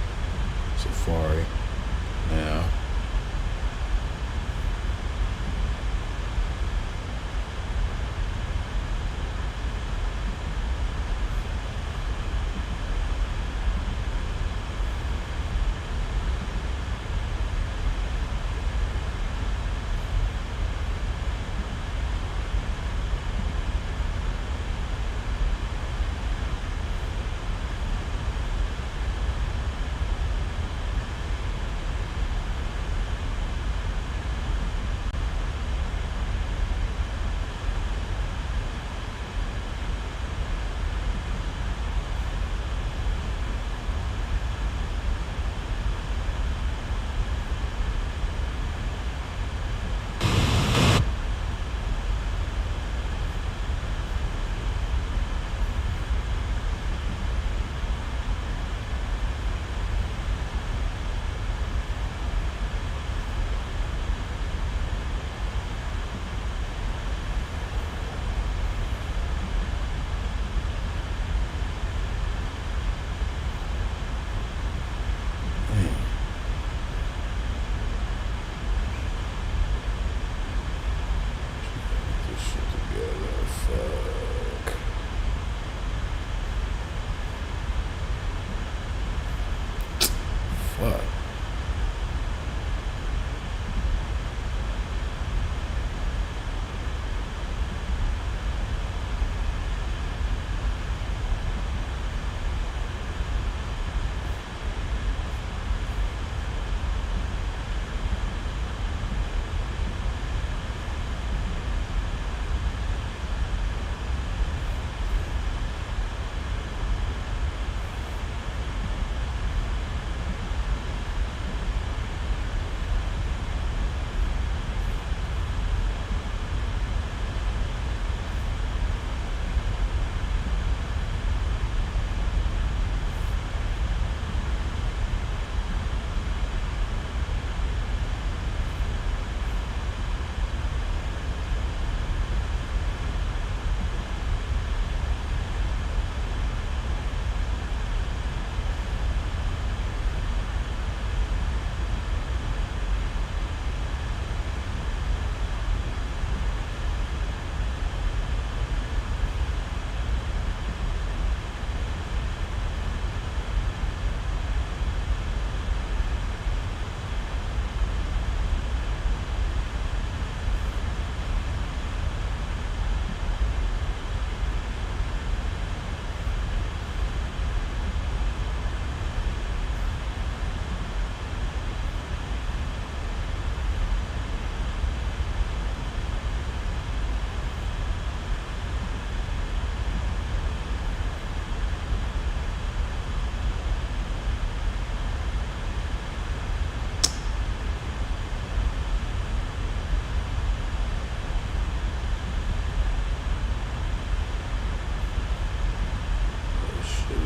Safari. Now.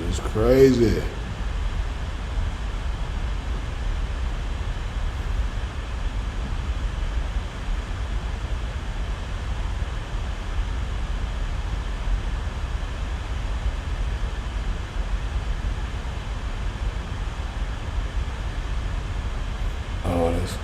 It's crazy. Oh, that's like,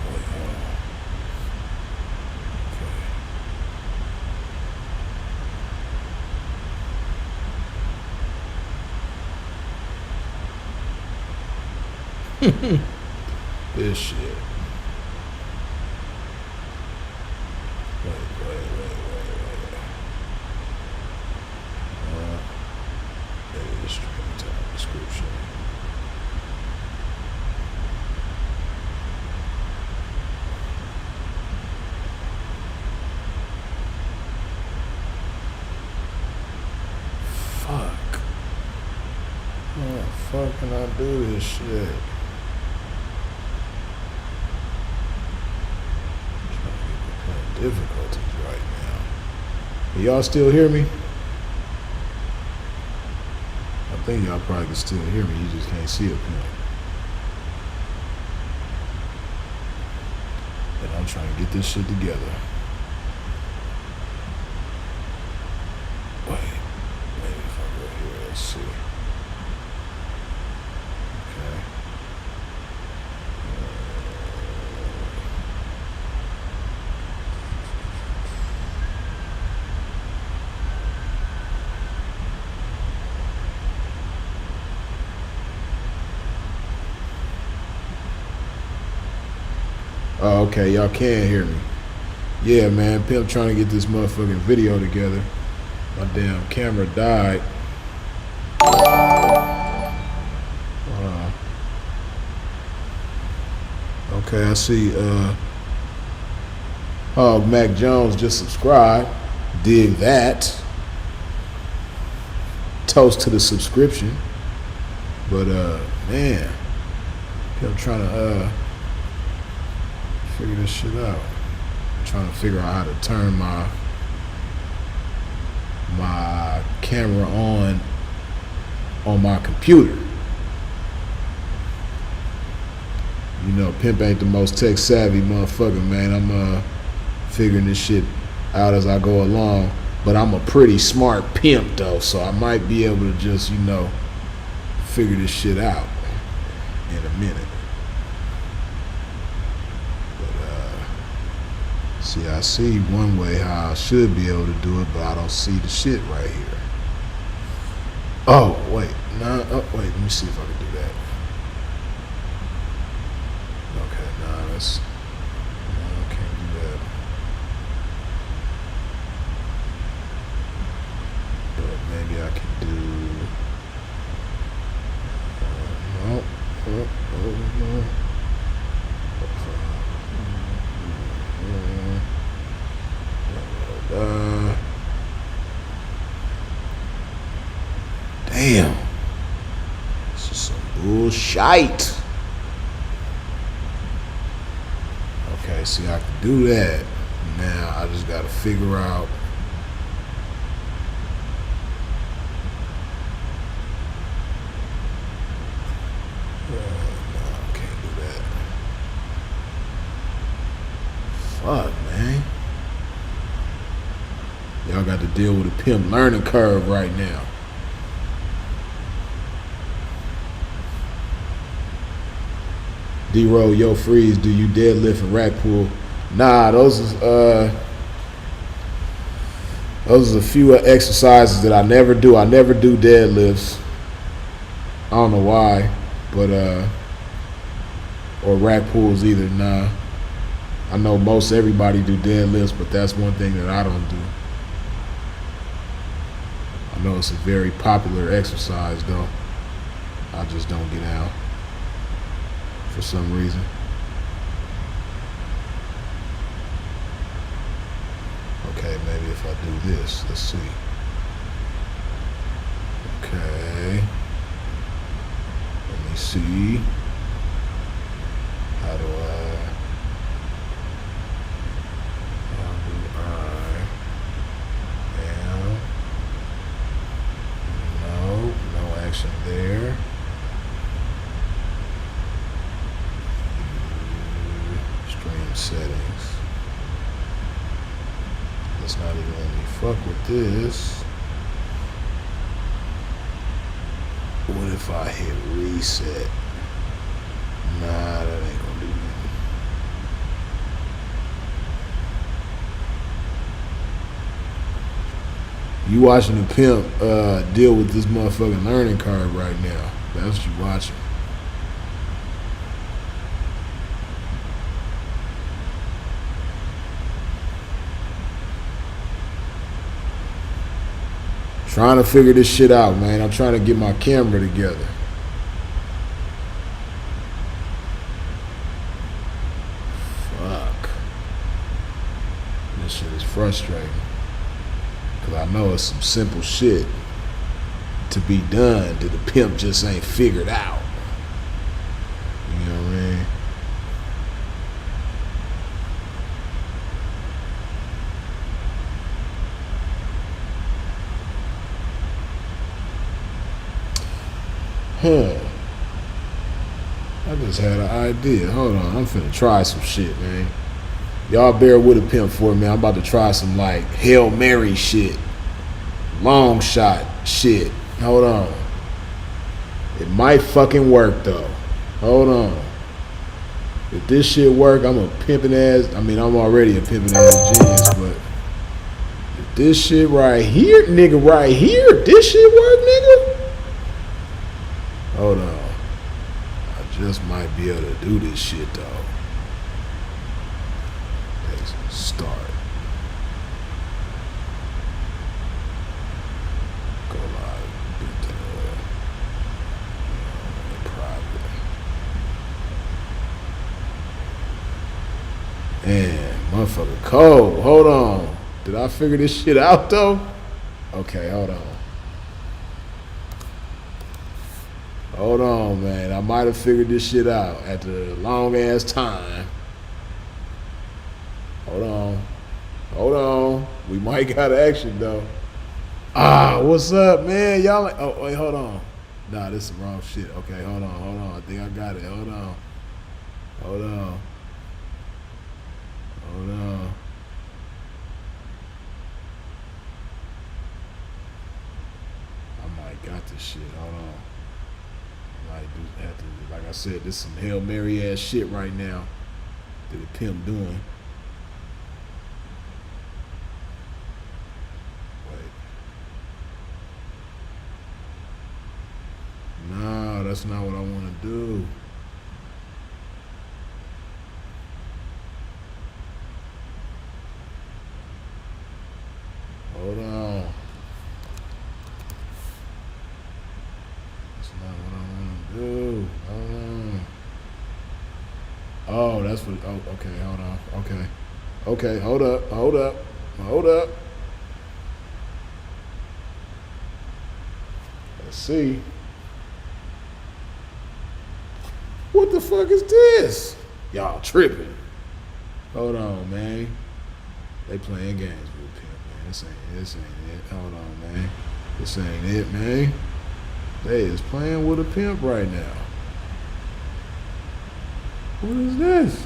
okay. This shit. Wait. Maybe stream time description. Fuck. How the fuck can I do this shit? Difficulties right now. Can y'all still hear me? I think y'all probably can still hear me. You just can't see it. And I'm trying to get this shit together. Wait, maybe if I go here, let's see. Oh, okay, y'all can hear me. Yeah, man, Pimp trying to get this motherfucking video together. My damn camera died. Okay, I see Hog Mac Jones just subscribed. Dig that. Toast to the subscription. But man, I'm trying to figure this shit out. I'm trying to figure out how to turn my camera on my computer. You know, Pimp ain't the most tech savvy motherfucker, man. I'm figuring this shit out as I go along. But I'm a pretty smart pimp though, so I might be able to just, you know, figure this shit out in a minute. But see, I see one way how I should be able to do it, but I don't see the shit right here. Oh wait, wait, let me see if I can do that. Okay, no, I can't do that. But maybe I can do. No. Damn. This is some bullshit. Okay, see, I can do that. Now I just gotta figure out. No, I can't do that. Fuck, man. Y'all got to deal with a pimp learning curve right now. D-Roll, yo, Freeze, do you deadlift and rack pull? Nah, those is a few exercises that I never do. I never do deadlifts. I don't know why, but or rack pulls either. Nah, I know most everybody do deadlifts, but that's one thing that I don't do. I know it's a very popular exercise though. I just don't get out for some reason. Okay, maybe if I do this, let's see. Okay. Let me see. How do I am? No action there. Stream settings. Let's not even let me fuck with this. What if I hit reset? Nah, that ain't gonna do nothing. You watching the pimp deal with this motherfucking learning curve right now. That's what you watching. Trying to figure this shit out, man. I'm trying to get my camera together. Fuck. This shit is frustrating. Because I know it's some simple shit to be done that the pimp just ain't figured out. You know what I mean? I just had an idea. Hold on, I'm finna try some shit, man. Y'all bear with a pimp for me. I'm about to try some like Hail Mary shit. Long shot shit. Hold on. It might fucking work though. Hold on. If this shit work, I'm a pimpin' ass. I mean, I'm already a pimpin' ass genius, but if this shit right here, nigga, right here, if this shit work, nigga. Hold on. I just might be able to do this shit though. Start. Go live. Private. Man, motherfucker cold. Hold on. Did I figure this shit out though? Okay, hold on. Hold on, man. I might have figured this shit out after a long ass time. Hold on. Hold on. We might got action though. Ah, what's up, man? Y'all like, oh wait, hold on. Nah, this is the wrong shit. Okay, hold on. I think I got it. Hold on. I might got this shit. Hold on. I might have to, like I said, this is some Hail Mary ass shit right now that the pimp doing. No, that's not what I want to do. Hold on. That's not what I want to do. Hold on. Oh, that's what. Oh, okay. Hold on. Okay. Hold up. Let's see. What the fuck is this? Y'all tripping. Hold on, man. They playing games with pimp, man. This ain't it. Hold on, man. This ain't it, man. They is playing with a pimp right now. What is this?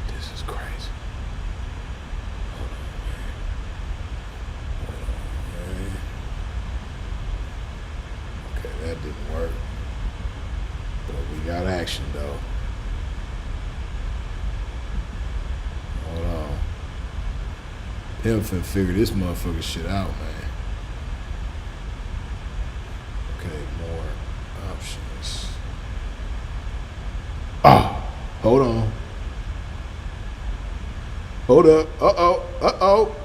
This is crazy. That didn't work. But we got action though. Hold on. Pimp finna figure this motherfucker shit out, man. Okay, more options. Oh, hold on. Hold up. Uh-oh.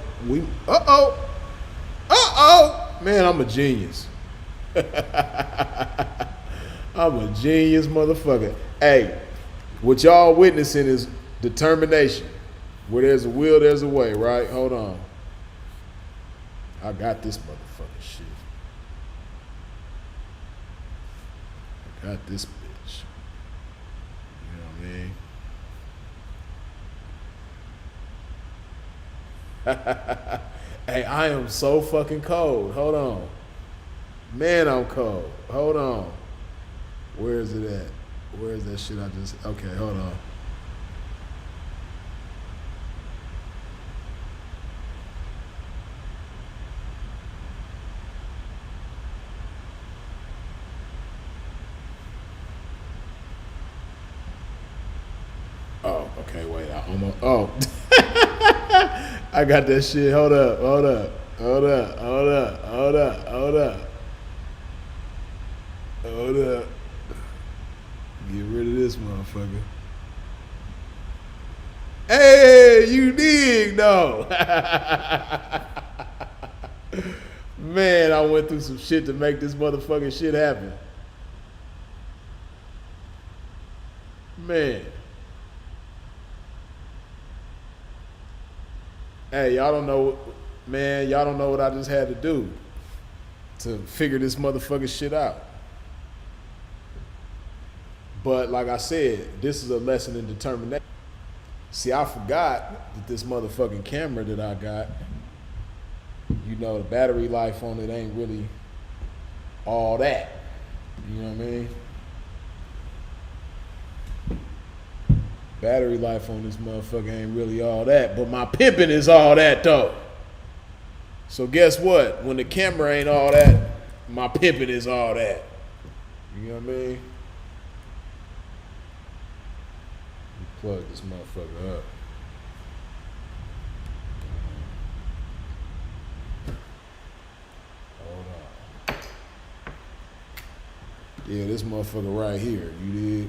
Man, I'm a genius. I'm a genius motherfucker. Hey, what y'all witnessing is determination. Where there's a will, there's a way, right? Hold on. I got this motherfucking shit. I got this bitch. You know what I mean? Hey, I am so fucking cold. Hold on. Man, I'm cold. Hold on. Where is it at? Where is that shit I just... Okay, hold on. Oh, okay, wait. I almost... Oh. I got that shit. Hold up. Get rid of this motherfucker. Hey, you dig though. Man, I went through some shit to make this motherfucking shit happen. Man. Hey, y'all don't know, man, y'all don't know what I just had to do to figure this motherfucking shit out. But like I said, this is a lesson in determination. See, I forgot that this motherfucking camera that I got, you know, the battery life on it ain't really all that. You know what I mean? Battery life on this motherfucker ain't really all that, but my pimping is all that though. So guess what? When the camera ain't all that, my pimping is all that. You know what I mean? Plug this motherfucker up. Hold on. Yeah, this motherfucker right here, you dig?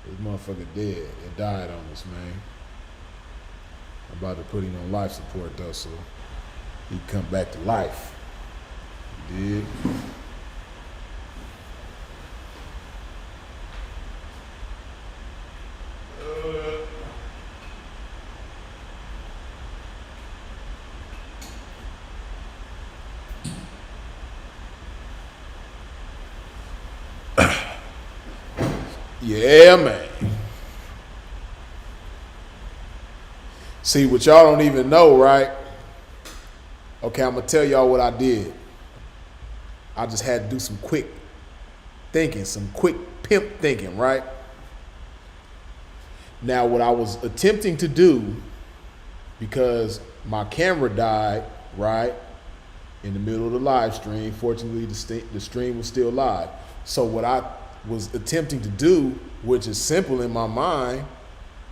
This motherfucker dead. It died on us, man. I'm about to put him on life support though, so he can come back to life. You dig? Yeah, man. See, what y'all don't even know, right? Okay, I'm going to tell y'all what I did. I just had to do some quick thinking, some quick pimp thinking, right? Now, what I was attempting to do, because my camera died, right, in the middle of the live stream. Fortunately, the stream was still live. So what I was attempting to do, which is simple in my mind,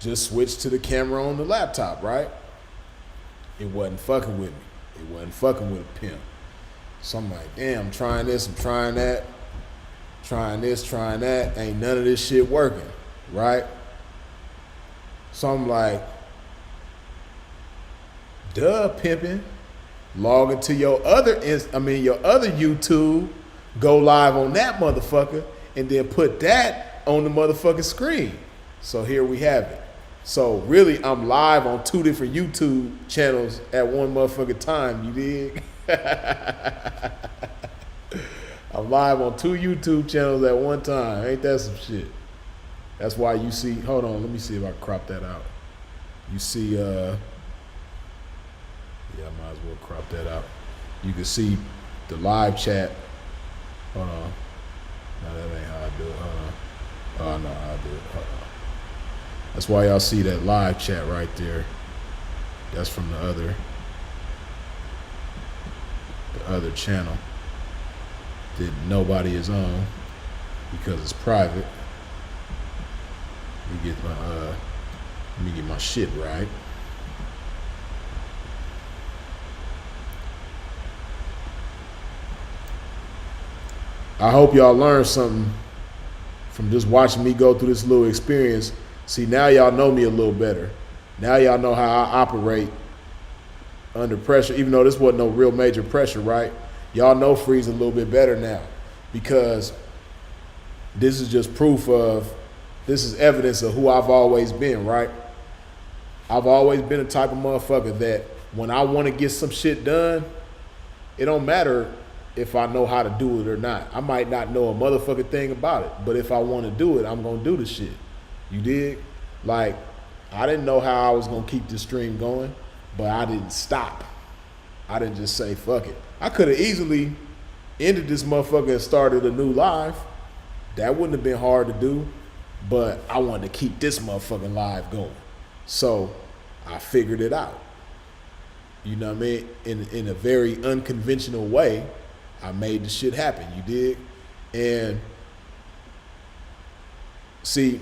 just switch to the camera on the laptop, right? It wasn't fucking with me. It wasn't fucking with a pimp. So I'm like, damn, I'm trying this, I'm trying that, trying this, trying that. Ain't none of this shit working, right? So I'm like, duh, pimping. Log into your other YouTube, go live on that motherfucker, and then put that on the motherfucking screen. So here we have it. So really, I'm live on 2 different YouTube channels at one motherfucking time, you dig? I'm live on 2 YouTube channels at one time. Ain't that some shit? That's why you see, hold on, let me see if I can crop that out. You see, yeah, I might as well crop that out. You can see the live chat. Hold on. No, that ain't how I do it. Hold on. Oh, no, I'll do it. Hold on. That's why y'all see that live chat right there. That's from the other channel that nobody is on because it's private. Let me get my shit right. I hope y'all learned something from just watching me go through this little experience. See, now y'all know me a little better. Now y'all know how I operate under pressure, even though this wasn't no real major pressure, right? Y'all know Freeze a little bit better now because this is just proof of, this is evidence of who I've always been, right? I've always been the type of motherfucker that when I want to get some shit done, it don't matter if I know how to do it or not. I might not know a motherfucking thing about it, but if I want to do it, I'm going to do the shit. You dig? Like, I didn't know how I was going to keep this stream going, but I didn't stop. I didn't just say, fuck it. I could have easily ended this motherfucker and started a new live. That wouldn't have been hard to do, but I wanted to keep this motherfucking live going. So I figured it out. You know what I mean? In a very unconventional way, I made the shit happen, you dig? And see,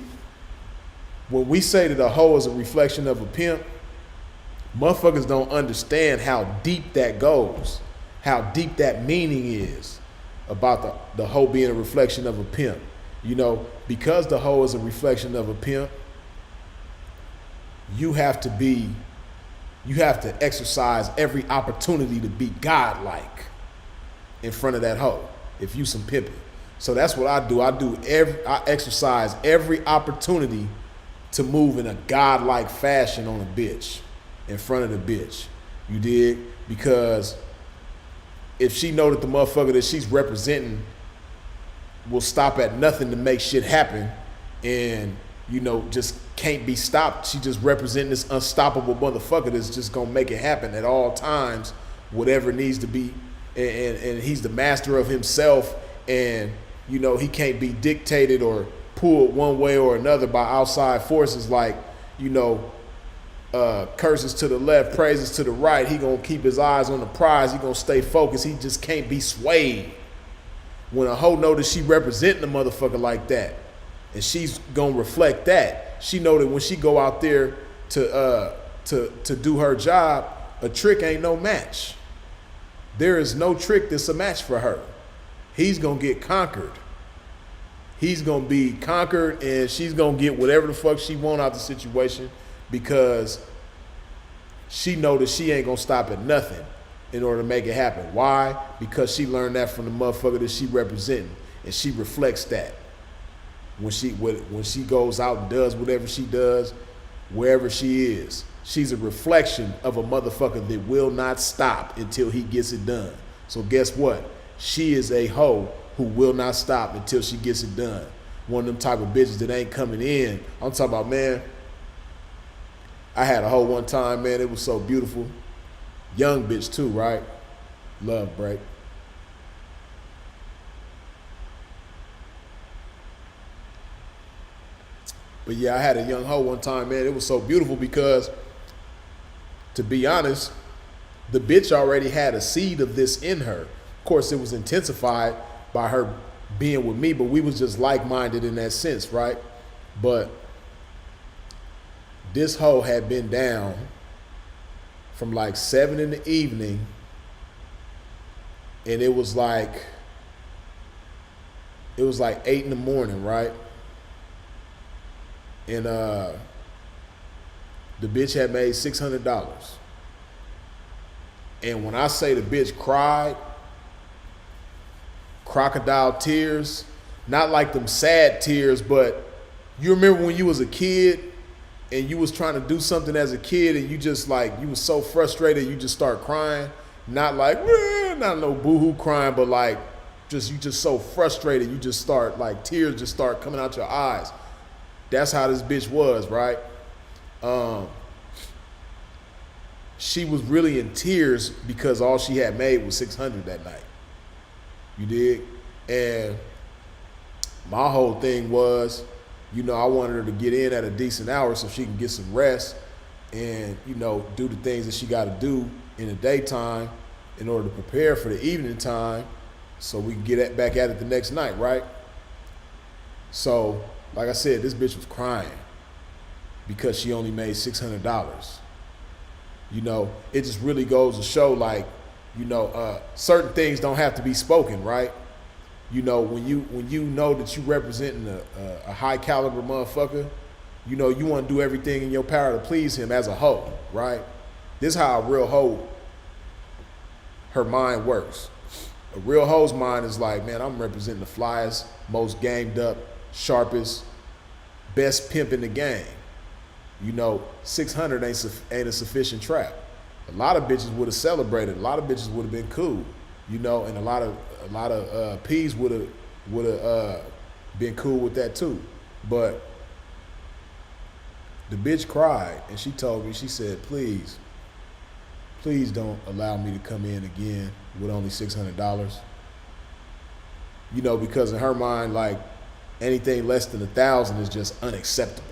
when we say that a hoe is a reflection of a pimp, motherfuckers don't understand how deep that goes, how deep that meaning is about the hoe being a reflection of a pimp. You know, because the hoe is a reflection of a pimp, you have to exercise every opportunity to be godlike in front of that hoe if you some pimping. So that's what I do. I exercise every opportunity to move in a godlike fashion on a bitch, in front of the bitch. You dig? Because if she know that the motherfucker that she's representing will stop at nothing to make shit happen and, you know, just can't be stopped. She just representing this unstoppable motherfucker that's just gonna make it happen at all times, whatever needs to be. And he's the master of himself, and you know he can't be dictated or pulled one way or another by outside forces like, you know, curses to the left, praises to the right. He gonna keep his eyes on the prize. He gonna stay focused. He just can't be swayed. When a hoe know that she representing a motherfucker like that, and she's gonna reflect that, she know that when she go out there to do her job, a trick ain't no match. There is no trick that's a match for her. He's gonna get conquered. he's gonna be conquered and she's gonna get whatever the fuck she want out the situation because she know that she ain't gonna stop at nothing in order to make it happen. Why? Because she learned that from the motherfucker that she representing, and she reflects that when she goes out and does whatever she does, wherever she is. She's a reflection of a motherfucker that will not stop until he gets it done. So guess what? She is a hoe who will not stop until she gets it done. One of them type of bitches that ain't coming in. I'm talking about, man, I had a hoe one time, man, it was so beautiful. Young bitch too, right? Love break. But yeah, I had a young hoe one time, man. It was so beautiful because, to be honest, the bitch already had a seed of this in her. Of course, it was intensified by her being with me, but we was just like-minded in that sense, right? But this hoe had been down from like 7 in the evening, and it was like 8 in the morning, right? And the bitch had made $600. And when I say the bitch cried, crocodile tears, not like them sad tears, but you remember when you was a kid and you was trying to do something as a kid and you just like, you was so frustrated you just start crying, not like, not no boohoo crying, but like you just so frustrated you just start like tears just start coming out your eyes. That's how this bitch was, right? She was really in tears because all she had made was $600 that night. You dig? And my whole thing was, you know, I wanted her to get in at a decent hour so she can get some rest and, you know, do the things that she got to do in the daytime in order to prepare for the evening time so we can get back at it the next night, right? So, like I said, this bitch was crying because she only made $600. You know, it just really goes to show, like, you know, certain things don't have to be spoken, right? You know, when you know that you representing a high caliber motherfucker, you know, you want to do everything in your power to please him as a hoe, right? This is how a real hoe, her mind works. A real hoe's mind is like, man, I'm representing the flyest, most gamed up, sharpest, best pimp in the game. You know, 600 ain't a sufficient trap. A lot of bitches would have celebrated. A lot of bitches would have been cool, you know, and a lot of P's would have been cool with that too. But the bitch cried and she told me, she said, please don't allow me to come in again with only $600. You know, because in her mind, like, anything less than $1,000 is just unacceptable.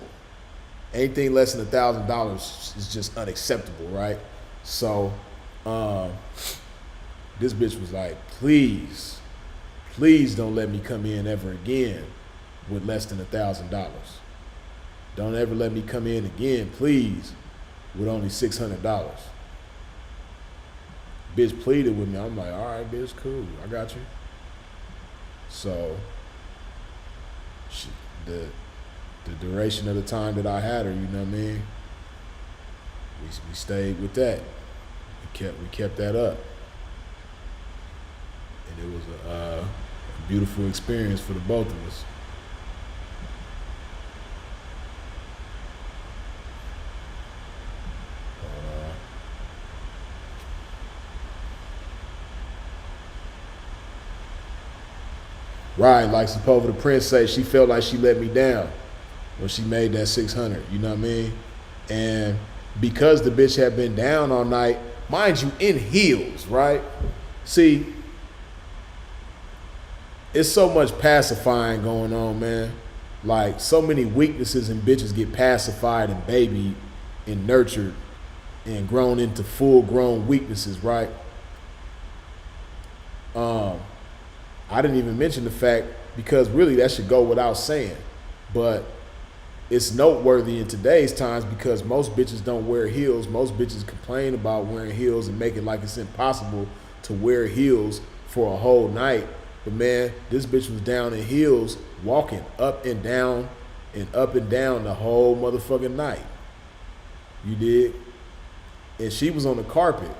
Anything less than $1,000 is just unacceptable, right? So, this bitch was like, please don't let me come in ever again with less than $1,000. Don't ever let me come in again, please, with only $600. Bitch pleaded with me. I'm like, all right, bitch, cool. I got you. So, the duration of the time that I had her, you know what I mean? We stayed with that. We kept that up. And it was a beautiful experience for the both of us. Right, like Supova the Prince say, she felt like she let me down when she made that 600, you know what I mean? And because the bitch had been down all night, mind you, in heels, right? See, it's so much pacifying going on, man. Like, so many weaknesses in bitches get pacified and babied and nurtured and grown into full-grown weaknesses, right? I didn't even mention the fact, because really that should go without saying, but it's noteworthy in today's times because most bitches don't wear heels. Most bitches complain about wearing heels and make it like it's impossible to wear heels for a whole night But man, this bitch was down in heels, walking up and down the whole motherfucking night. You did? And she was on the carpet.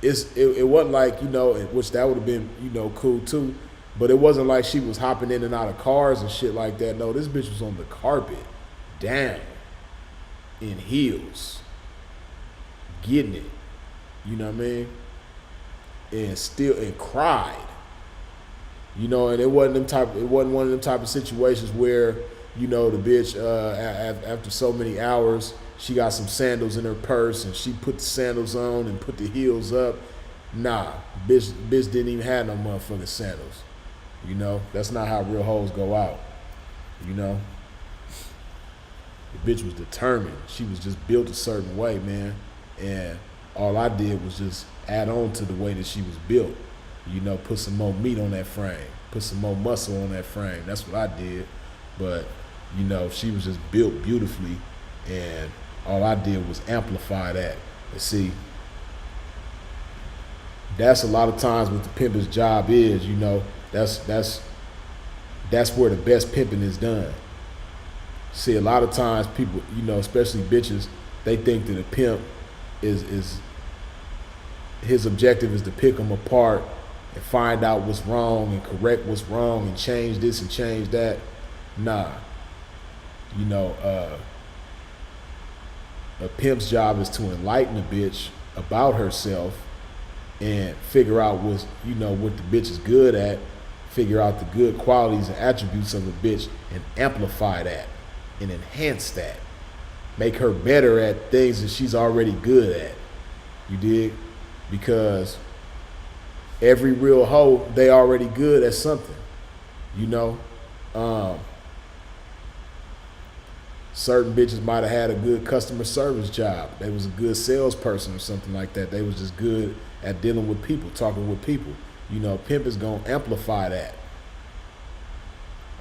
It wasn't like, you know, which that would have been, you know, cool too. But it wasn't like she was hopping in and out of cars and shit like that. No, this bitch was on the carpet, down, in heels, getting it. You know what I mean? And cried. You know, and it wasn't one of them type of situations where, you know, the bitch after so many hours, she got some sandals in her purse and she put the sandals on and put the heels up. Nah, bitch didn't even have no motherfucking sandals. You know, that's not how real hoes go out. You know, the bitch was determined. She was just built a certain way, man. And all I did was just add on to the way that she was built. You know, put some more meat on that frame, put some more muscle on that frame. That's what I did. But, you know, she was just built beautifully, and all I did was amplify that. And see, that's a lot of times what the pimp's job is, you know. That's where the best pimping is done. See, a lot of times people, you know, especially bitches, they think that a pimp is his objective is to pick them apart and find out what's wrong and correct what's wrong and change this and change that. Nah. You know, a pimp's job is to enlighten a bitch about herself and figure out what's, you know, what the bitch is good at, figure out the good qualities and attributes of the bitch and amplify that and enhance that. Make her better at things that she's already good at. You dig? Because every real hoe, they already good at something. You know? Certain bitches might have had a good customer service job. They was a good salesperson or something like that. They was just good at dealing with people, talking with people. You know, pimp is gonna amplify that.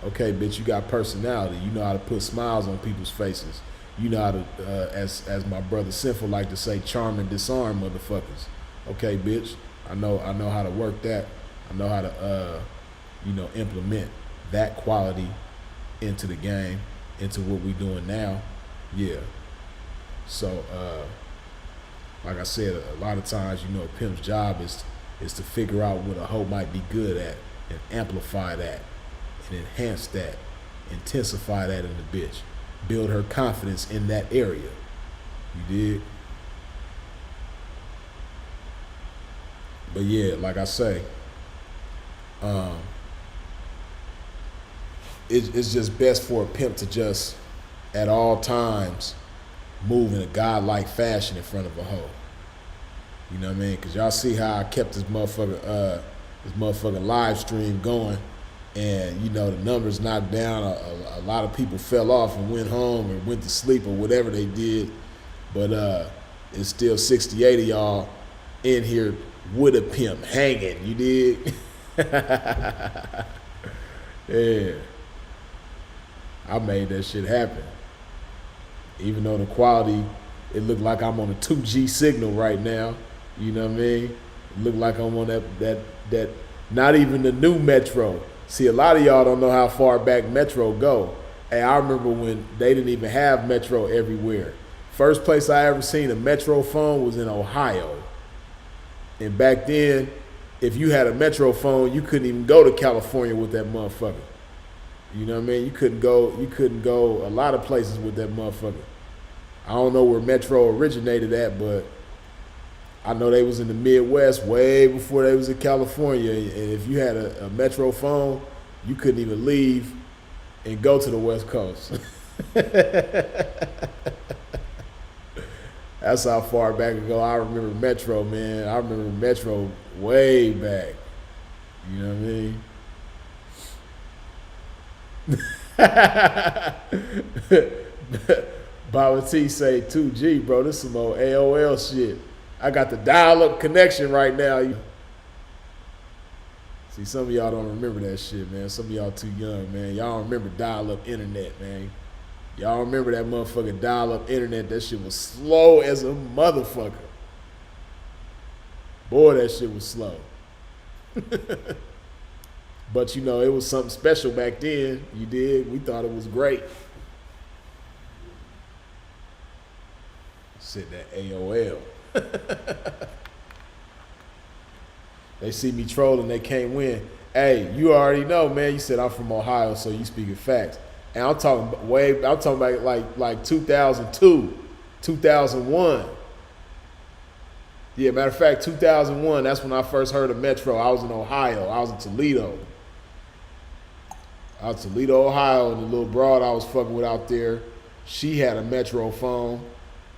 Okay, bitch, you got personality. You know how to put smiles on people's faces. You know how to, as my brother Sinful like to say, charm and disarm motherfuckers. Okay, bitch, I know how to work that. I know how to, you know, implement that quality into the game, into what we doing now. Yeah. So, like I said, a lot of times, you know, a pimp's job is to figure out what a hoe might be good at and amplify that and enhance that, intensify that in the bitch, build her confidence in that area. You dig? But yeah, like I say, it's just best for a pimp to just at all times move in a godlike fashion in front of a hoe. You know what I mean? Because y'all see how I kept this motherfucker live stream going, and you know the numbers knocked down. A lot of people fell off and went home or went to sleep or whatever they did. But it's still 68 of y'all in here with a pimp hanging. You dig? Yeah. I made that shit happen. Even though the quality, it looked like I'm on a 2G signal right now. You know what I mean? It looked like I'm on that not even the new Metro. See, a lot of y'all don't know how far back Metro go. Hey, I remember when they didn't even have Metro everywhere. First place I ever seen a Metro phone was in Ohio. And back then, if you had a Metro phone, you couldn't even go to California with that motherfucker. You know what I mean? You couldn't go a lot of places with that motherfucker. I don't know where Metro originated at, but I know they was in the Midwest way before they was in California. And if you had a Metro phone, you couldn't even leave and go to the West Coast. That's how far back ago I remember Metro, man. I remember Metro way back. You know what I mean? Baba T say 2G, bro. This is some old AOL shit. I got the dial-up connection right now. See, some of y'all don't remember that shit, man. Some of y'all too young, man. Y'all don't remember dial-up internet, man. Y'all remember that motherfucking dial-up internet? That shit was slow as a motherfucker. Boy, that shit was slow. But you know, it was something special back then. You did. We thought it was great. Said that AOL. They see me trolling, they can't win. Hey, you already know, man. You said I'm from Ohio, so you speaking facts. And I'm talking about like 2002, 2001. Yeah, matter of fact, 2001. That's when I first heard of Metro. I was in Ohio. I was in Toledo. I was in Toledo, Ohio, and the little broad I was fucking with out there, she had a Metro phone,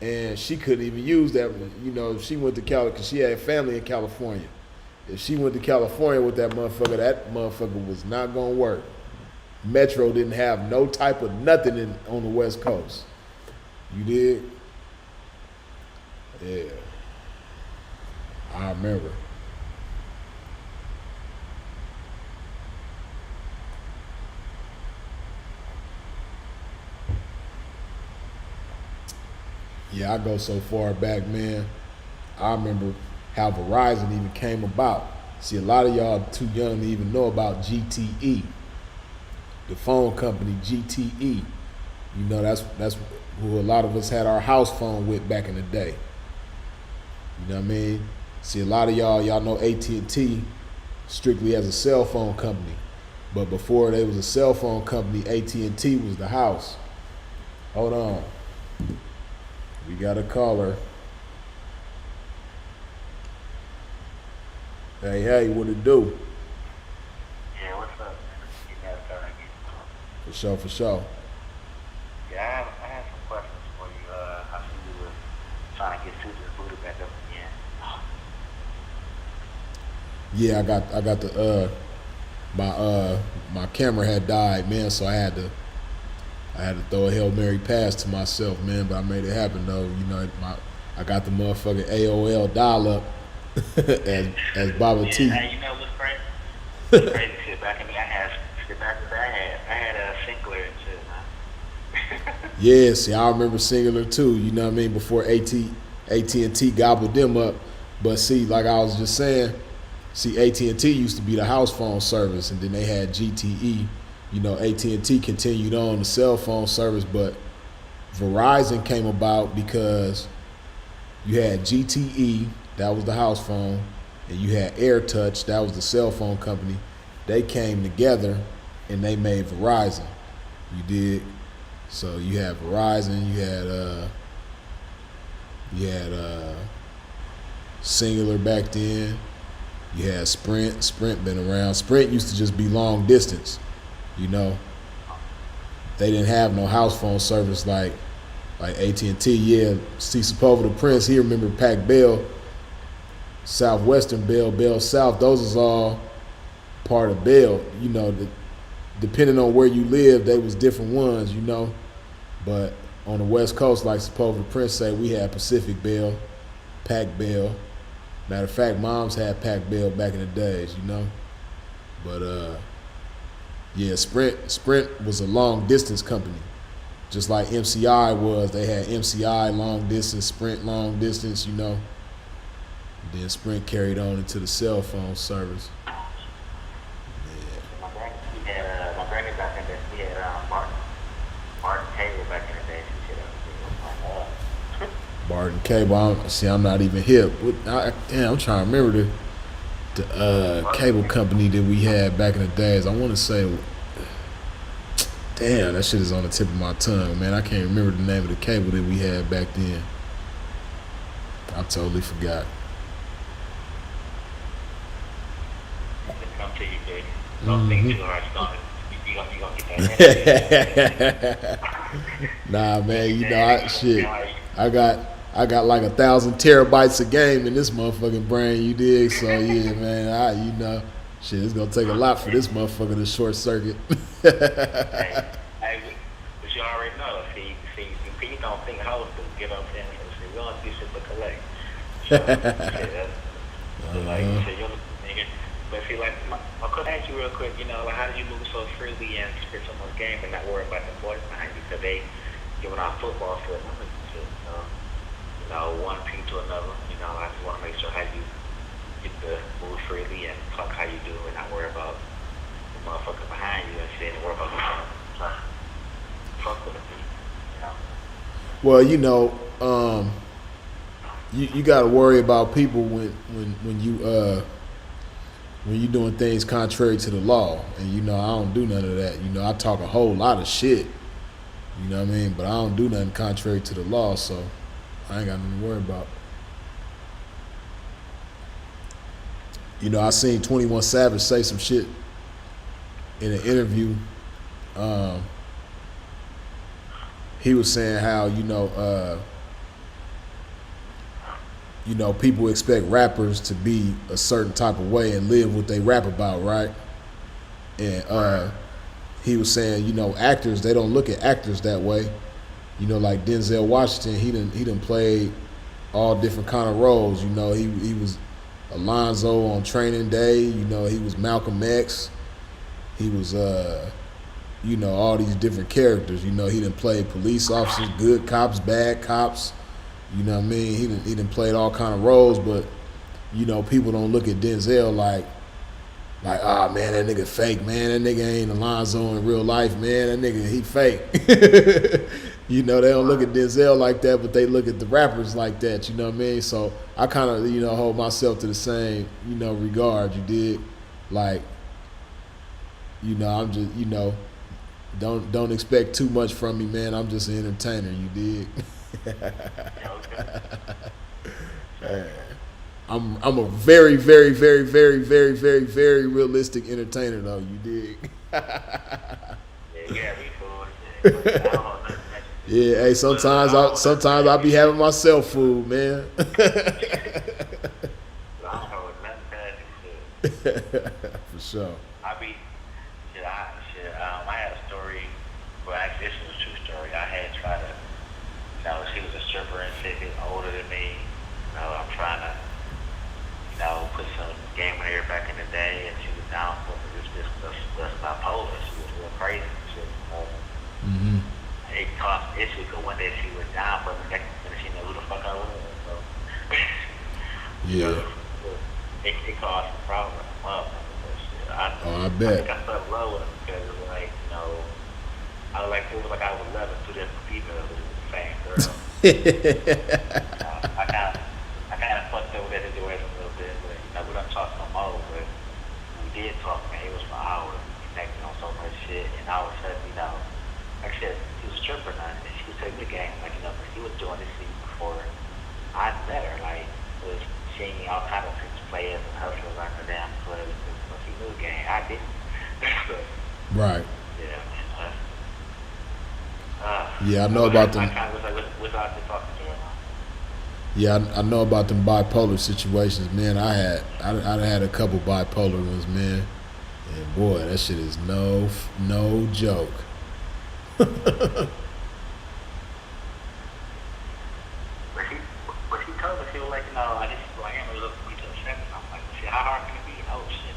and she couldn't even use that. You know, if she went to California, because she had family in California. If she went to California with that motherfucker was not gonna work. Metro didn't have no type of nothing on the West Coast. You did? Yeah. I remember. Yeah, I go so far back, man. I remember how Verizon even came about. See, a lot of y'all too young to even know about GTE, the phone company GTE. You know, that's who a lot of us had our house phone with back in the day. You know what I mean? See, a lot of y'all know AT&T strictly as a cell phone company, but before they was a cell phone company, AT&T was the house. Hold on, we got a caller. Hey, what it do? Yeah, what's up? You guys starting again. For sure. Yeah, I have some questions for you. I see you were trying to get Susan booted back up again. Yeah, I got the my camera had died, man, so I had to throw a Hail Mary pass to myself, man, but I made it happen though. You know, I got the motherfucking AOL dial up as Baba T. Yeah, you know what's crazy? What's crazy shit back in me, I had a Sinclair and shit, man. Yeah, see, I remember Singular too, you know what I mean, before AT&T gobbled them up. But see, like I was just saying, see, AT&T used to be the house phone service, and then they had GTE. You know, AT&T continued on the cell phone service, but Verizon came about because you had GTE, that was the house phone, and you had AirTouch, that was the cell phone company. They came together and they made Verizon. You did. So you had Verizon, you had Singular back then. You had Sprint. Sprint been around. Sprint used to just be long distance. You know, they didn't have no house phone service like AT&T. Yeah, see, Sepulveda the Prince, he remember Pac Bell, Southwestern Bell, Bell South. Those is all part of Bell. You know, depending on where you live, they was different ones. You know, but on the West Coast, like Sepulveda the Prince say, we had Pacific Bell, Pac Bell. Matter of fact, moms had Pac Bell back in the days. You know, but yeah, Sprint was a long distance company, just like MCI was. They had MCI long distance, Sprint long distance, you know. And then Sprint carried on into the cell phone service. My granny back in the day, he had Martin Cable back in the day. Barton Cable, I'm not even hip. I'm trying to remember the cable company that we had back in the days. I want to say, damn, that shit is on the tip of my tongue, man. I can't remember the name of the cable that we had back then. I totally forgot. Come to you, big. Don't think too hard. You gonna get that. Nah, man, you know, I got like 1,000 terabytes a game in this motherfucking brain, you dig? So yeah, man, you know, shit, it's gonna take a lot for this motherfucker to short circuit. Hey, but you already know. See, people don't think hoes do. Get what I'm saying? See, we don't do shit but collect. So, like, shit, you're nigga. But see, like, I could ask you real quick. You know, like, how do you move so freely and spit someone's game and not worry about the boys behind you because they giving out football for another shit? You know, one team to another. You know, I just want to make sure how you get to move freely and talk how you do and not worry about motherfucker behind you and shit and work on yourself. So, fuck with it. You know? Well, you know, you got to worry about people when you doing things contrary to the law, and you know I don't do none of that. You know I talk a whole lot of shit. You know what I mean, but I don't do nothing contrary to the law, so I ain't got nothing to worry about. You know, I seen 21 Savage say some shit in an interview. He was saying how, you know, people expect rappers to be a certain type of way and live what they rap about, right? And he was saying, you know, actors, they don't look at actors that way. You know, like Denzel Washington, he done played all different kind of roles. You know, he was Alonzo on Training Day. You know, he was Malcolm X. He was, you know, all these different characters. You know, he done played police officers, good cops, bad cops. You know what I mean? He done played all kind of roles, but, you know, people don't look at Denzel like, ah, man, that nigga fake, man. That nigga ain't Alonzo in real life, man. That nigga, he fake. You know, they don't look at Denzel like that, but they look at the rappers like that, you know what I mean? So I kind of, you know, hold myself to the same, you know, regard, you dig? Like, you know, I'm just, you know, don't expect too much from me, man. I'm just an entertainer, you dig? I'm a very, very, very, very, very, very, very realistic entertainer, though. You dig? Yeah, we cool. Yeah, hey, sometimes I be having myself food, man. I don't know nothing past this shit. For sure. I had a story. Well, actually, this was a true story. I had tried to. You know, she was a stripper and shit, older than me. You know, I'm trying to, you know, put some game in her back in the day, and she was down for this was bipolar. She was real crazy and shit. Mm-hmm. It caused issue because one day she was down, but the next minute she knew who the fuck I was. So, yeah. It caused a problem. I bet. I think I felt low with her because it was like, you know, it was like I was 11, two different females, but it was the same girl. I kind of fucked up with that situation a little bit, but you know, we don't talk no more. But we did talk, man. It was for hours. We connected on so much shit, and all of a sudden, you know, like I said, she was a stripper now, and she was taking the game, like, you know, but she was doing this shit before I met her, like, was seeing all kind of players and hustlers like her damn club, so she knew the game. I didn't. Right. Yeah, man. Yeah, I know about them. I kind of was like, what's out there talking to her now? Yeah, I know about them bipolar situations, man. I had a couple bipolar ones, man, and boy, that shit is no joke. But she told me, she was like, you know, I just I am a little free to accept it. I'm like, shit, how hard can it be? Oh shit.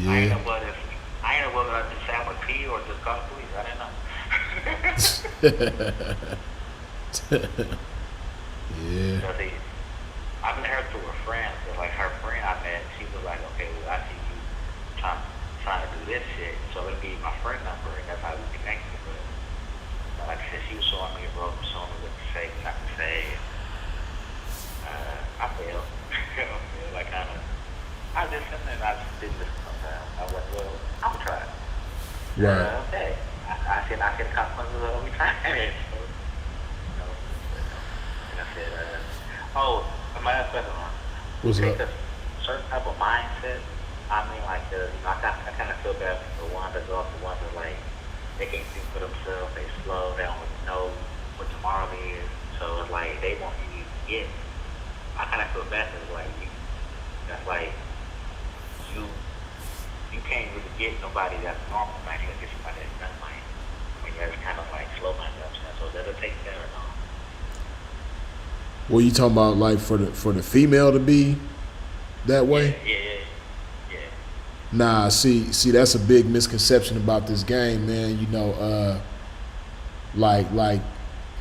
Yeah. I ain't know whether I just sat with pee or just called police. I didn't know. Yeah. So I met her through her friends. So like her friend I met, she was like, okay, well I see you trying to do this shit. So let me give you my friend number, and that's how we connected. But like I said, she was showing me a rope, showing me what to say, not to say. I failed. Like I listened and I just didn't listen sometimes. I was like, well, I'm gonna try it. Right. Okay. I said the consequences of me trying it. So, you know, and I said, my last question on. What's up? A certain type of mindset. I mean, like, you know, I kind of feel bad for the ones that go off the ones that, like, they can't think for themselves, they slow, they don't know what tomorrow is, so it's like, they won't even get. I kind of feel bad for like, that's like, you can't really get nobody that's normal, man. You gotta get somebody that's not like, I mean, that's kind of like slow myself, so that'll take that or no. What you talking about, like for the female to be that way? Yeah. Nah, see, that's a big misconception about this game, man. You know, like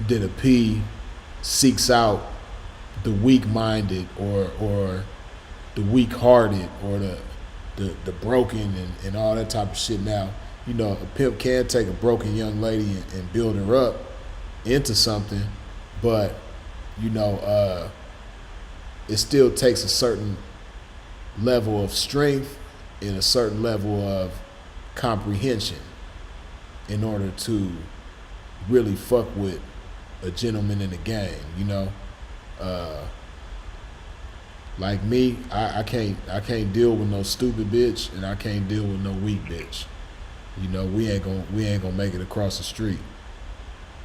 Didda P seeks out the weak-minded or weak-hearted or the broken and all that type of shit. Now, you know, a pimp can take a broken young lady and build her up into something, but you know, it still takes a certain level of strength and a certain level of comprehension in order to really fuck with a gentleman in the game, you know. Like me, I can't deal with no stupid bitch, and I can't deal with no weak bitch. You know, we ain't gonna make it across the street.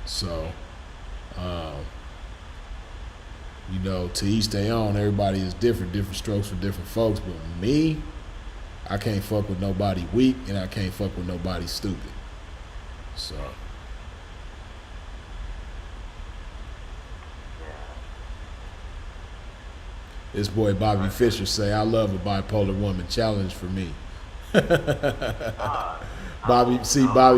So, you know, to each their own. Everybody is different strokes for different folks. But me, I can't fuck with nobody weak, and I can't fuck with nobody stupid. So. This boy Bobby Fischer say, I love a bipolar woman. Challenge for me. Bobby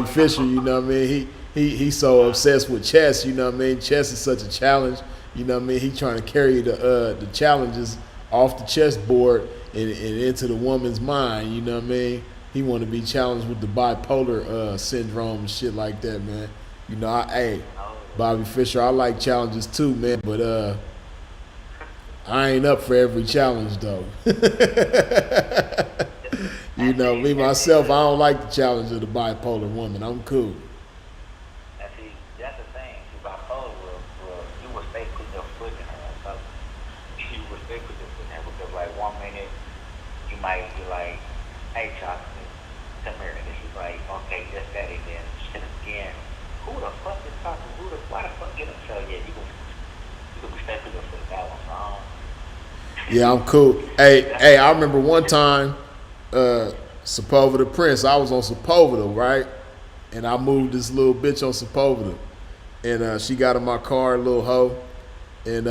Fischer, you know what I mean? He's so obsessed with chess, you know what I mean? Chess is such a challenge, you know what I mean? He trying to carry the challenges off the chessboard and into the woman's mind, you know what I mean? He want to be challenged with the bipolar syndrome and shit like that, man. You know, hey, Bobby Fischer, I like challenges too, man, but I ain't up for every challenge though. You know, me myself, I don't like the challenge of the bipolar woman. I'm cool. And see, that's the thing. See, bipolar you will stay putting your foot in her. You will stay putting your foot in her because, like, 1 minute you might be like, "Hey, Chocolate, come here," and then she's like, "Okay, just that," and then shit again. Who the fuck is talking? Why the fuck get him? So yeah, you can be stay putting your foot in that one. Yeah, I'm cool. Hey, I remember one time, Sepulveda Prince, I was on Sepulveda, right? And I moved this little bitch on Sepulveda. And she got in my car, a little hoe. And,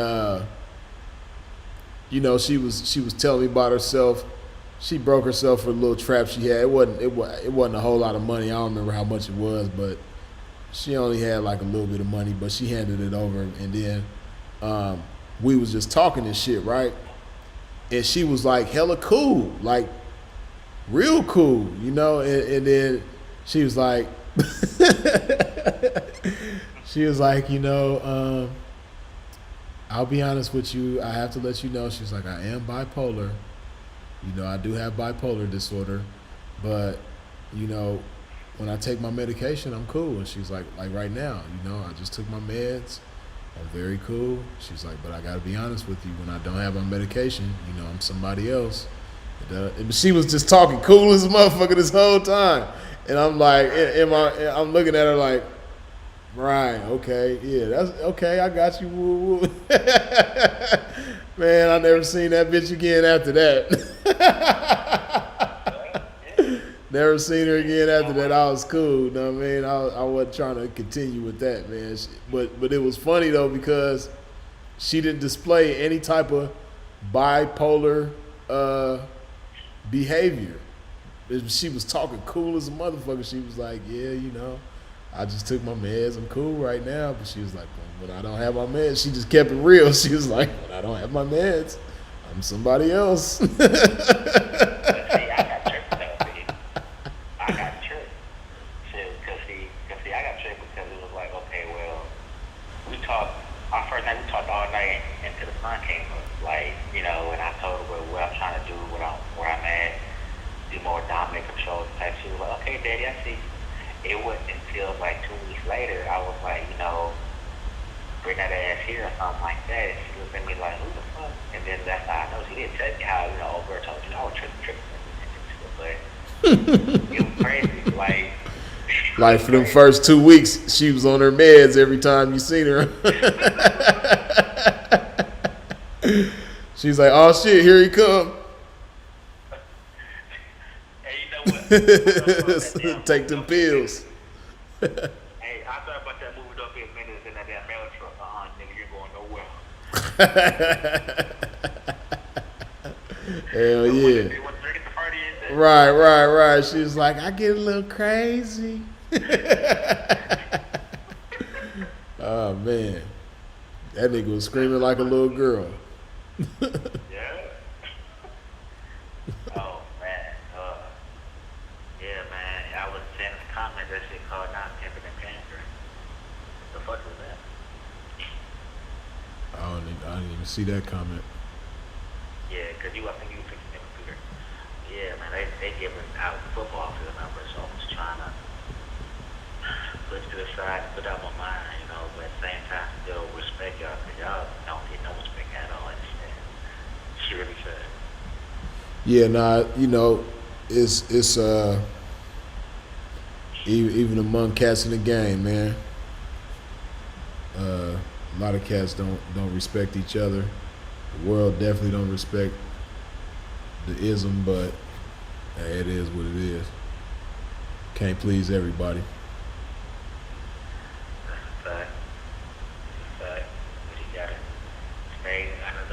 you know, she was telling me about herself. She broke herself for a little trap she had. It wasn't a whole lot of money. I don't remember how much it was, but she only had like a little bit of money, but she handed it over. And then we was just talking and shit, right? And she was like hella cool, like real cool, you know. And then she was like, you know, I'll be honest with you. I have to let you know. She was like, I am bipolar. You know, I do have bipolar disorder, but you know, when I take my medication, I'm cool. And she's like right now, you know, I just took my meds. I'm very cool. She's like, but I gotta be honest with you. When I don't have my medication, you know, I'm somebody else. And she was just talking cool as a motherfucker this whole time, and I'm like, I'm looking at her like, right, okay, yeah, that's okay. I got you. Woo, woo. Man, I never seen that bitch again after that. Never seen her again after that. I was cool, you know what I mean? I wasn't trying to continue with that, man. But it was funny, though, because she didn't display any type of bipolar behavior. She was talking cool as a motherfucker. She was like, yeah, you know, I just took my meds. I'm cool right now. But she was like, when I don't have my meds, she just kept it real. She was like, when I don't have my meds, I'm somebody else. It wasn't until like 2 weeks later I was like, you know, bring that ass here or something like that. And she looked at me like, who the fuck? And then that's how I know. She didn't tell me how, you know, over told you, I was tripping. But it was crazy. Like for the first 2 weeks, she was on her meds every time you seen her. She's like, oh shit, here he come. Take them pills. Hey, I thought about that movie up here minutes in that damn mail truck. Nigga, you're going nowhere. Hell yeah. Right. She was like, I get a little crazy. Oh man. That nigga was screaming like a little girl. Yeah. didn't see that comment. Yeah, because I think you fixing the computer. Yeah, man, they giving out football field numbers, so I'm just trying to put it to the side and put out my mind, you know, but at the same time still respect y'all, because y'all don't get no respect at all. I understand. She really said. Yeah, nah, you know, it's even among cats in the game, man. A lot of cats don't respect each other. The world definitely don't respect the ism, but hey, it is what it is. Can't please everybody. That's a fact. But you gotta stay under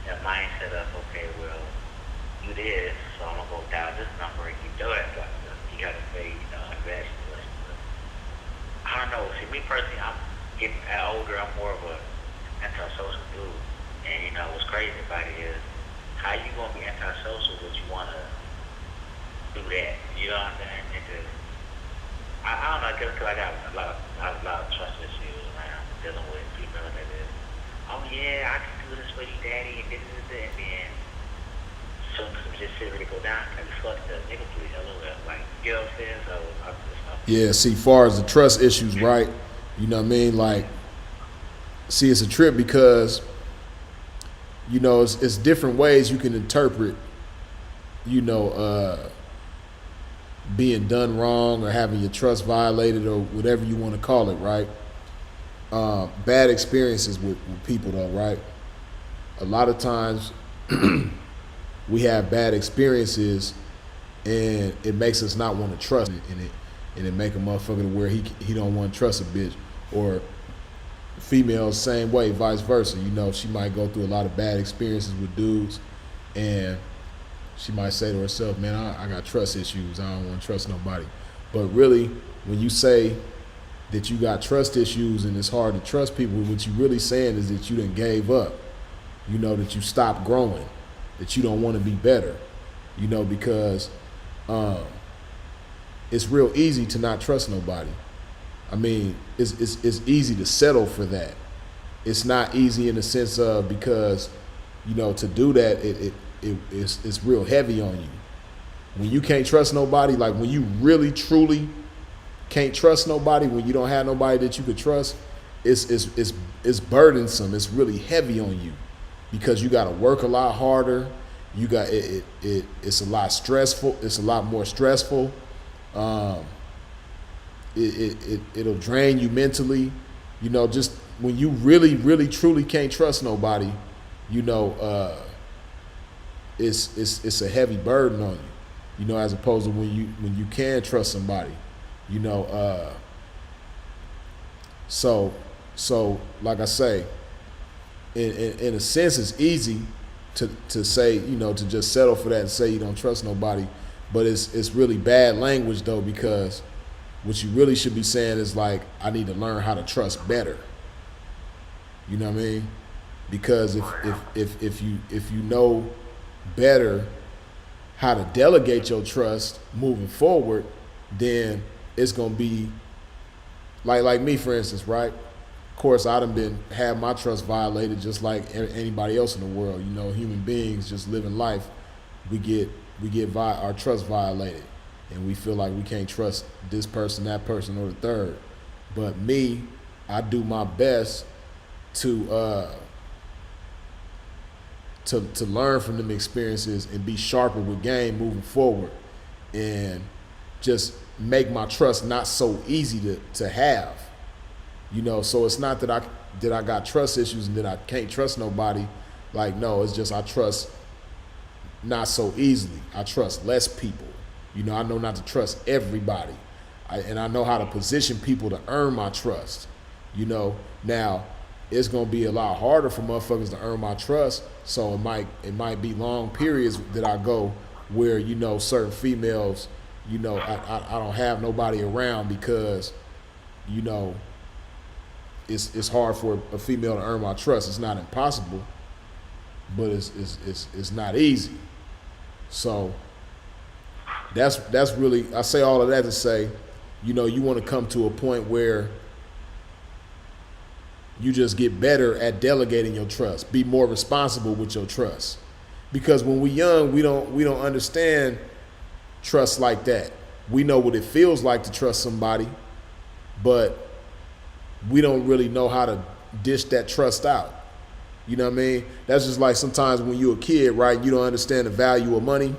that mindset of, okay, well, you this, so I'm gonna go down this number and keep doing it. You gotta stay, invest. I don't know. See, me personally, I'm getting older. I'm more of a antisocial dude. And you know what's crazy about it is, how you gonna be antisocial but you wanna do that? You know what I'm saying? It just, I don't know. I guess because I got a lot of trust issues around dealing with people that is, oh yeah, I can do this for you, daddy, and this and that. And then some just shit really go down. I just fuck the nigga please a little bit. Like, you know what I'm saying? So I'm just. Yeah, see, far as the trust issues, right? You know what I mean? Like, see, it's a trip because, you know, it's different ways you can interpret, you know, being done wrong or having your trust violated or whatever you want to call it, right? Bad experiences with people, though, right? A lot of times we have bad experiences and it makes us not want to trust in it. And it make a motherfucker to where he don't want to trust a bitch. Or females, same way, vice versa. You know, she might go through a lot of bad experiences with dudes, and she might say to herself, man, I got trust issues. I don't want to trust nobody. But really, when you say that you got trust issues and it's hard to trust people, what you really saying is that you done gave up. You know, that you stopped growing, that you don't want to be better. You know, because it's real easy to not trust nobody. I mean, it's easy to settle for that. It's not easy in the sense of, because, you know, to do that, it's real heavy on you. When you can't trust nobody, like when you really truly can't trust nobody, when you don't have nobody that you could trust, it's burdensome. It's really heavy on you because you got to work a lot harder. You got it's a lot stressful. It's a lot more stressful. It'll drain you mentally, you know. Just when you really, really, truly can't trust nobody, you know, it's a heavy burden on you, you know, as opposed to when you can trust somebody, you know. So like I say, in a sense, it's easy to say, you know, to just settle for that and say you don't trust nobody. But it's really bad language, though, because what you really should be saying is like, I need to learn how to trust better. You know what I mean? Because if you know better how to delegate your trust moving forward, then it's gonna be like me, for instance, right? Of course, I done had my trust violated just like anybody else in the world. You know, human beings just living life, we get our trust violated, and we feel like we can't trust this person, that person, or the third. But me, I do my best to learn from them experiences and be sharper with game moving forward, and just make my trust not so easy to have. You know, so it's not that I got trust issues and that I can't trust nobody. Like, no, it's just I trust not so easily. I trust less people. You know, I know not to trust everybody. And I know how to position people to earn my trust. You know, now it's gonna be a lot harder for motherfuckers to earn my trust. So it might be long periods that I go where, you know, certain females, you know, I don't have nobody around because, you know, it's hard for a female to earn my trust. It's not impossible, but it's not easy. So that's really, I say all of that to say, you know, you want to come to a point where You just get better at delegating your trust. Be more responsible with your trust. Because when we're young, we don't understand trust like that. We know what it feels like to trust somebody, but we don't really know how to dish that trust out. You know what I mean? That's just like sometimes when you're a kid, right? You don't understand the value of money,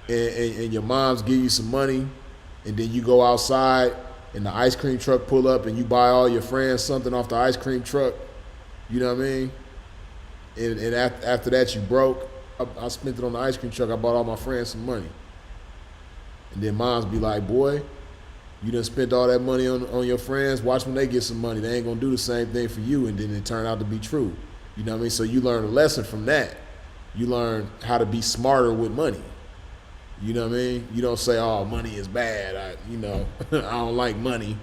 and your moms give you some money, and then you go outside and the ice cream truck pull up and you buy all your friends something off the ice cream truck. You know what I mean? And after that you broke. I spent it on the ice cream truck. I bought all my friends some money. And then moms be like, boy, you done spent all that money on your friends. Watch when they get some money. They ain't gonna do the same thing for you. And then it turned out to be true. You know what I mean? So you learn a lesson from that. You learn how to be smarter with money. You know what I mean? You don't say, oh, money is bad. I don't like money.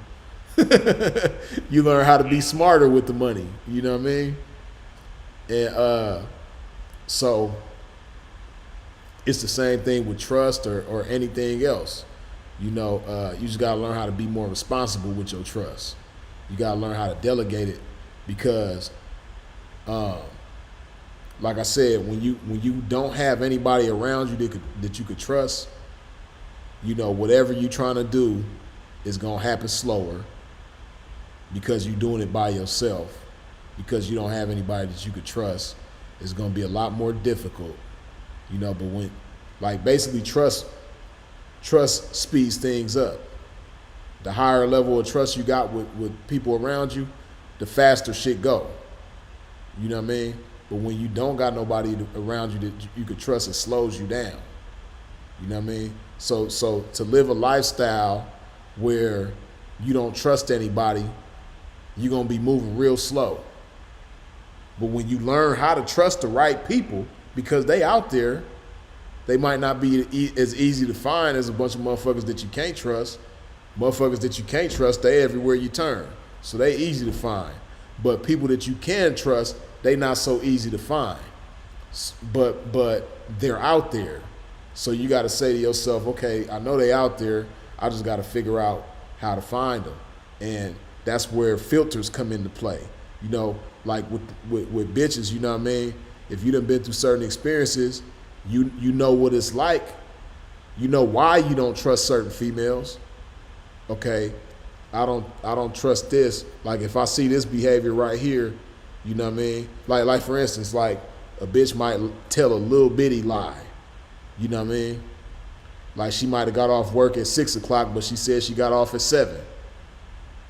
You learn how to be smarter with the money. You know what I mean? And so it's the same thing with trust or anything else. You just gotta learn how to be more responsible with your trust. You gotta learn how to delegate it because, like I said, when you don't have anybody around you that you could trust, whatever you're trying to do is gonna happen slower because you're doing it by yourself. Because you don't have anybody that you could trust, it's gonna be a lot more difficult. But when, basically trust speeds things up. The higher level of trust you got with people around you, the faster shit go. You know what I mean? But when you don't got nobody around you that you could trust, it slows you down. You know what I mean? So to live a lifestyle where you don't trust anybody, you're gonna be moving real slow. But when you learn how to trust the right people, because they out there, they might not be as easy to find as a bunch of motherfuckers that you can't trust. Motherfuckers that you can't trust, they everywhere you turn. So they easy to find. But people that you can trust, they not so easy to find. But they're out there. So you got to say to yourself, okay, I know they out there. I just got to figure out how to find them. And that's where filters come into play. Like with bitches, you know what I mean? If you done been through certain experiences, you know what it's like. You know why you don't trust certain females. Okay, I don't trust this. Like if I see this behavior right here, you know what I mean? Like for instance, like a bitch might tell a little bitty lie. You know what I mean? Like she might have got off work at 6 o'clock, but she said she got off at 7.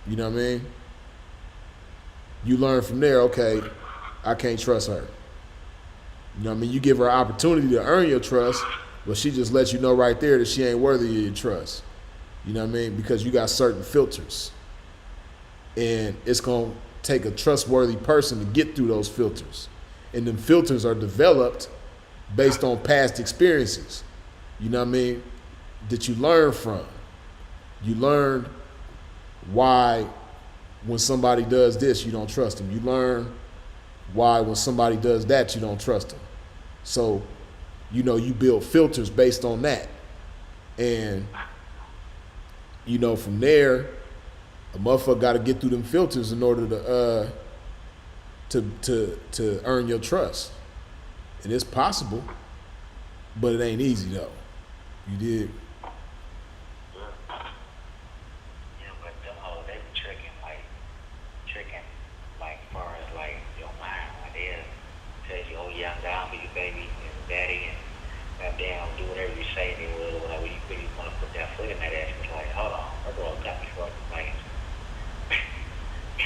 You know what I mean? You learn from there, okay, I can't trust her. You know what I mean? You give her an opportunity to earn your trust, but she just lets you know right there that she ain't worthy of your trust. You know what I mean? Because you got certain filters. And it's going to take a trustworthy person to get through those filters. And them filters are developed based on past experiences. You know what I mean? That you learn from. You learn why when somebody does this, you don't trust them. You learn why when somebody does that, you don't trust them. So, you build filters based on that. And, from there, a motherfucker got to get through them filters in order to earn your trust. And it's possible, but it ain't easy though. You dig?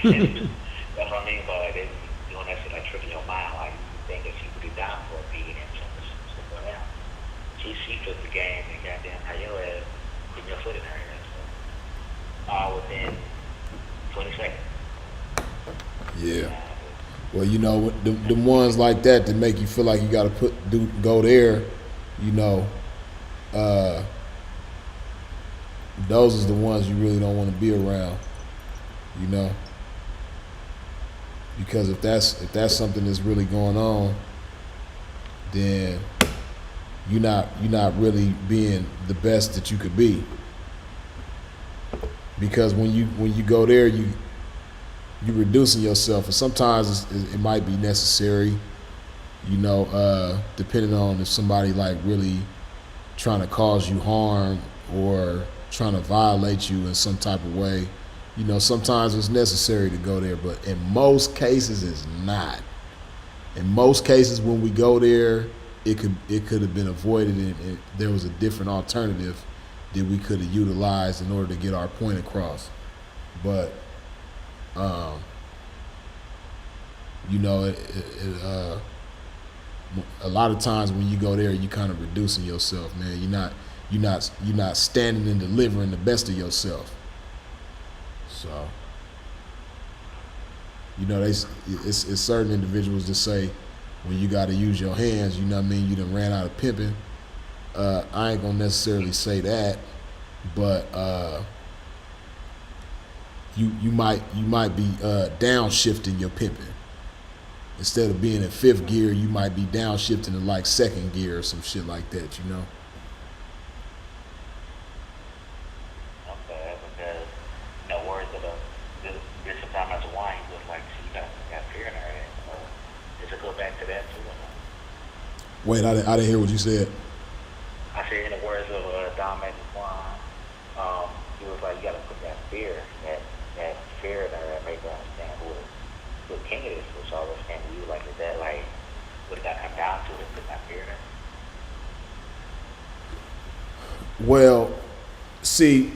That's what I mean by that. Doing that shit like tricking your mind, like you think that she would be down for a beating and something else. She flipped the game and goddamn how your ass put your foot in her ass. All within 20 seconds. Yeah. Well, the ones like that make you feel like you got to go there. Those is the ones you really don't want to be around. Because if that's something that's really going on, then you're not really being the best that you could be. Because when you go there, you reducing yourself, and sometimes it might be necessary, you know, depending on if somebody like really trying to cause you harm or trying to violate you in some type of way. You know, sometimes it's necessary to go there, but in most cases it's not. In most cases when we go there, it could have been avoided, and there was a different alternative that we could have utilized in order to get our point across. But you know, a lot of times when you go there, you kind of reducing yourself, man. You're not standing and delivering the best of yourself. So, you know, it's certain individuals that say when you got to use your hands, you know what I mean, you done ran out of pimping. I ain't gonna necessarily say that, but you might be downshifting your pimping. Instead of being in fifth gear, you might be downshifting to like second gear or some shit like that, you know? Okay, because, you know, words of this sometimes as a wine, you look like you got fear in her head. Does it go back to that too or not? Wait, I didn't hear what you said. I said in the words of Don Juan, he was like, you gotta put that fear in her that make her understand who the king is, which I understand to you, like, is that like, what it got come down to put that fear in her? Well, see,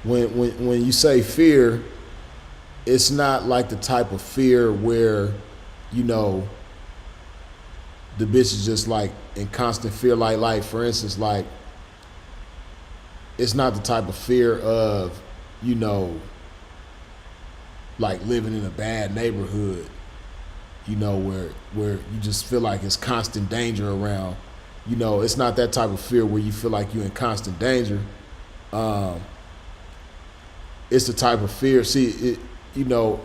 when you say fear, it's not like the type of fear where, you know, the bitch is just like in constant fear, like for instance, like, it's not the type of fear of, you know, like living in a bad neighborhood, you know, where you just feel like it's constant danger around. You know, it's not that type of fear where you feel like you're in constant danger. It's the type of fear, you know,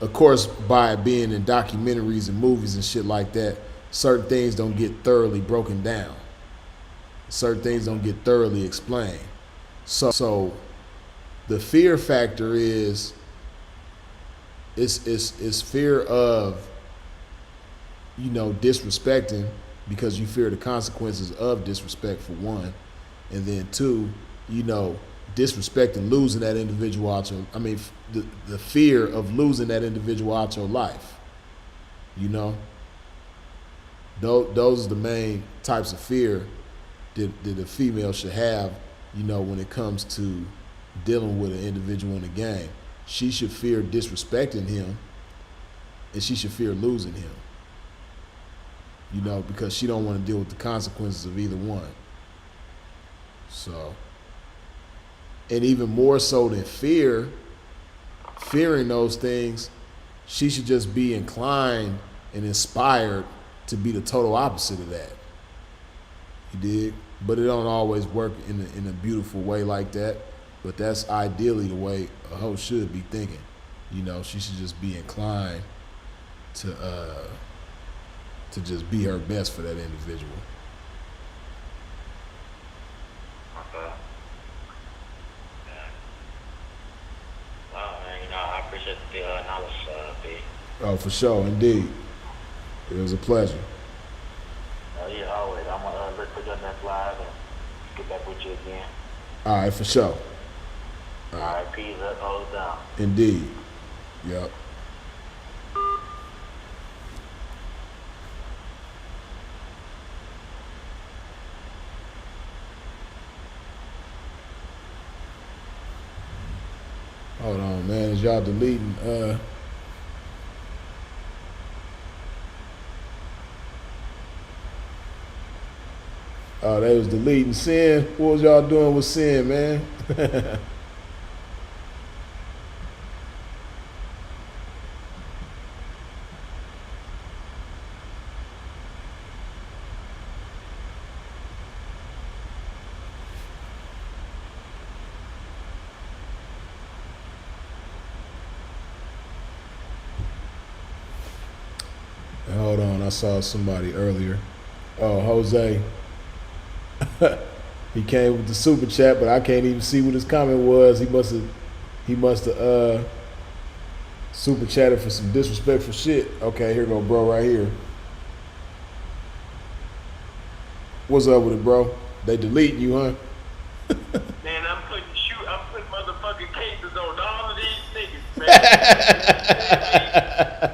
of course, by it being in documentaries and movies and shit like that, certain things don't get thoroughly broken down. Certain things don't get thoroughly explained. So the fear factor is fear of, you know, disrespecting, because you fear the consequences of disrespect, for one, and then two, you know, disrespecting losing that individual out your, I mean, the fear of losing that individual out your life, you know. Those are the main types of fear that a female should have, you know, when it comes to dealing with an individual in the game. She should fear disrespecting him, and she should fear losing him, you know, because she don't want to deal with the consequences of either one. So, and even more so than fearing those things, she should just be inclined and inspired to be the total opposite of that. You dig? But it don't always work in a beautiful way like that. But that's ideally the way a hoe should be thinking. You know, she should just be inclined to just be her best for that individual. Okay. Yeah. Well, man, you know, I appreciate the knowledge, B. Oh, for sure, indeed. It was a pleasure. Yeah, always. I'm gonna look for your next live and get back with you again. All right, for sure. All right, P's up, O's down. Indeed. Yep. Hold on, man. Is y'all deleting? Oh, they was deleting Sin. What was y'all doing with Sin, man? Hold on, I saw somebody earlier. Oh, Jose. He came with the super chat, but I can't even see what his comment was. He must have He must have super chatted for some disrespectful shit. Okay, here go bro right here. What's up with it, bro? They deleting you, huh? Man, I'm putting motherfucking cases on all of these niggas, man.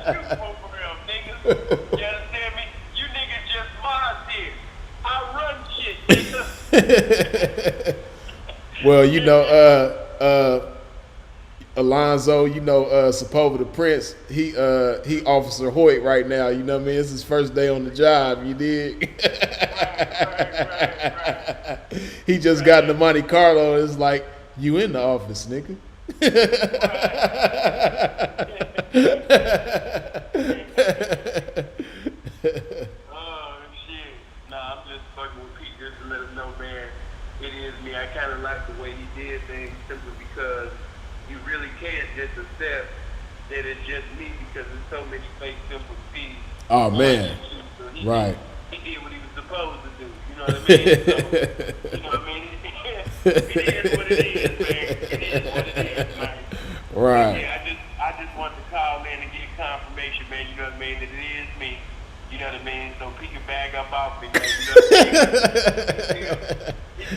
Shoot program, niggas. You understand me? You niggas just mods here. I run shit, nigga. Well, you know, Alonzo, you know, Sepulveda Prince, he Officer Hoyt right now, you know what I mean? It's his first day on the job, you dig? Right. He just got in the Monte Carlo, it's like, you in the office, nigga. Oh, shit. Nah, I'm just fucking with Pete just to let him know, man, it is me. I kind of like the way he did things simply because you really can't just accept that it's just me because there's so many fake simple P's. Oh, man. So Right. He did what he was supposed to do. You know what I mean? So, you know what I mean? It is what it is, man. It is what it is, man. Right. Yeah, I just want to call in and get confirmation, man. You know what I mean? That it is me. You know what I mean? So Pete can bag up off me, man. You know what I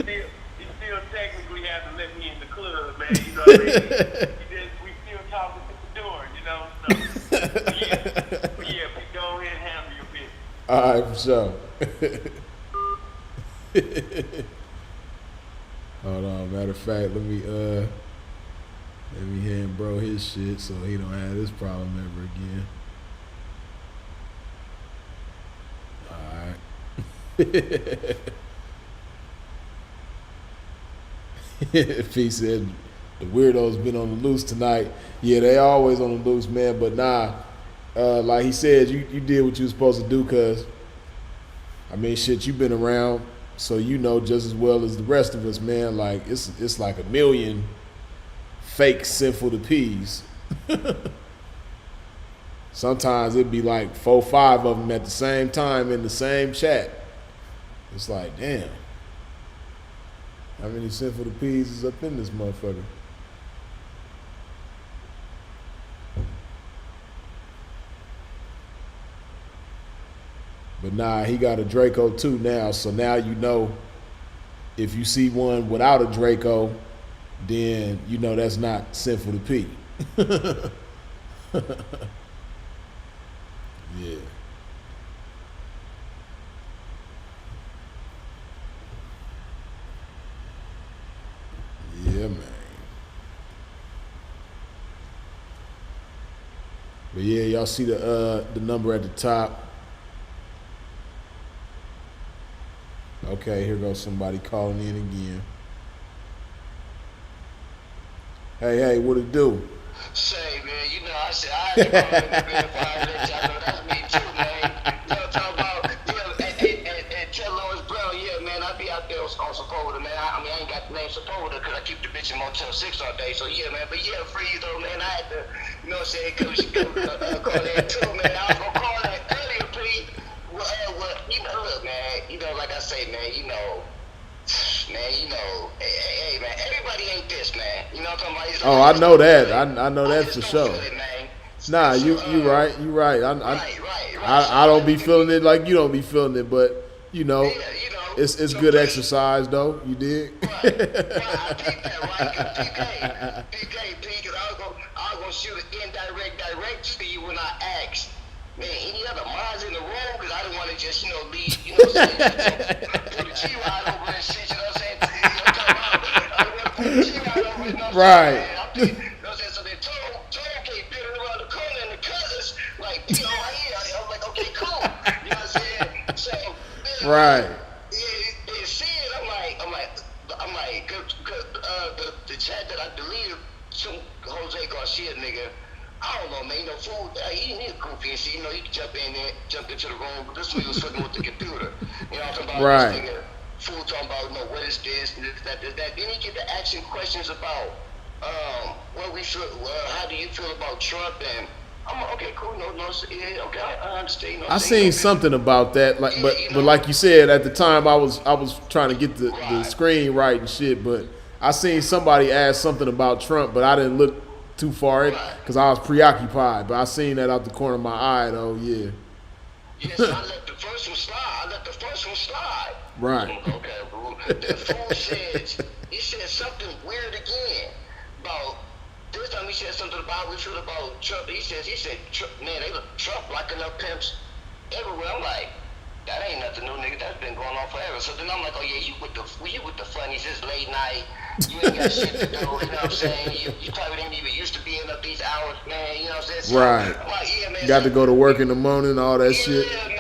mean? He still technically has to let me in the club, man. You know what I mean? We still talking to the door, you know? So, yeah, Pete, go ahead and handle your business. All right, for sure. Hold on, matter of fact, let me hand bro his shit so he don't have this problem ever again. Alright. P said the weirdos been on the loose tonight. Yeah, they always on the loose, man, but nah, like he said, you did what you was supposed to do, cause I mean shit, you been around, so you know just as well as the rest of us, man. Like it's like a million fake sinful to peas. Sometimes it'd be like 4, 5 of them at the same time in the same chat. It's like, damn, how many sinful to peas is up in this motherfucker? But nah, he got a Draco too now, so now you know if you see one without a Draco, then you know that's not sinful to pee. Yeah. Yeah, man. But yeah, y'all see the number at the top. Okay, here goes somebody calling in again. Hey, what it do? Say, man, you know, I said, I had to call in the bed if I let y'all know that's me too, man. You know, talk about, and tell Lawrence Brown, yeah, man, I be out there on Sepulveda, man. I mean, I ain't got the name Sepulveda because I keep the bitch in Motel 6 all day, so yeah, man. But yeah, free though, man, I had to, you know what I'm saying, call in too, man. I was going to call that earlier, please. Well, you know, look, man, you know, like I say, man, you know, hey, man, everybody ain't this, man. You know what I'm talking about? Oh, I know that. I know that for sure. It, nah, you right. You right. I don't be feeling it like you don't be feeling it, but you know, it's good exercise though. You dig? Right. I think that, right? PK, because I was gonna shoot an direct to you when I asked. Man, any other minds in the room? Because I didn't want to just, leave, you know what I'm saying? Put the G-Ride over and shit, you know what I'm saying? I didn't want to put the G-Ride over and right. You know what I'm saying? So then Tom came bidding around the corner and the cousins, like, you know, right here. I was like, okay, cool. You know what I'm saying? So, man, right. They said, I'm like, the chat that I deleted, some Jose Garcia nigga, I don't know, man. You know, fool, he a groupie and shit. You know, he can jump into the room. But this nigga was fucking with the computer. You know what I'm talking about? Right. This nigga, fool talking about, what is this, and this, that. Then he get to asking questions about, what we feel, how do you feel about Trump? And I'm like, okay, cool. No, yeah, okay, I understand. You know I seen something about that, like, but like you said, at the time I was trying to get the screen right and shit, but I seen somebody ask something about Trump, but I didn't look too far because I was preoccupied. But I seen that out the corner of my eye, though. Yeah. Yes, I let the first one slide. Right. Okay, bro. The fool said, he said something weird again about, this time he said something about, we feel about Trump. He said, man, they look Trump locking up pimps everywhere. I'm like, that ain't nothing new, nigga. That's been going on forever. So then I'm like, oh yeah, you with the funnies, it's late night. You ain't got shit to do, you know what I'm saying? You probably didn't even used to being up these hours, man, you know what I'm saying? So Right. I'm like, yeah, man. Got to go to work in the morning, all that shit. Yeah, man.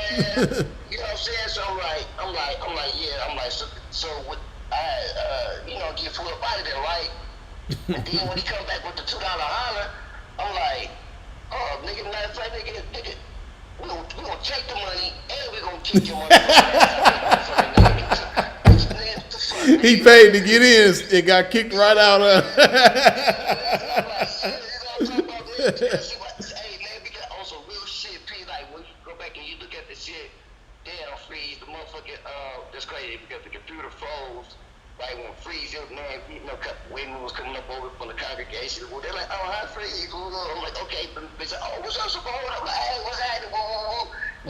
You know what I'm saying? So I'm like, so with get full up out of there, right? And then when he come back with the $2 holler, I'm like, oh, nigga, matter of fact, nigga, we gonna take the money and we gonna kick your money. He paid to get in and got kicked right out of. Hey man, we got on some real shit, P. Like when you go back and you look at the shit, damn freeze, the motherfucking that's crazy because the computer froze. Like when freeze, man, wind was coming up over from the congregation. Well, they're like, oh, hi freeze. I'm like, okay, but they said, oh, what's up, Sabone? I'm like, hey, what's happening?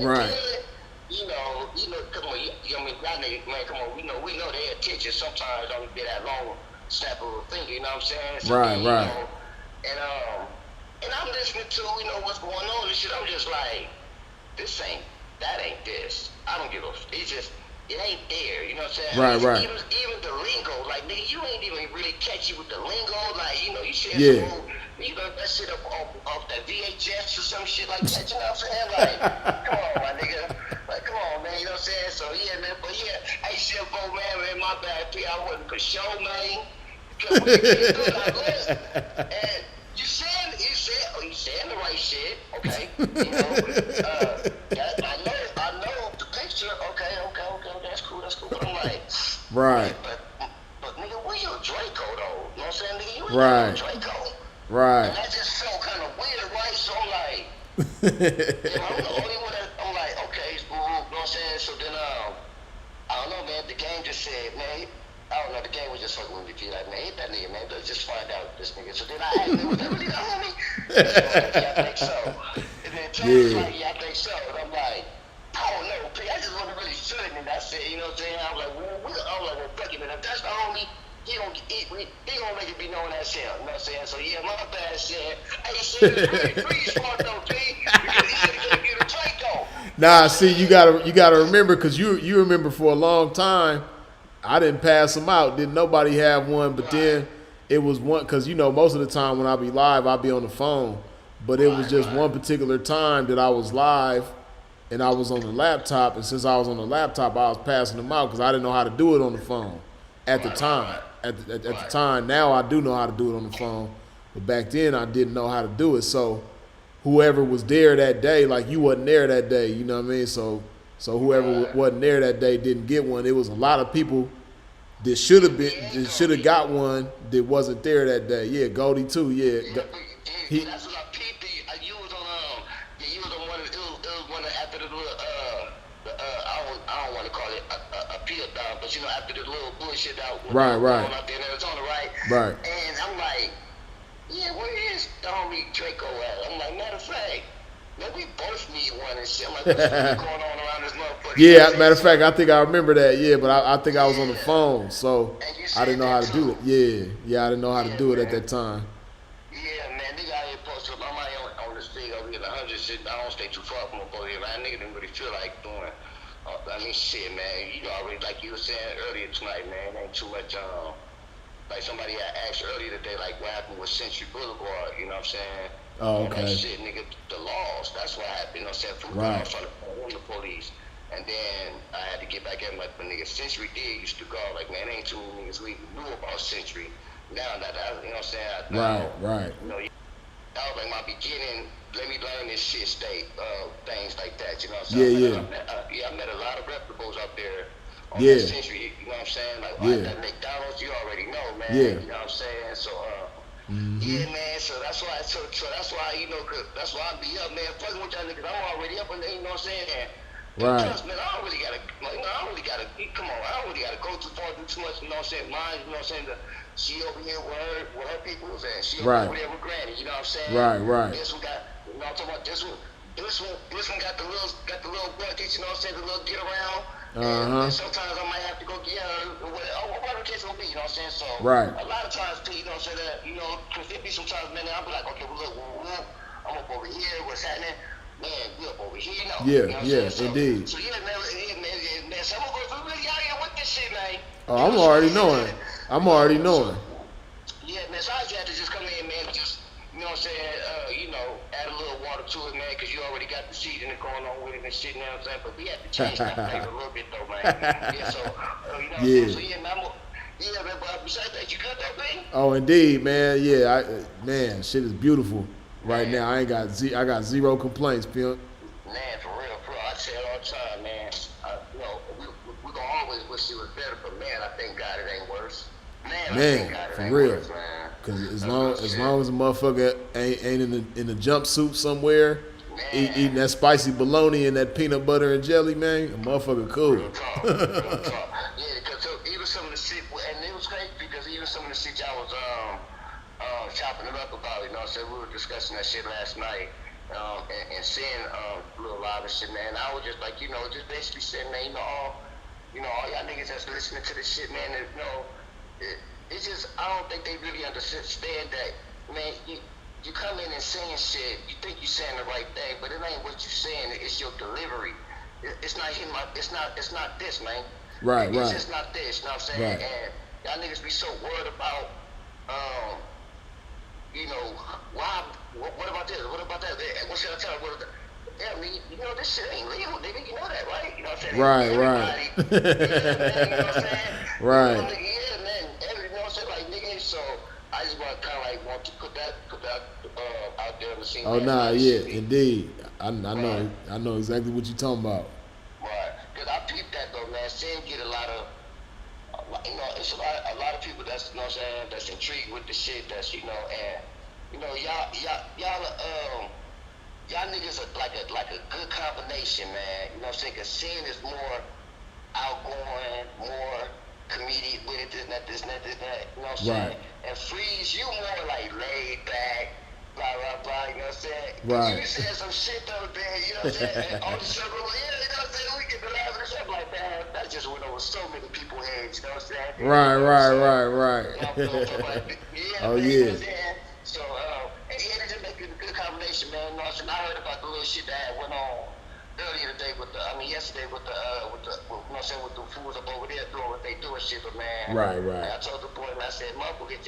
Right. Then, you know, come on, I mean, y'all niggas, man, come on, we know their attention sometimes don't be that long snap of a finger, you know what I'm saying? So Right, then, right. You know, and I'm listening to, what's going on and shit. I'm just like, that ain't this. I don't give a, it's just, it ain't there, you know what I'm saying? Right. Even the lingo, like, nigga, you ain't even really catchy with the lingo, like, you said Yeah. you got that shit up off that VHS or some shit like that, you know what I'm saying? Like, come on, my nigga. Like, come on, man, you know what I'm saying? So, yeah, man, but yeah, hey, CFO, man, my bad, P, I wasn't for sure, man. Because when you get good, I listen. And you saying the right shit, okay? I know the picture, okay, that's cool. But I'm like, Right. But nigga, where your Draco though? You know what I'm saying, nigga? You ain't Right. got no Draco. Right. And that just felt kind of weird, right? So I'm like, I'm the only one that, I'm like, okay, you know what I'm saying? So then, I don't know, man, the game just said, man, I don't know, the game was just fucking with me, like, man, hit that nigga, man, let's just find out this nigga. So then I asked him, was that really the homie? Yeah, I think so. And then Tom was like, yeah, I think so. And I'm like, I don't know, P, I just wasn't really certain, and I said, you know what I'm saying? I'm like, well, fuck it, man, if that's the homie, he gonna make it be known as him, you know what I'm saying? So yeah, my bad shit. Hey, shit, pretty smart though, P, because he said he couldn't get a Draco. Nah, see, you gotta remember, because you remember for a long time, I didn't pass them out. Didn't nobody have one, but then it was one, because most of the time when I be live, I be on the phone. But it was just one particular time that I was live and I was on the laptop, and since I was on the laptop, I was passing them out because I didn't know how to do it on the phone at the time. At the time, now I do know how to do it on the phone, but back then I didn't know how to do it. So whoever was there that day, like you wasn't there that day, you know what I mean? So whoever wasn't there that day didn't get one. It was a lot of people that should have got one that wasn't there that day. Yeah, Goldie too. Yeah, that's what I peeped. You was on one of it was one after the little I don't want to call it a peel down, but after the little bullshit out. Right. Out there in Arizona, right? Right. And I'm like, yeah, where is the homie Draco at? I'm like, matter of fact, man, we both need one and shit. I'm like, what's really going on around this motherfucker? Yeah, matter of fact, I think I remember that. Yeah, but I think I was on the phone, so I didn't know how to do it. Yeah, I didn't know how to do it at that time. Yeah, man, nigga out here posted up. I'm out here on this thing over here, the 100 shit. I don't stay too far from up over here, man. Nigga didn't really feel like doing. Shit, man. Already, like you were saying earlier tonight, man, ain't too much. Like somebody asked earlier today, like what happened with Century Boulevard. You know what I'm saying? Oh, okay. That shit, nigga, the laws. That's what happened. You know what I'm saying? Food Right. laws trying to warn the police. And then I had to get back at him, like, when nigga Century did used to go, like, man, ain't too many niggas we knew about Century. Now that you know what I'm saying? Right. That was like my beginning. Let me learn this shit state, things like that. You know what I'm saying? I met a lot of reputables out there on that Century. You know what I'm saying? Like that McDonald's, you already know, man. Yeah. You know what I'm saying? So, yeah, man. So that's why. So that's why that's why I be up, man. Fucking with y'all niggas. I'm already up, and you know what I'm saying? Right. Plus, man, I don't really gotta, like, no, I don't really gotta, come on, I don't really gotta go too far, do too much, you know what I'm saying? Mine, you know what I'm saying? She over here with her peoples, and she Right. over there with Granny, you know what I'm saying? Right. This one got, you know what I'm talking about? This one got the little buckets, you know what I'm saying? The little get around. And sometimes I might have to go get her, whatever the case will be, you know what I'm saying? So, Right. a lot of times, you know what I'm saying, that, you know, because there be sometimes, man, I'll be like, okay, well, look, I'm up over here, what's happening? Man, we up over here, you know? Yeah, you know what I'm yeah, saying? indeed. So, yeah, man, so I'm gonna go through really out here with this shit, man. Oh, You I'm know what already saying? knowing. I'm already knowing. Yeah, man, so I just had to just come in, man, just, you know what I'm saying, you know, add a little water to it, man, because you already got the seasoning going on with it and shit, you know what I'm saying? But we had to change that flavor a little bit, though, man. Yeah, so, you know what I'm Yeah. saying? So, yeah, man, yeah, man, but besides that, you good, though, man? Oh, indeed, man. Yeah, man, shit is beautiful right now. I got zero complaints, pimp. Man, for real, bro. I say it all the time, man. You know, we gonna always wish it was better, but man, I thank God it ain't worse. Man, I thank Man, God it for ain't real. worse, man. Cause as long as a motherfucker ain't in a jumpsuit somewhere, eating that spicy bologna and that peanut butter and jelly, man, a motherfucker cool. Real talk, real talk. Yeah, because even some of the shit, and it was crazy because even some of the shit y'all was chopping it up about, you know what I'm saying? We were discussing that shit last night. And seeing Lil Live and shit, man, I was just like, you know, just basically saying, man, all y'all niggas that's listening to this shit, man, you know, it's just, I don't think they really understand that, man, you come in and saying shit, you think you're saying the right thing, but it ain't what you're saying, it's your delivery. It's not hitting it's not this, man. Right. It's just not this, you know what I'm saying? Right. And y'all niggas be so worried about, you know, why, what about this? What about that? What should I tell them? Yeah, I mean, you know, this shit ain't legal, nigga. You know that, right? You know what I'm saying? Right. Yeah, man, you know what I'm saying? Right. You know, yeah, man. You know what I'm saying? Like, nigga, so I just want to put that out there in the scene. Oh man. nah, Like, yeah, shit be- indeed. I know exactly what you're talking about. Right. Because I peeped that, though, man. Sin get a lot of, you know, it's a lot of people that's, you know what I'm saying, that's intrigued with the shit that's, you know, and, you know, y'all niggas are like a good combination, man. You know what I'm saying? Cause Sin is more outgoing, more comedic with it, this and that. You know what I'm saying? Right. And Freeze, you more like laid back, blah, blah, blah, you know what I'm saying? Right. You said some shit though, man, you know what I'm saying? And all the stuff, yeah, you know what I'm saying? We get to laugh and stuff like that. That just went over so many people's heads, you know what I'm saying? Right. You know what I'm saying? Yeah, Oh man, yeah. you know what I'm saying? So, and yeah, they just make a good combination, man. You know what I'm saying? I heard about the little shit that went on earlier today yesterday with the, you know what I'm saying, with the fools up over there doing what they do and shit, but man. Right. I told the boy, and I said, motherfucker, a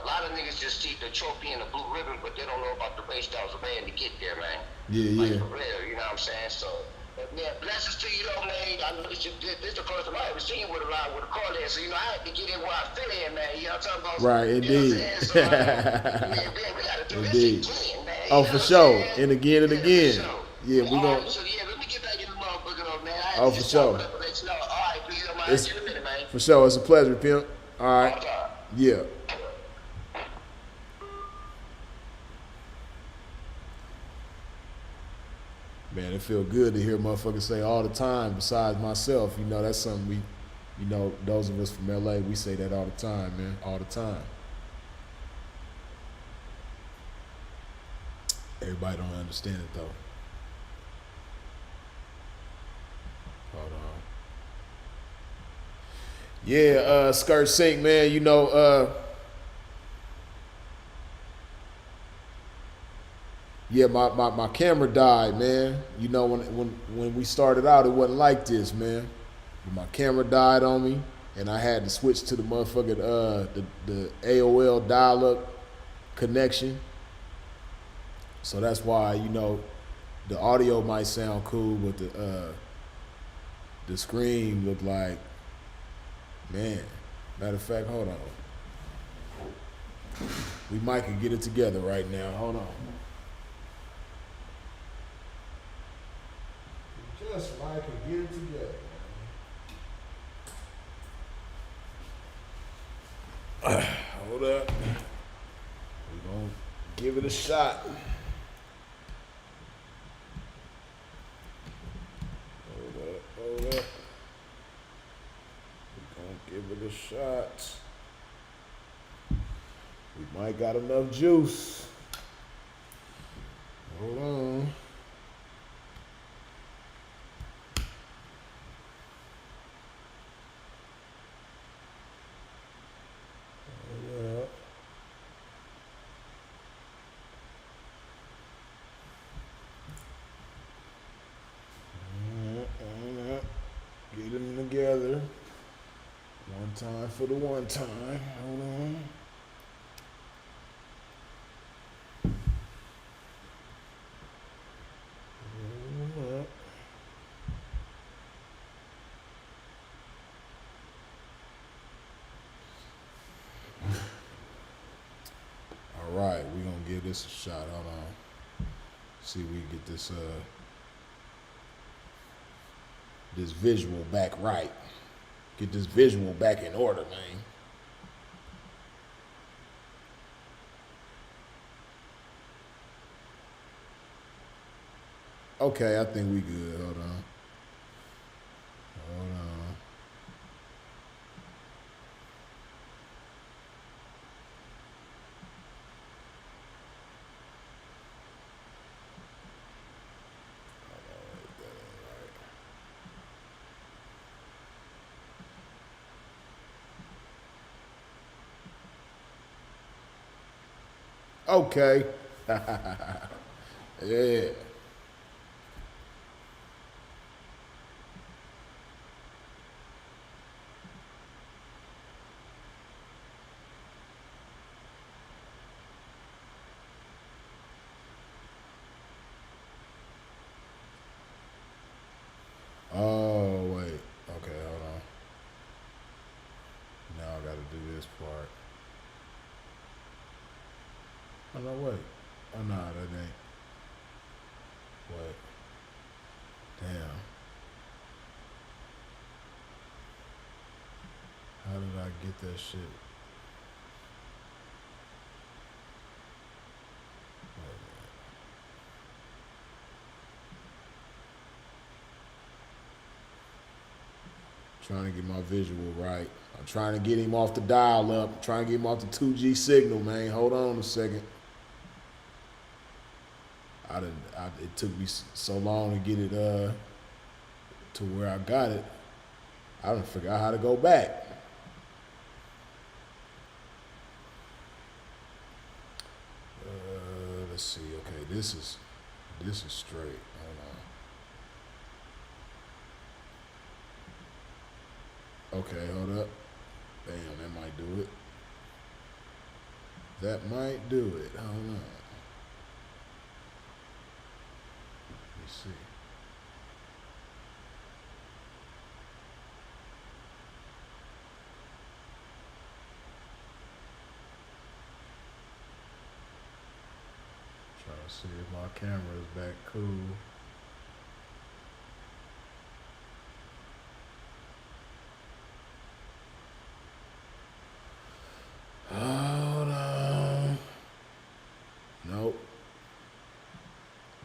lot of niggas just see the trophy and the blue ribbon, but they don't know about the race that was ran to get there, man. Yeah. Like, for real, you know what I'm saying? So, but man, blessings to you though, man. I know this is the first time I ever seen you with a car there, so you know I had to get in where I fit in, man. You know what I'm talking about? Right, You know what I'm indeed. saying? So, man, we gotta do Indeed. this again, man. Oh, You know for what I'm sure. saying? And again and Yeah, again. for sure. Yeah, we All gon' right, so yeah, let me get back in the motherfucker though, man. I had Oh, to for just sure. talk it up and let you know. All right, please don't mind It's- you in a minute, man. for sure. It's a pleasure, pimp. All right. All right. Yeah. Man, it feel good to hear motherfuckers say all the time. Besides myself, you know, that's something we, you know, those of us from LA, we say that all the time, man, all the time. Everybody don't understand it though. Hold on. Yeah, Skirt Sink, man, you know, yeah, my camera died, man. You know, when we started out, it wasn't like this, man. My camera died on me, and I had to switch to the motherfucking the AOL dial-up connection. So that's why, you know, the audio might sound cool, but the screen looked like, man. Matter of fact, hold on. We might can get it together right now. Hold on. Just like to get it together. Hold up. We're gonna give it a shot. shots. We might got enough juice. Hold on. Hold up. Get them together. One time for the one time. Hold on. Hold up. All right, we're gonna give this a shot. Hold on. See if we get this this visual back right. Get this visual back in order, man. Okay, I think we good. Hold on. Hold on. Okay. Yeah. Oh, wait. Okay, hold on. Now I gotta do this part. Oh, no, wait. Oh, no, that ain't. Wait. Damn. How did I get that shit? Wait a minute. Trying to get my visual right. I'm trying to get him off the dial up. I'm trying to get him off the 2G signal, man. Hold on a second. It took me so long to get it to where I got it. I done forgot how to go back. Let's see. Okay, this is straight. Hold on. Okay, hold up. Bam, that might do it. That might do it. Hold on. Let's see. Try to see if my camera is back cool. Hold on. Nope.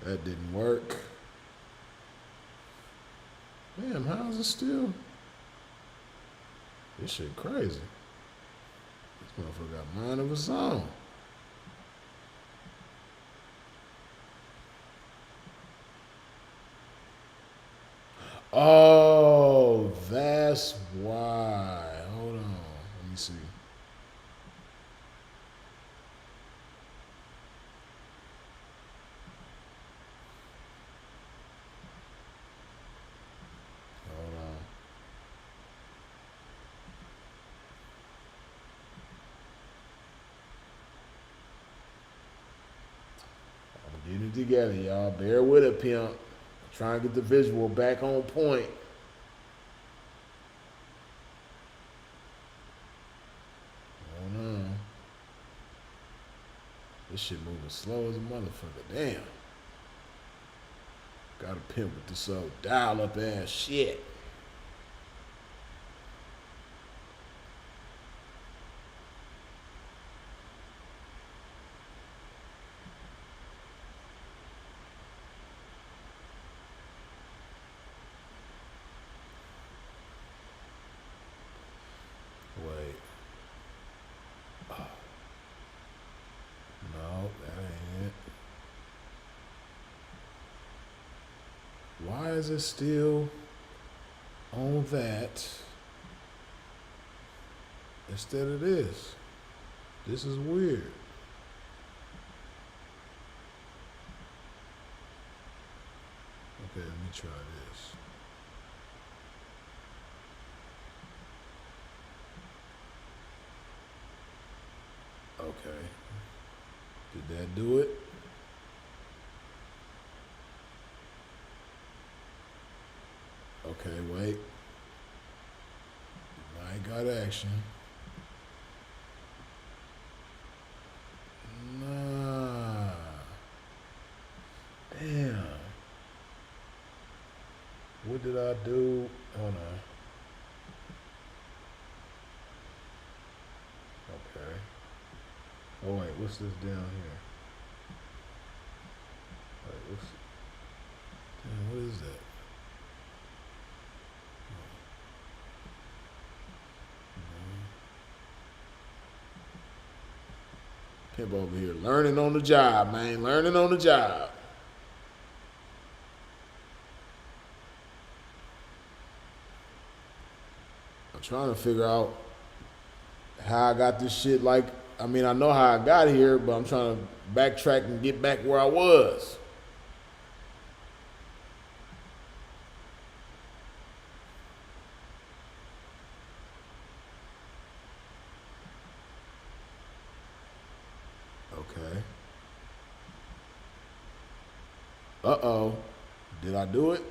That didn't work. Man, how is it still? This shit crazy. This motherfucker got mind of its own. Oh, that's why. Hold on. Let me see. Hold on. I'm getting it together, y'all. Bear with it, pimp. Trying to get the visual back on point. Hold on. This shit moving slow as a motherfucker. Damn. Got a pimp with this old dial up ass shit. Wait. Why is it still on that instead of this? This is weird. Okay, let me try this. Okay. Did that do it? Okay, wait. I got action. Nah. Damn. What did I do? Hold on. Okay. Oh wait, what's this down here? Wait, what's? Damn, what is that? Pimp over here learning on the job, man. Learning on the job. I'm trying to figure out how I got this shit. Like, I mean, I know how I got here, but I'm trying to backtrack and get back where I was. Okay. Uh-oh. Did I do it?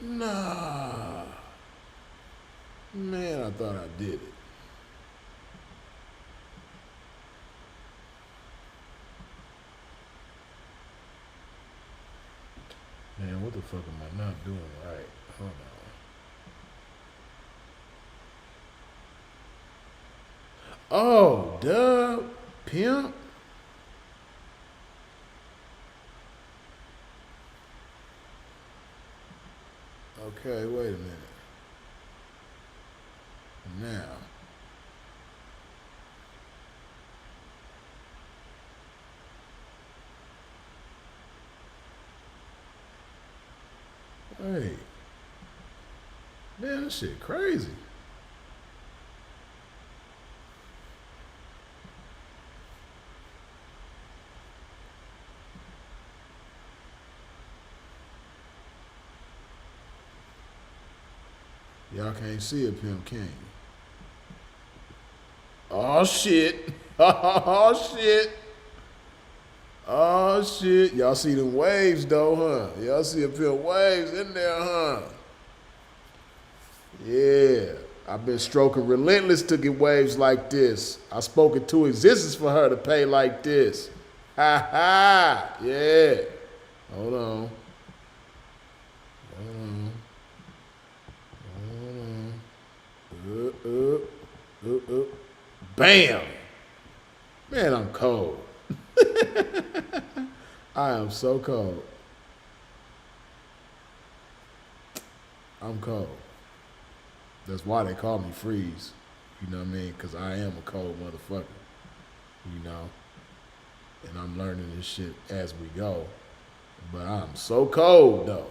Nah. Man, I thought I did it. Man, what the fuck am I not doing right? Hold on. Oh, duh, pimp. Okay, wait a minute. Now. Hey. Man, this shit crazy. Y'all can't see a pimp, can you? Oh shit. Oh shit. Oh shit. Y'all see them waves though, huh? Y'all see a pimp waves in there, huh? Yeah. I've been stroking relentless to get waves like this. I spoke it to existence for her to pay like this. Ha ha. Yeah. Hold on. Hold on. Bam! Man, I'm cold. I am so cold. I'm cold. That's why they call me Freeze. You know what I mean? Because I am a cold motherfucker. You know? And I'm learning this shit as we go. But I'm so cold, though.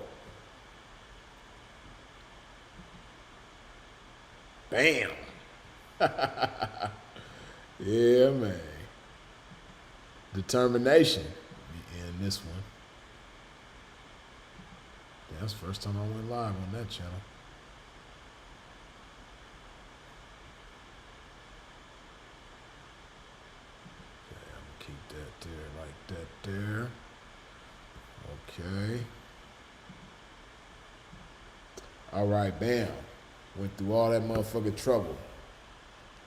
Bam! Yeah, man. Determination. Be in this one. Yeah, that's the first time I went live on that channel. Okay, I'm gonna keep that there like that there. Okay. All right, bam. Went through all that motherfucking trouble.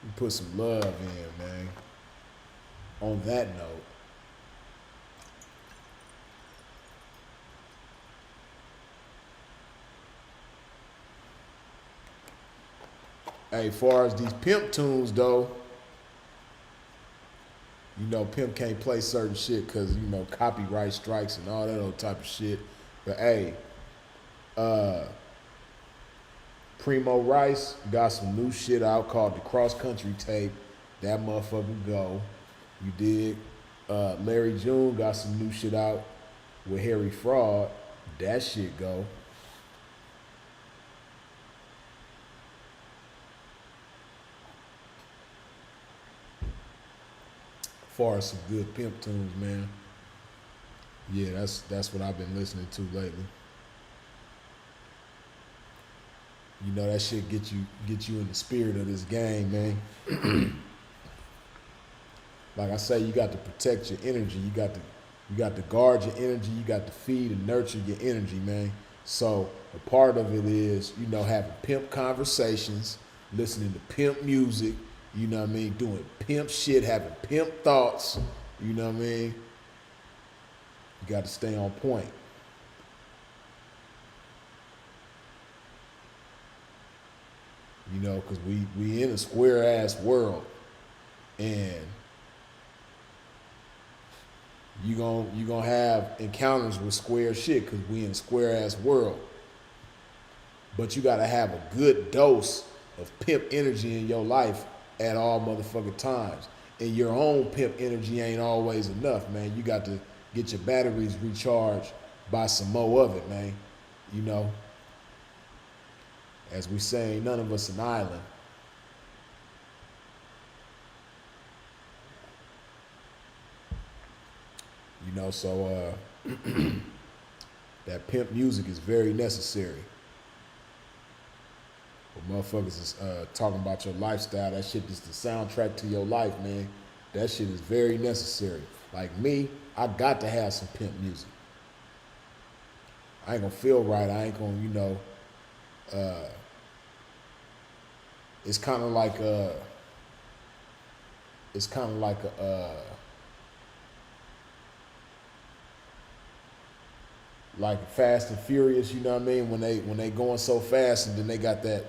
We put some love in, man. On that note. Hey, far as these pimp tunes though, you know, pimp can't play certain shit because, you know, copyright strikes and all that old type of shit. But hey, Primo Rice got some new shit out called the Cross Country Tape. That motherfucker go. You dig? Larry June got some new shit out with Harry Fraud. That shit go. Far as some good pimp tunes, man. Yeah, that's what I've been listening to lately. You know, that shit get you in the spirit of this game, man. Like I say, you got to protect your energy. You got to guard your energy. You got to feed and nurture your energy, man. So a part of it is, you know, having pimp conversations, listening to pimp music, you know what I mean, doing pimp shit, having pimp thoughts, you know what I mean. You got to stay on point. You know, because we in a square ass world, and you gonna have encounters with square shit because we in a square ass world. But you gotta have a good dose of pimp energy in your life at all motherfucking times. And your own pimp energy ain't always enough, man. You got to get your batteries recharged by some more of it, man. You know, as we say, none of us an island. You know, so that pimp music is very necessary. When motherfuckers is talking about your lifestyle, that shit is the soundtrack to your life, man. That shit is very necessary. Like me, I got to have some pimp music. I ain't gonna feel right. I ain't gonna, you know, it's kind of like like Fast and Furious, you know what I mean? When they going so fast and then they got that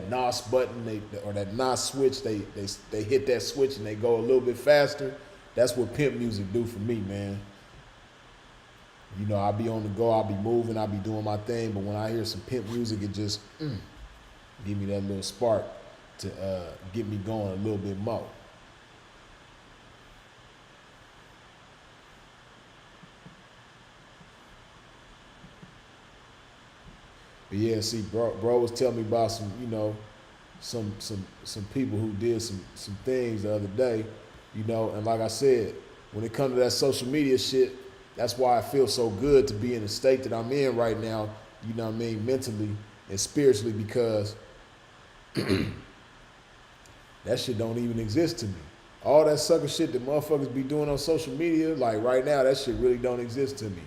NOS button, or that NOS switch, they hit that switch and they go a little bit faster. That's what pimp music do for me, man. You know, I'll be on the go, I'll be moving, I'll be doing my thing, but when I hear some pimp music, it just give me that little spark to get me going a little bit more. But yeah, see, bro was telling me about some, you know, some people who did some things the other day, you know, and like I said, when it comes to that social media shit, that's why I feel so good to be in the state that I'm in right now, you know what I mean, mentally and spiritually, because that shit don't even exist to me. All that sucker shit that motherfuckers be doing on social media, like right now, that shit really don't exist to me,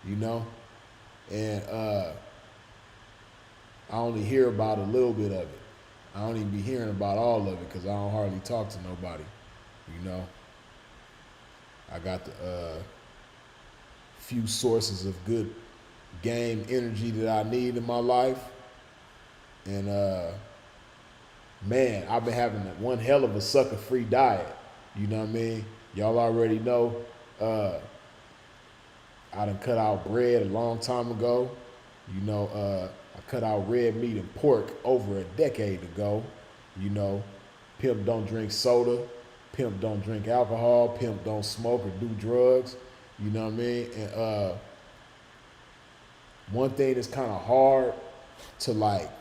you know? And I only hear about a little bit of it. I don't even be hearing about all of it because I don't hardly talk to nobody, you know? I got the few sources of good game energy that I need in my life. And man, I've been having one hell of a sucker-free diet. You know what I mean? Y'all already know I done cut out bread a long time ago. You know, I cut out red meat and pork over a decade ago. You know, pimp don't drink soda. Pimp don't drink alcohol. Pimp don't smoke or do drugs. You know what I mean? And one thing that's kind of hard to like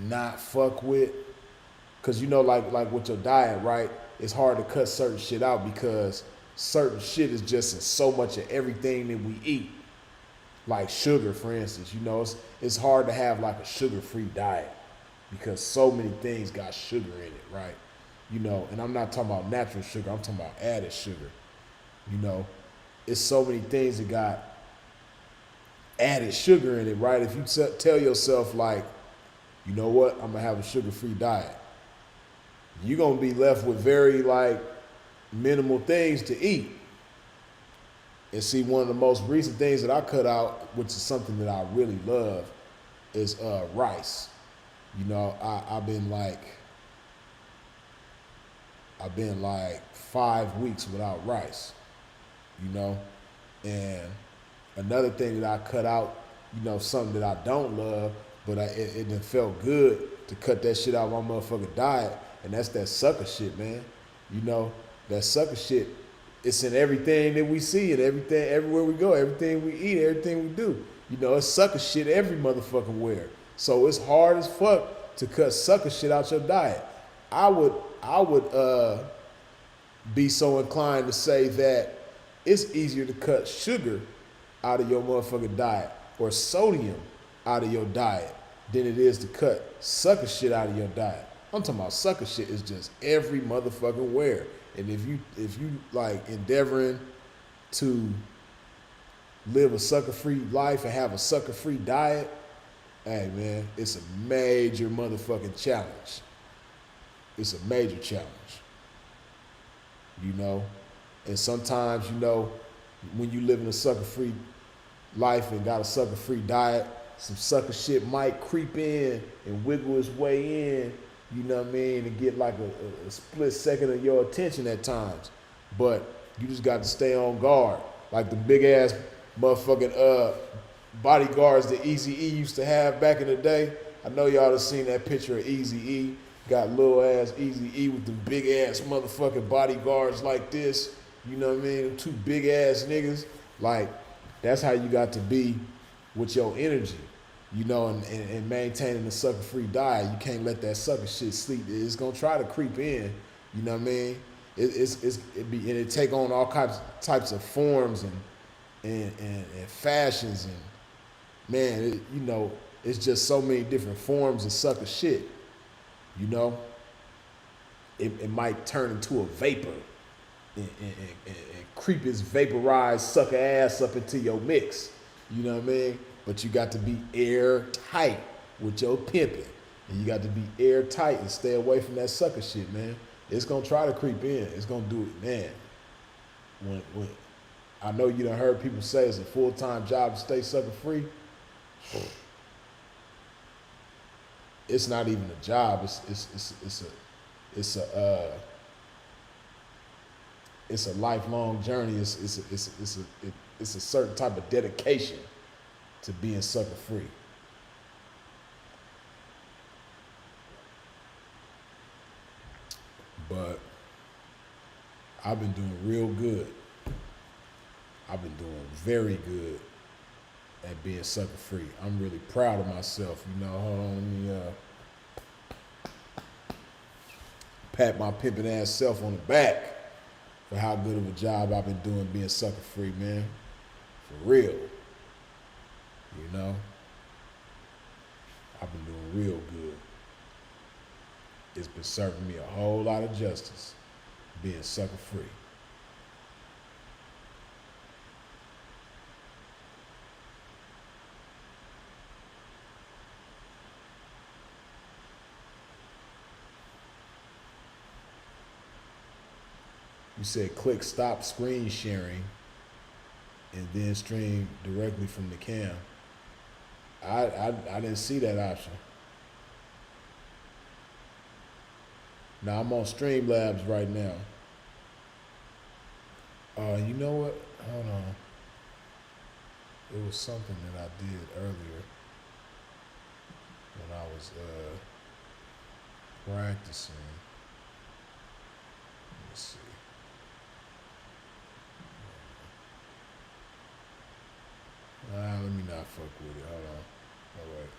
not fuck with, cause you know, like with your diet, right? It's hard to cut certain shit out because certain shit is just in so much of everything that we eat. Like sugar, for instance, you know, it's hard to have like a sugar-free diet because so many things got sugar in it, right? You know, and I'm not talking about natural sugar, I'm talking about added sugar. You know, it's so many things that got added sugar in it, right? If you tell yourself like, you know what, I'm gonna have a sugar-free diet, you're gonna be left with very like minimal things to eat. And see, one of the most recent things that I cut out, which is something that I really love, is rice. You know, I've been like 5 weeks without rice, you know? And another thing that I cut out, you know, something that I don't love, but it done felt good to cut that shit out of my motherfucking diet, and that's that sucker shit, man. You know, that sucker shit it's in everything that we see and everything, everywhere we go, everything we eat, everything we do. You know, it's sucker shit every motherfucking where. So it's hard as fuck to cut sucker shit out your diet. I would be so inclined to say that it's easier to cut sugar out of your motherfucking diet or sodium out of your diet than it is to cut sucker shit out of your diet. I'm talking about sucker shit is just every motherfucking where. And if you like endeavoring to live a sucker-free life and have a sucker-free diet, hey man, it's a major motherfucking challenge. It's a major challenge. You know? And sometimes, you know, when you live in a sucker-free life and got a sucker-free diet, some sucker shit might creep in and wiggle its way in, you know what I mean, and get like a split second of your attention at times. But you just got to stay on guard. Like the big ass motherfucking bodyguards that Eazy-E used to have back in the day. I know y'all have seen that picture of Eazy-E. Got little ass Eazy-E with the big ass motherfucking bodyguards like this. You know what I mean? Them two big ass niggas. Like, that's how you got to be with your energy. You know, and maintaining a sucker-free diet. You can't let that sucker shit sleep. It's gonna try to creep in. You know what I mean? It take on all types of forms and fashions, and man, you know, it's just so many different forms of sucker shit. You know, it might turn into a vapor and creep its vaporized sucker ass up into your mix. You know what I mean? But you got to be airtight with your pimping. And you got to be airtight and stay away from that sucker shit, man. It's going to try to creep in. It's going to do it, man. When I know you done heard people say it's a full-time job to stay sucker-free. It's not even a job. It's a lifelong journey. It's a certain type of dedication to being sucker free. But I've been doing real good. I've been doing very good at being sucker free. I'm really proud of myself. You know, hold on, let me pat my pimping ass self on the back for how good of a job I've been doing being sucker free, man. For real. You know, I've been doing real good. It's been serving me a whole lot of justice being sucker free. You said click stop screen sharing and then stream directly from the cam. I didn't see that option. Now I'm on Streamlabs right now. You know what? Hold on. It was something that I did earlier when I was practicing. Let me see. Let me not fuck with it. Hold on. Oh, wait.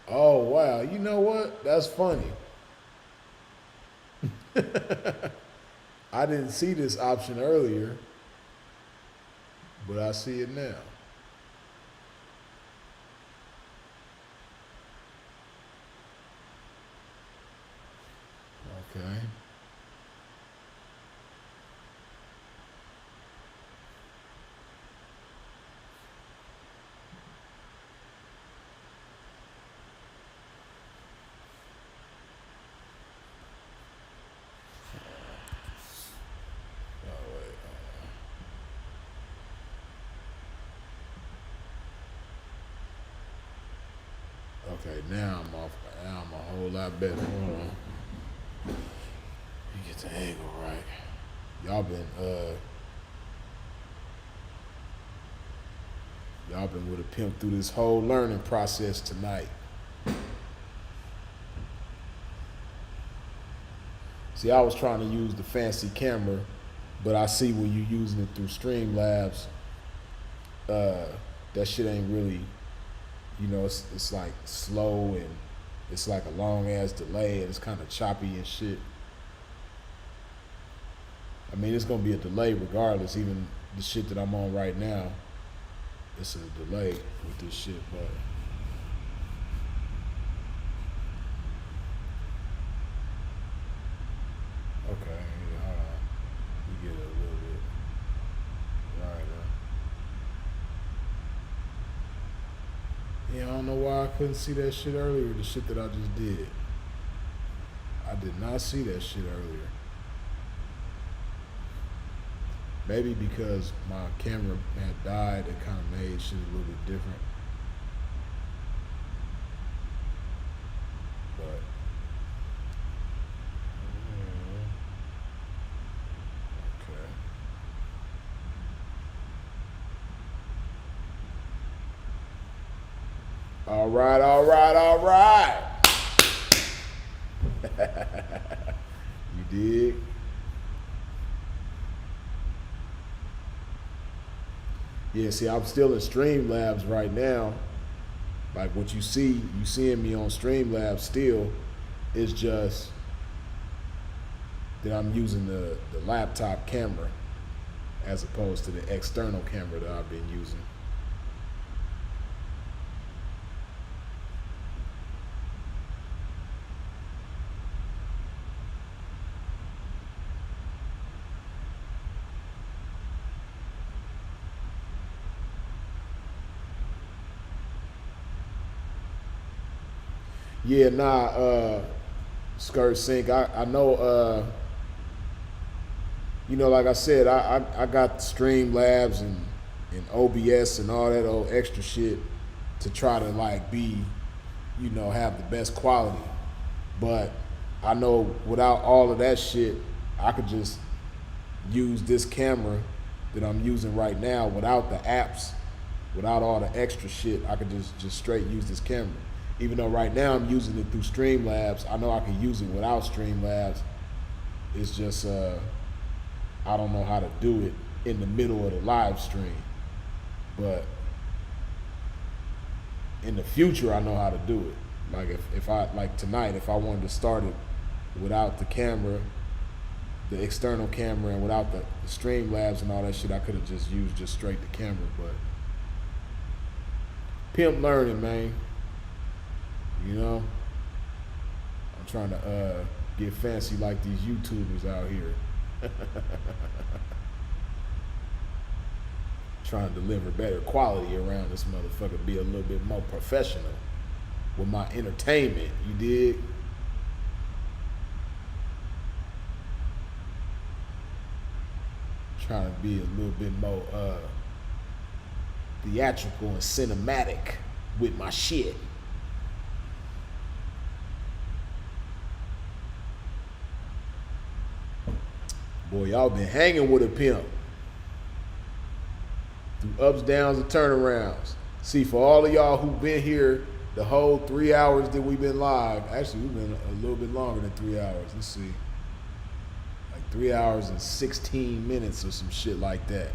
Oh, wow. You know what? That's funny. I didn't see this option earlier, but I see it now. Okay. Okay, now I'm off. Now I'm a whole lot better. Hold on. Let me get the angle right. Y'all been with a pimp through this whole learning process tonight. See, I was trying to use the fancy camera, but I see when you're using it through Streamlabs, that shit ain't really, you know, it's like slow and it's like a long ass delay and it's kind of choppy and shit. I mean, it's gonna be a delay regardless. Even the shit that I'm on right now, it's a delay with this shit, but. Okay, yeah, hold on. We get it a little bit. Right. Yeah, I don't know why I couldn't see that shit earlier, the shit that I just did. I did not see that shit earlier. Maybe because my camera had died, it kind of made shit a little bit different. But okay. All right, all right, all right. You dig? Yeah, see, I'm still in Streamlabs right now. Like what you seeing me on Streamlabs still. It's just that I'm using the laptop camera as opposed to the external camera that I've been using. Yeah, nah, Skirt Sync. I know, you know, like I said, I got Streamlabs and OBS and all that old extra shit to try to like be, you know, have the best quality. But I know without all of that shit, I could just use this camera that I'm using right now without the apps, without all the extra shit. I could just straight use this camera. Even though right now I'm using it through Streamlabs, I know I can use it without Streamlabs. It's just, I don't know how to do it in the middle of the live stream. But in the future, I know how to do it. Like if I, like tonight, if I wanted to start it without the camera, the external camera, and without the Streamlabs and all that shit, I could have just used just straight the camera. But pimp learning, man. You know, I'm trying to get fancy like these YouTubers out here. Trying to deliver better quality around this motherfucker, be a little bit more professional with my entertainment, you dig? Trying to be a little bit more theatrical and cinematic with my shit. Boy, y'all been hanging with a pimp. Through ups, downs, and turnarounds. See, for all of y'all who've been here the whole 3 hours that we've been live, actually we've been a little bit longer than 3 hours. Let's see. Like 3 hours and 16 minutes or some shit like that.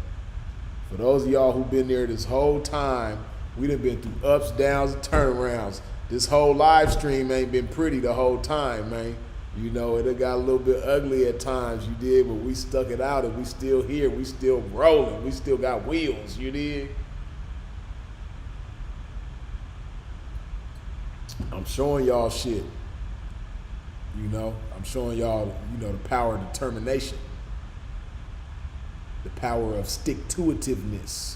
For those of y'all who've been there this whole time, we done been through ups, downs, and turnarounds. This whole live stream ain't been pretty the whole time, man. You know, it got a little bit ugly at times, you did, but we stuck it out and we still here, we still rolling, we still got wheels, you did? I'm showing y'all shit, you know? I'm showing y'all, you know, the power of determination, the power of stick-to-itiveness.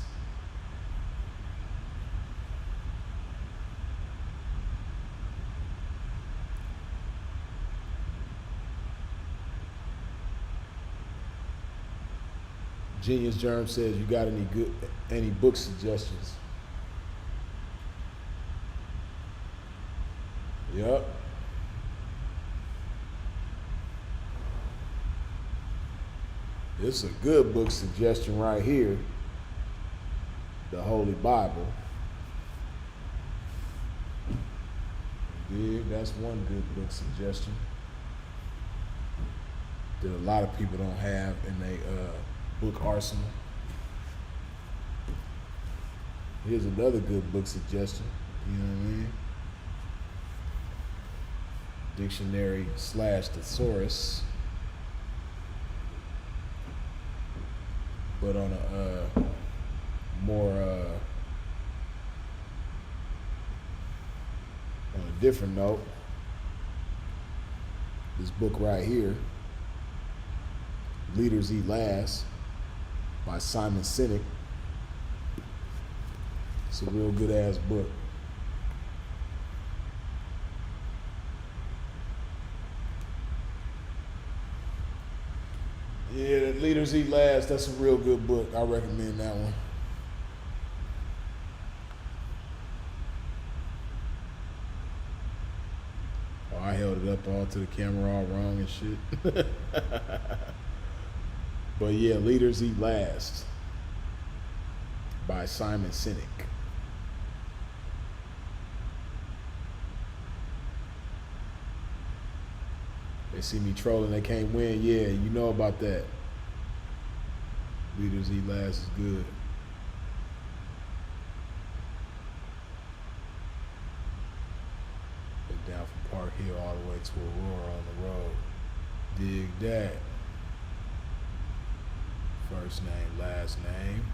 Genius Germ says, you got any book suggestions? Yep. It's a good book suggestion right here. The Holy Bible. Dig, that's one good book suggestion. that a lot of people don't have in their book arsenal. Here's another good book suggestion. You know what I mean? Dictionary / thesaurus. But on a more on a different note, this book right here, Leaders Eat Last by Simon Sinek. It's a real good ass book. Yeah, the Leaders Eat Last, that's a real good book. I recommend that one. Oh, I held it up all to the camera all wrong and shit. But yeah, Leaders Eat Last by Simon Sinek. They see me trolling, they can't win. Yeah, you know about that. Leaders Eat Last is good. They're down from Park Hill all the way to Aurora on the road. Dig that. First name, last name.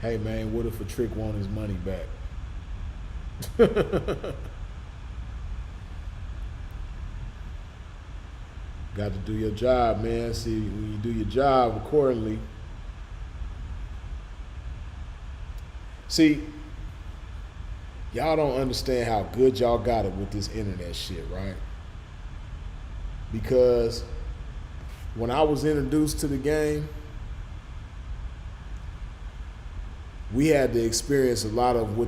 Hey man, what if a trick want his money back? Got to do your job, man. See, when you do your job accordingly. See, y'all don't understand how good y'all got it with this internet shit, right? Because when I was introduced to the game, we had to experience a lot of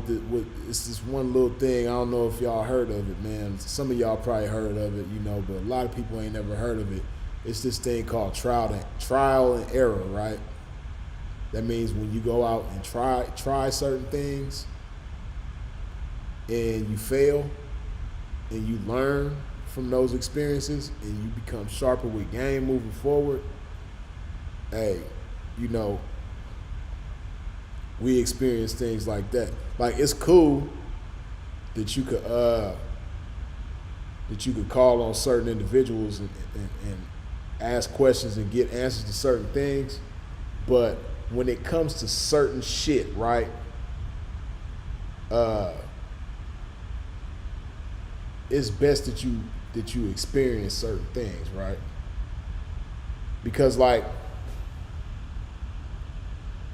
it's this one little thing. I don't know if y'all heard of it, man. Some of y'all probably heard of it, you know, but a lot of people ain't never heard of it. It's this thing called trial and error, right? That means when you go out and try certain things and you fail and you learn from those experiences and you become sharper with game moving forward, hey, you know, we experience things like that. Like, it's cool that you could call on certain individuals and ask questions and get answers to certain things, but when it comes to certain shit, right? It's best that you experience certain things, right? Because, like,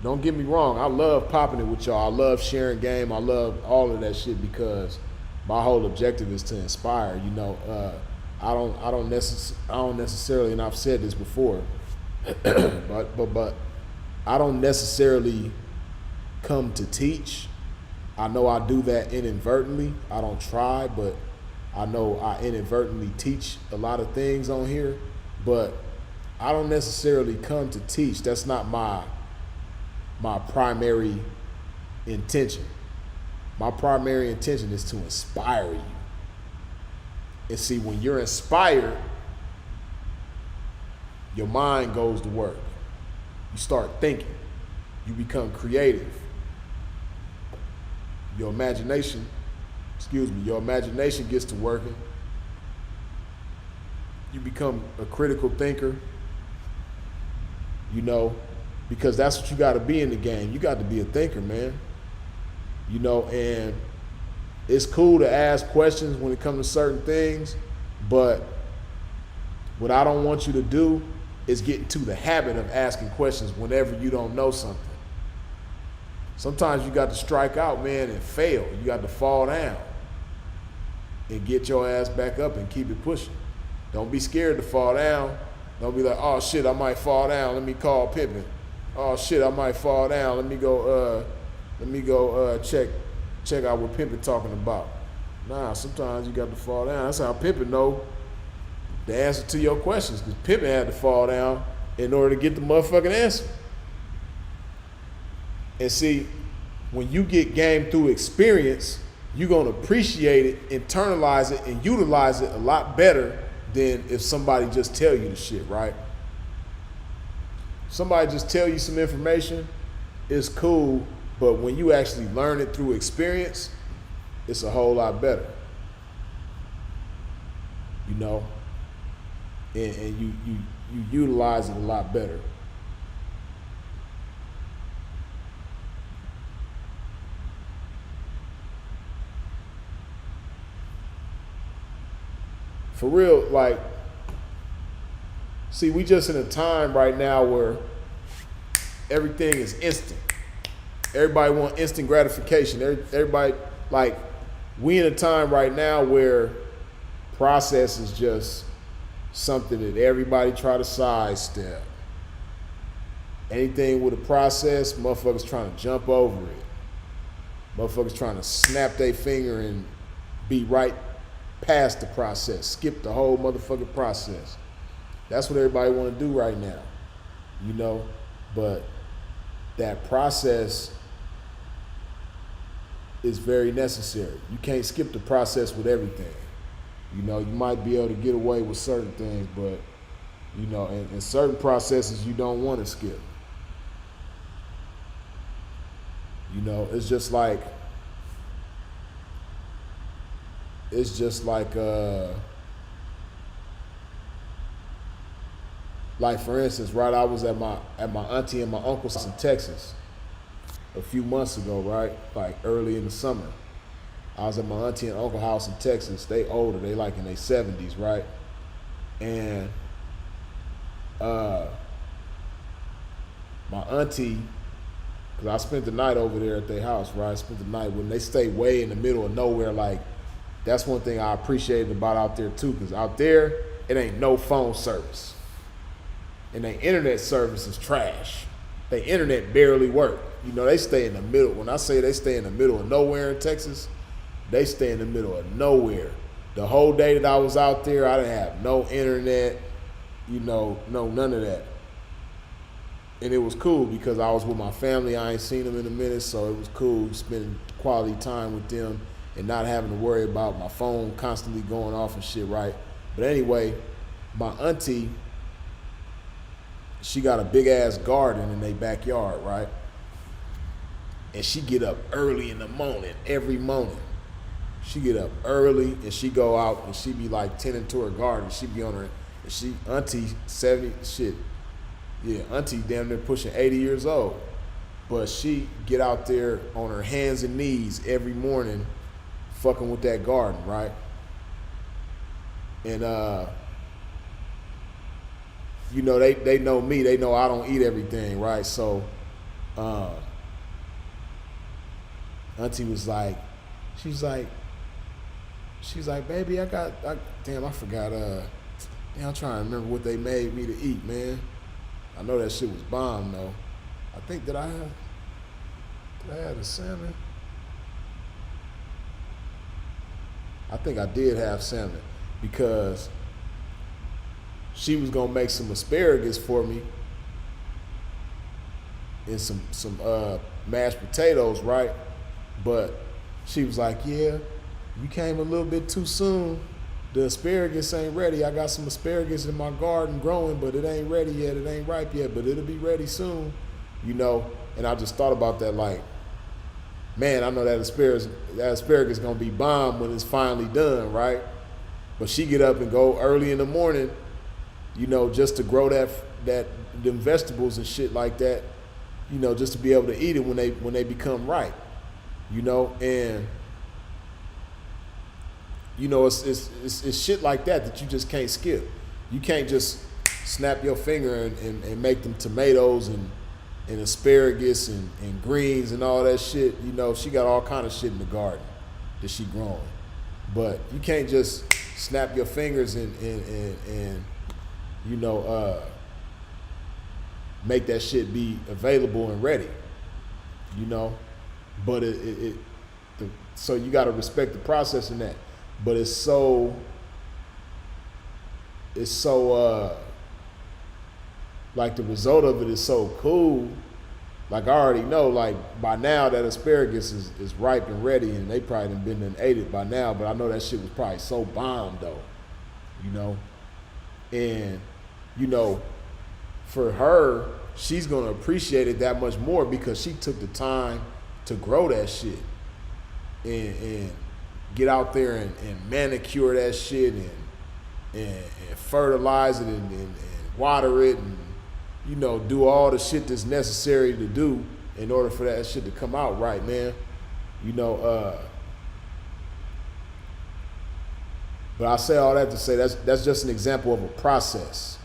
don't get me wrong, I love popping it with y'all. I love sharing game. I love all of that shit because my whole objective is to inspire. You know, I don't necessarily, and I've said this before, but I don't necessarily come to teach. I know I do that inadvertently. I don't try, but I know I inadvertently teach a lot of things on here. But I don't necessarily come to teach. That's not my primary intention. My primary intention is to inspire you. And see, when you're inspired, your mind goes to work. You start thinking. You become creative. Your imagination gets to working. You become a critical thinker, you know, because that's what you got to be in the game. You got to be a thinker, man. You know, and it's cool to ask questions when it comes to certain things, but what I don't want you to do is get into the habit of asking questions whenever you don't know something. Sometimes you got to strike out, man, and fail. You got to fall down and get your ass back up and keep it pushing. Don't be scared to fall down. Don't be like, oh shit, I might fall down. Let me call Pippen. Oh shit, I might fall down. Let me go check out what Pippen talking about. Nah, sometimes you got to fall down. That's how Pippen know the answer to your questions, because Pippen had to fall down in order to get the motherfucking answer. And see, when you get game through experience, you're gonna appreciate it, internalize it, and utilize it a lot better than if somebody just tell you the shit, right? Somebody just tell you some information, it's cool, but when you actually learn it through experience, it's a whole lot better. You know? And you utilize it a lot better. For real, like, see, we just in a time right now where everything is instant. Everybody want instant gratification. Everybody, like, we in a time right now where process is just something that everybody try to sidestep. Anything with a process, motherfuckers trying to jump over it. Motherfuckers trying to snap their finger and be right past the process, skip the whole motherfucking process. That's what everybody want to do right now, you know? But that process is very necessary. You can't skip the process with everything. You know, you might be able to get away with certain things, but, you know, in certain processes you don't want to skip. You know, it's just like for instance, right, I was at my auntie and my uncle's house in Texas a few months ago, right? Like early in the summer. I was at my auntie and uncle house in Texas. They older, they like in their 70s, right? And my auntie, because I spent the night over there at their house, right? I spent the night when they stay way in the middle of nowhere. Like, that's one thing I appreciated about out there too, because out there, it ain't no phone service. And their internet service is trash. Their internet barely work. You know, they stay in the middle. When I say they stay in the middle of nowhere in Texas, they stay in the middle of nowhere. The whole day that I was out there, I didn't have no internet, you know, no, none of that. And it was cool because I was with my family. I ain't seen them in a minute, so it was cool spending quality time with them and not having to worry about my phone constantly going off and shit, right? But anyway, my auntie, she got a big ass garden in their backyard, right? And she get up early in the morning, every morning. She get up early and she go out and she be like tending to her garden. She be on her, and she, auntie 70, shit. Yeah, auntie damn near pushing 80 years old. But she get out there on her hands and knees every morning fucking with that garden, right? And you know, they know me, they know I don't eat everything, right? So auntie was like, she's like, baby, damn, I forgot, damn, I'm trying to remember what they made me to eat, man. I know that shit was bomb though. I think did I have the salmon? I think I did have salmon because she was gonna make some asparagus for me and some mashed potatoes, right? But she was like, yeah, you came a little bit too soon. The asparagus ain't ready. I got some asparagus in my garden growing, but it ain't ready yet. It ain't ripe yet, but it'll be ready soon, you know? And I just thought about that like, man, I know that asparagus gonna be bomb when it's finally done, right? But she get up and go early in the morning, you know, just to grow them vegetables and shit like that, you know, just to be able to eat it when they become ripe, you know? And you know, it's shit like that you just can't skip. You can't just snap your finger and make them tomatoes and asparagus and greens and all that shit. You know, she got all kind of shit in the garden that she growing. But you can't just snap your fingers and you know, make that shit be available and ready, you know? But so you got to respect the process in that. But it's so like the result of it is so cool Like I already know, like by now that asparagus is ripe and ready, and they probably done been and ate it by now. But I know that shit was probably so bomb though, you know. And you know, for her, she's gonna appreciate it that much more because she took the time to grow that shit and get out there and manicure that shit and fertilize it and water it and, you know, do all the shit that's necessary to do in order for that shit to come out right, man. You know, but I say all that to say that's just an example of a process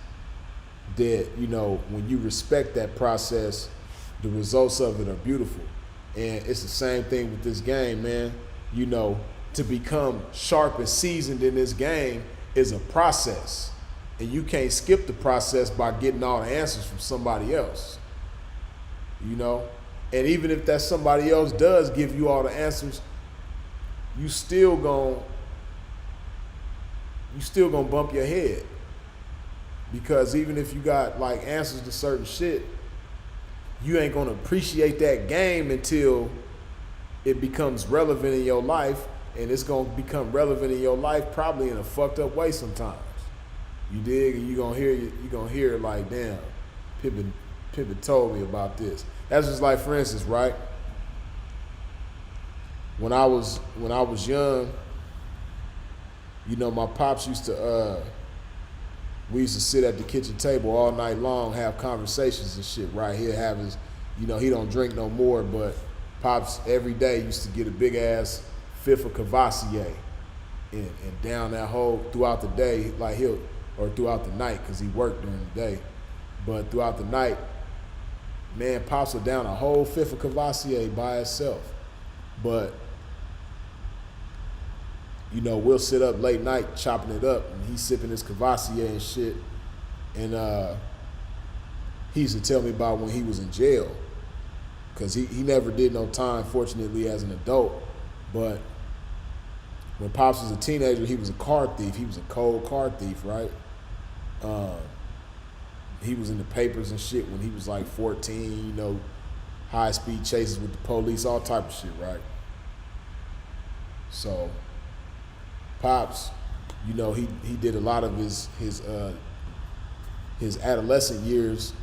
that, you know, when you respect that process, the results of it are beautiful. And it's the same thing with this game, man. You know, to become sharp and seasoned in this game is a process. And you can't skip the process by getting all the answers from somebody else. You know? And even if that somebody else does give you all the answers, you still gonna bump your head. Because even if you got like answers to certain shit, you ain't gonna appreciate that game until it becomes relevant in your life, and it's gonna become relevant in your life probably in a fucked up way sometimes. You dig? And you gonna hear like, damn, Pippin told me about this. That's just like, for instance, right? When I was young, you know, my pops used to we used to sit at the kitchen table all night long, have conversations and shit, right? He'd have his, you know, he don't drink no more, but Pops every day used to get a big ass fifth of Cavassier and down that whole, throughout the day, like or throughout the night, because he worked during the day. But throughout the night, man, Pops would down a whole fifth of Cavassier by itself. But, you know, we'll sit up late night chopping it up, and he's sipping his Cavassier and shit. And he used to tell me about when he was in jail, because he never did no time, fortunately, as an adult. But when Pops was a teenager, he was a car thief. He was a cold car thief, right? He was in the papers and shit when he was like 14, you know, high-speed chases with the police, all type of shit, right? So Pops, you know, he did a lot of his adolescent years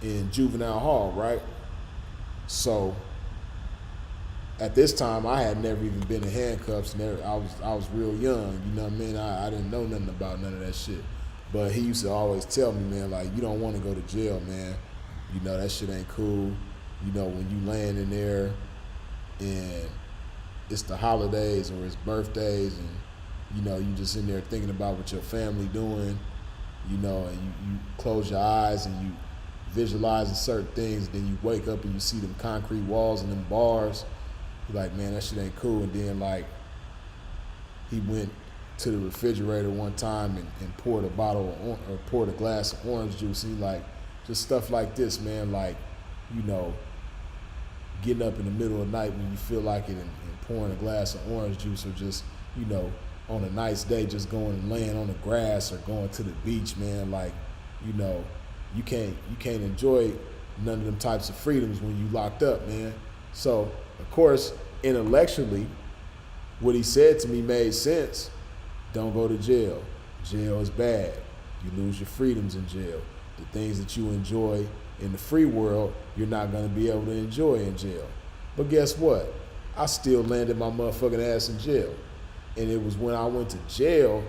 in juvenile hall, right? So at this time, I had never even been in handcuffs. I was real young, you know what I mean? I didn't know nothing about none of that shit. But he used to always tell me, man, like, you don't want to go to jail, man. You know, that shit ain't cool. You know, when you land in there and it's the holidays or it's birthdays and, you know, you just in there thinking about what your family doing, you know, and you close your eyes and you visualizing certain things, then you wake up and you see them concrete walls and them bars. You're like, man, that shit ain't cool. And then, like, he went to the refrigerator one time and poured poured a glass of orange juice. And he like, just stuff like this, man, like, you know, getting up in the middle of the night when you feel like it and pouring a glass of orange juice, or just, you know, on a nice day just going and laying on the grass or going to the beach, man, like, you know, you can't enjoy none of them types of freedoms when you locked up, man. So, of course, intellectually, what he said to me made sense. Don't go to jail. Jail is bad. You lose your freedoms in jail. The things that you enjoy in the free world, you're not going to be able to enjoy in jail. But guess what? I still landed my motherfucking ass in jail. And it was when I went to jail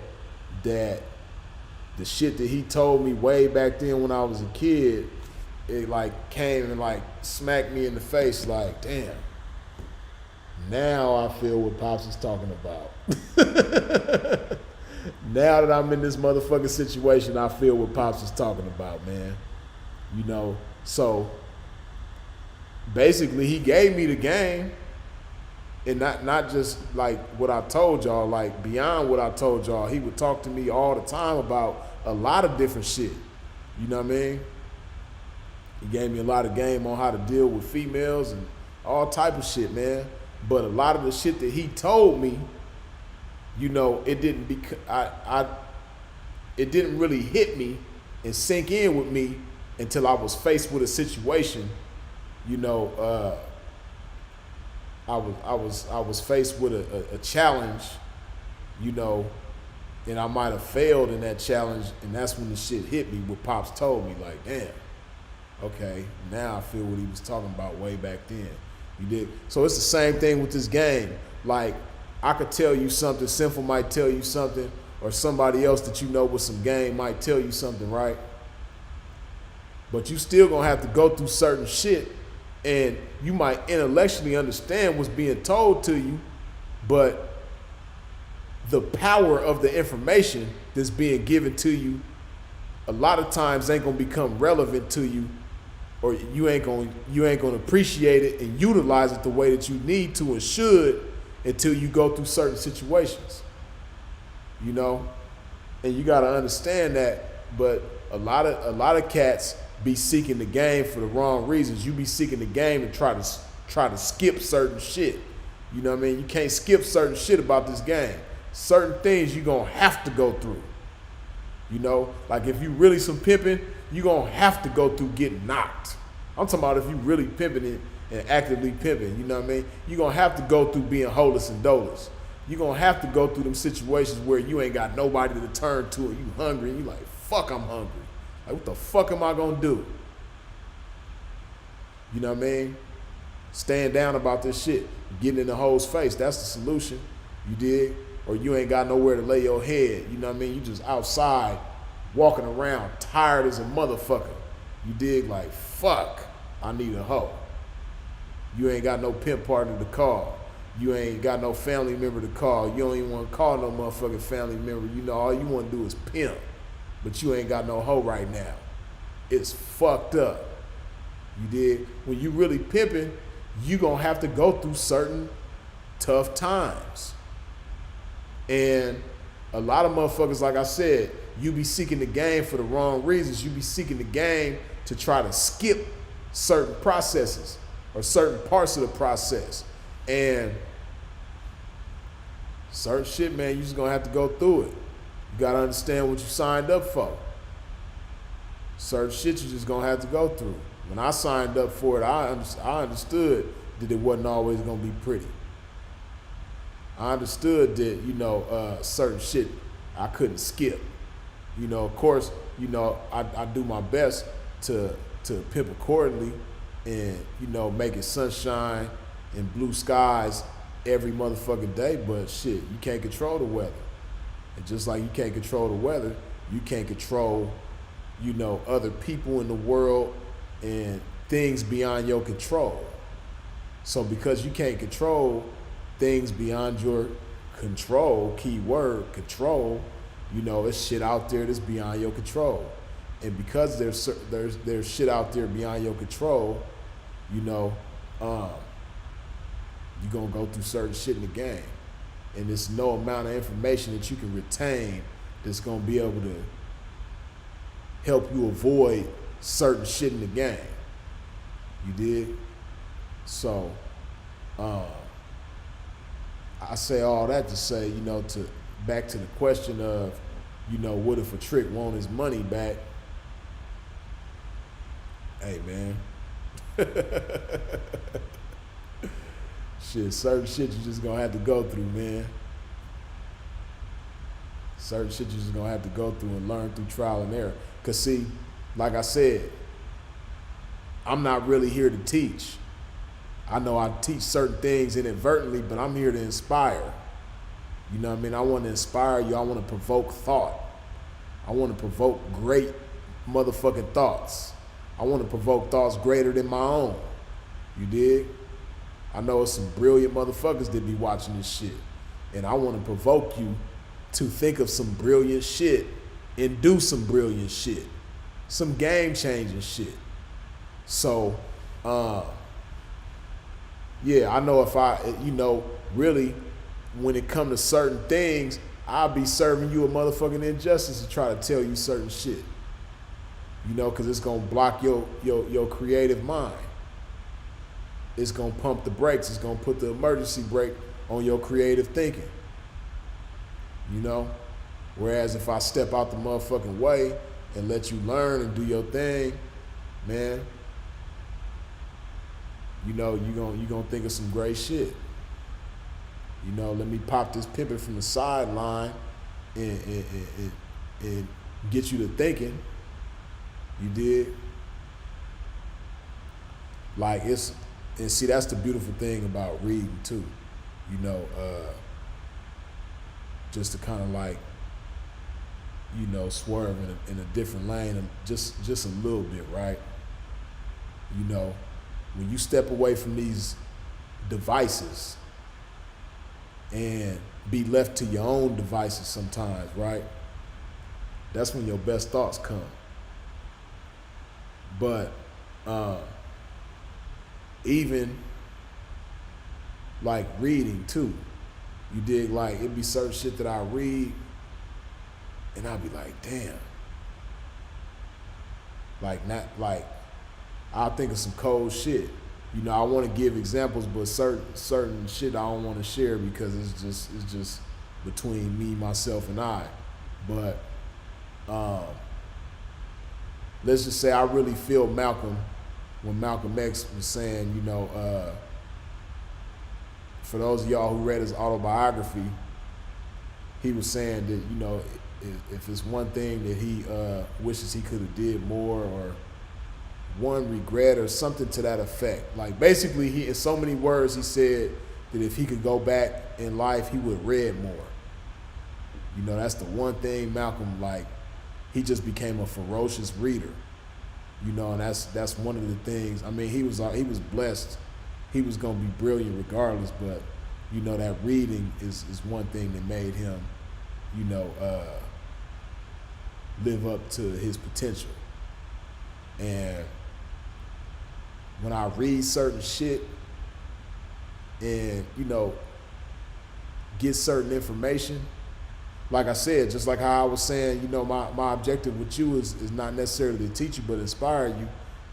that the shit that he told me way back then when I was a kid, it like came and like smacked me in the face like, damn, now I feel what Pops is talking about. Now that I'm in this motherfucking situation, I feel what Pops is talking about, man. You know, so basically he gave me the game, and not just like what I told y'all, like beyond what I told y'all. He would talk to me all the time about a lot of different shit. You know what I mean? He gave me a lot of game on how to deal with females and all type of shit, man. But a lot of the shit that he told me, you know, it didn't really hit me and sink in with me until I was faced with a situation you know, I was faced with a challenge, you know, and I might have failed in that challenge, and that's when the shit hit me. What Pops told me, like, damn, okay, now I feel what he was talking about way back then. You did. So it's the same thing with this game. Like, I could tell you something, Sinful might tell you something, or somebody else that you know with some game might tell you something, right? But you still gonna have to go through certain shit, and you might intellectually understand what's being told to you, but the power of the information that's being given to you a lot of times ain't gonna become relevant to you, or you ain't gonna appreciate it and utilize it the way that you need to and should until you go through certain situations, you know. And you gotta understand that. But a lot of cats be seeking the game for the wrong reasons. You be seeking the game to try to skip certain shit. You know what I mean? You can't skip certain shit about this game. Certain things you gonna have to go through. You know, like if you really some pimping, you gonna have to go through getting knocked. I'm talking about if you really pimping it and actively pimping, you know what I mean? You gonna have to go through being holeless and doleless. You gonna have to go through them situations where you ain't got nobody to turn to, and you hungry, and you like, fuck, I'm hungry. Like, what the fuck am I gonna do? You know what I mean? Staying down about this shit, getting in the hoe's face, that's the solution. You dig? Or you ain't got nowhere to lay your head. You know what I mean? You just outside, walking around, tired as a motherfucker. You dig? Like, fuck, I need a hoe. You ain't got no pimp partner to call. You ain't got no family member to call. You don't even want to call no motherfucking family member. You know, all you want to do is pimp. But you ain't got no hoe right now. It's fucked up. You dig? When you really pimping, you gonna have to go through certain tough times. And a lot of motherfuckers, like I said, you be seeking the game for the wrong reasons. You be seeking the game to try to skip certain processes or certain parts of the process. And certain shit, man, you just gonna have to go through it. You gotta understand what you signed up for. Certain shit you just gonna have to go through. When I signed up for it, I understood that it wasn't always gonna be pretty. I understood that, you know, certain shit I couldn't skip. You know, of course, you know, I do my best to pimp accordingly and, you know, make it sunshine and blue skies every motherfucking day, but shit, you can't control the weather. And just like you can't control the weather, you can't control, you know, other people in the world and things beyond your control. So because you can't control things beyond your control, key word, control, you know, it's shit out there that's beyond your control. And because there's shit out there beyond your control, you know, you're gonna go through certain shit in the game. And there's no amount of information that you can retain that's gonna be able to help you avoid certain shit in the game. You dig? So, I say all that to say, you know, back to the question of, you know, what if a trick want his money back? Hey, man. Shit, certain shit you just gonna have to go through, man. Certain shit you just gonna have to go through and learn through trial and error. Cause see, like I said, I'm not really here to teach. I know I teach certain things inadvertently, but I'm here to inspire. You know what I mean? I want to inspire you. I want to provoke thought. I want to provoke great motherfucking thoughts. I want to provoke thoughts greater than my own. You dig? I know it's some brilliant motherfuckers that be watching this shit. And I want to provoke you to think of some brilliant shit and do some brilliant shit. Some game-changing shit. So, yeah, I know if I, you know, really, when it comes to certain things, I'll be serving you a motherfucking injustice to try to tell you certain shit. You know, because it's going to block your creative mind. It's going to pump the brakes. It's going to put the emergency brake on your creative thinking. You know? Whereas if I step out the motherfucking way and let you learn and do your thing, man, you know, you gonna think of some great shit. You know, let me pop this pimpin' from the sideline and get you to thinking. You did. Like and see, that's the beautiful thing about reading too. You know, just to kind of like, you know, swerve in a different lane, and just a little bit, right? You know, when you step away from these devices and be left to your own devices sometimes, right? That's when your best thoughts come. But even like reading too, you dig? Like it'd be certain shit that I read and I'll be like, damn. Like not like I'll think of some cold shit. You know, I want to give examples, but certain shit I don't want to share because it's just between me, myself, and I. But let's just say I really feel Malcolm when Malcolm X was saying, you know, for those of y'all who read his autobiography, he was saying that, you know, if it's one thing that he wishes he could have did more, or one regret or something to that effect. Like basically he, in so many words, he said that if he could go back in life, he would have read more. You know, that's the one thing Malcolm, like, he just became a ferocious reader. You know, and that's one of the things. I mean, he was blessed. He was gonna be brilliant regardless, but you know, that reading is one thing that made him, you know, live up to his potential. And when I read certain shit and, you know, get certain information, like I said, just like how I was saying, you know, my objective with you is not necessarily to teach you, but inspire you.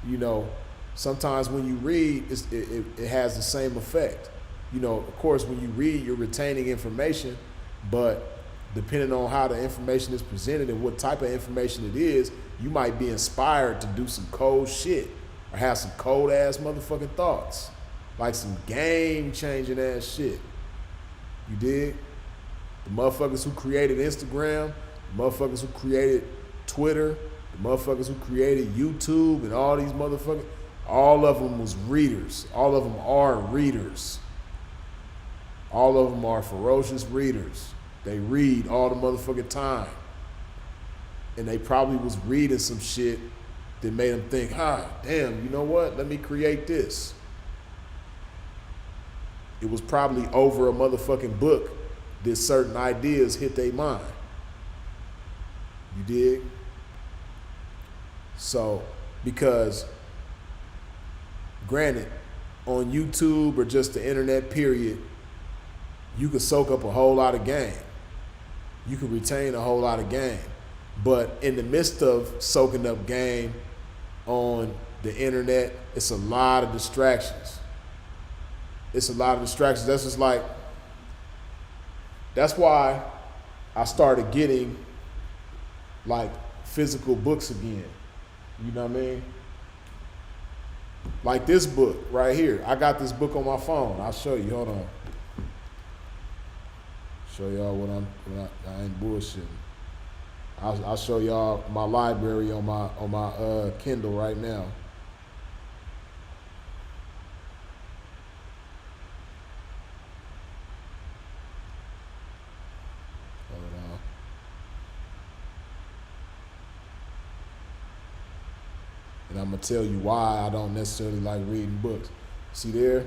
You know, sometimes when you read, it has the same effect. You know, of course, when you read, you're retaining information, but depending on how the information is presented and what type of information it is, you might be inspired to do some cold shit or have some cold ass motherfucking thoughts, like some game changing ass shit. You dig? The motherfuckers who created Instagram, the motherfuckers who created Twitter, the motherfuckers who created YouTube and all these motherfuckers, all of them was readers. All of them are readers. All of them are ferocious readers. They read all the motherfucking time. And they probably was reading some shit that made them think, damn, you know what? Let me create this. It was probably over a motherfucking book that certain ideas hit their mind. You dig? So, because granted, on YouTube or just the internet period, you could soak up a whole lot of game. You can retain a whole lot of game. But in the midst of soaking up game on the internet, it's a lot of distractions. It's a lot of distractions. That's just like, that's why I started getting like physical books again. You know what I mean? Like this book right here. I got this book on my phone. I'll show you. Hold on. Show y'all I ain't bullshitting. I'll show y'all my library on my Kindle right now. Hold on. And I'm gonna tell you why I don't necessarily like reading books. See there?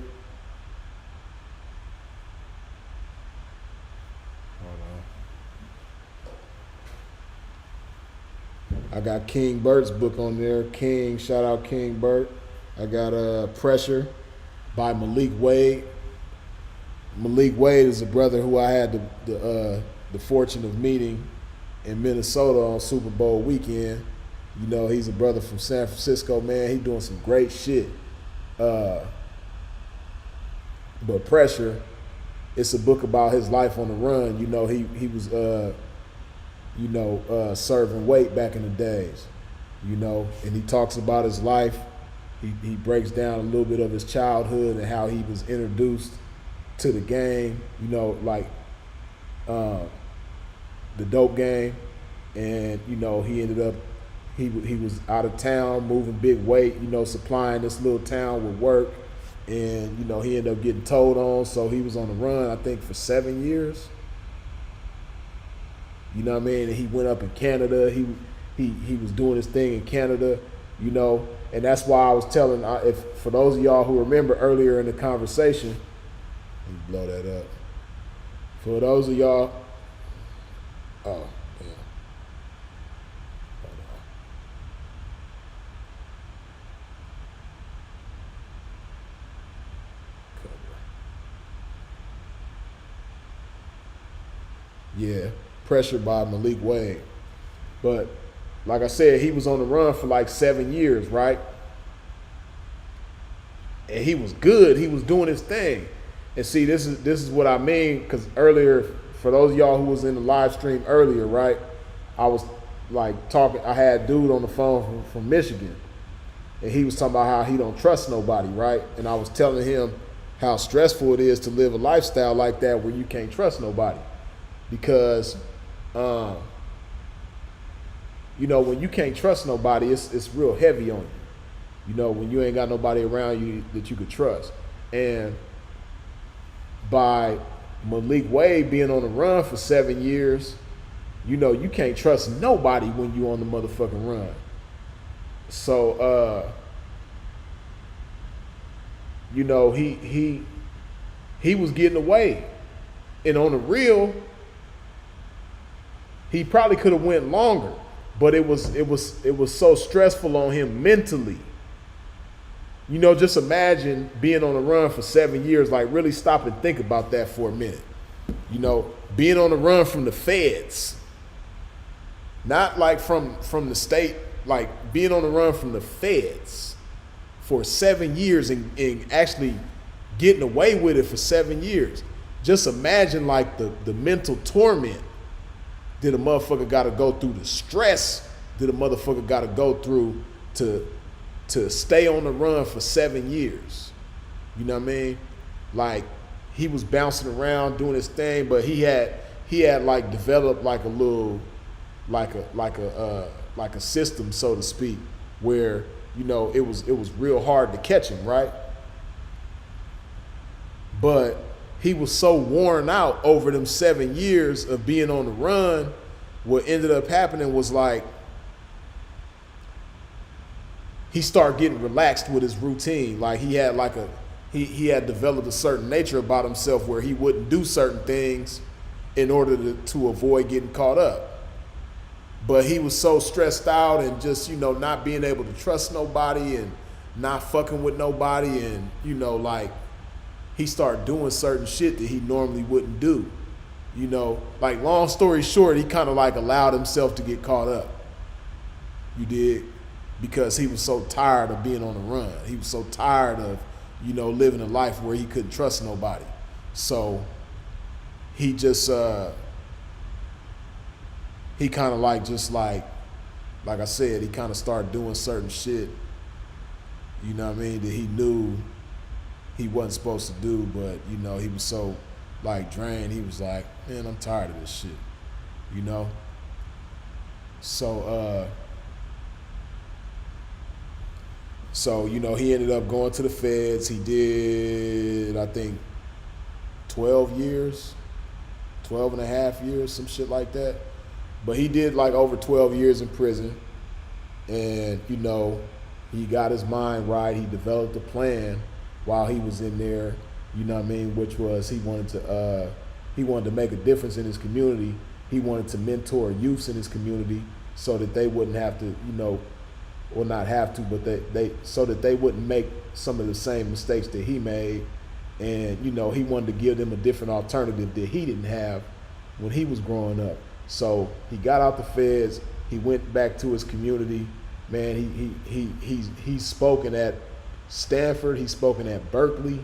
I got King Burt's book on there. King, shout out King Burt. I got Pressure by Malik Wade. Malik Wade is a brother who I had the fortune of meeting in Minnesota on Super Bowl weekend. You know, he's a brother from San Francisco, man. He's doing some great shit. But Pressure, it's a book about his life on the run. You know, he was serving weight back in the days, you know, and he talks about his life. he breaks down a little bit of his childhood and how he was introduced to the game, you know, like the dope game. And, you know, he ended up, he was out of town, moving big weight, you know, supplying this little town with work. And, you know, he ended up getting told on. So he was on the run, I think, for 7 years. You know what I mean? And he went up in Canada. He was doing his thing in Canada, you know. And that's why I was telling, if for those of y'all who remember earlier in the conversation, let me blow that up. For those of y'all, oh, yeah. Hold on. Cover. Yeah, pressured by Malik Wade. But like I said, he was on the run for like 7 years, right? And he was good. He was doing his thing. And see, this is what I mean, because earlier, for those of y'all who was in the live stream earlier, right? I was like talking, I had a dude on the phone from Michigan, and he was talking about how he don't trust nobody, right? And I was telling him how stressful it is to live a lifestyle like that where you can't trust nobody. Because you know, when you can't trust nobody, it's real heavy on you. You know, when you ain't got nobody around you that you could trust. And by Malik Wade being on the run for 7 years, you know, you can't trust nobody when you on the motherfucking run. So, you know, he was getting away. And on the real, he probably could have went longer. But it was so stressful on him mentally. You know, just imagine being on the run for 7 years. Like, really stop and think about that for a minute. You know, being on the run from the feds, not like from the state, like being on the run from the feds for 7 years and actually getting away with it for 7 years. Just imagine like the mental torment that a motherfucker got to go through, the stress that a motherfucker got to go through to stay on the run for 7 years. You know what I mean? Like, he was bouncing around doing his thing, but he had like developed like a little, like a system, so to speak, where, you know, it was real hard to catch him, right? But he was so worn out over them 7 years of being on the run. What ended up happening was like, he started getting relaxed with his routine. Like, he had like he had developed a certain nature about himself where he wouldn't do certain things in order to avoid getting caught up. But he was so stressed out and just, you know, not being able to trust nobody and not fucking with nobody, and, you know, like, he started doing certain shit that he normally wouldn't do. You know, like, long story short, he kind of like allowed himself to get caught up. You dig? Because he was so tired of being on the run. He was so tired of, you know, living a life where he couldn't trust nobody. So he just, he kind of like, just like I said, he kind of started doing certain shit, you know what I mean, that he knew he wasn't supposed to do, but, you know, he was so like drained. He was like, man, I'm tired of this shit, you know? So, you know, he ended up going to the feds. He did, I think, 12 years, 12 and a half years, some shit like that. But he did like over 12 years in prison. And, you know, he got his mind right. He developed a plan while he was in there, you know what I mean, which was he wanted to make a difference in his community. He wanted to mentor youths in his community so that they wouldn't have to, you know, or not have to, but so that they wouldn't make some of the same mistakes that he made. And, you know, he wanted to give them a different alternative that he didn't have when he was growing up. So he got out the feds. He went back to his community. Man, he's spoken at Stanford. He's spoken at Berkeley.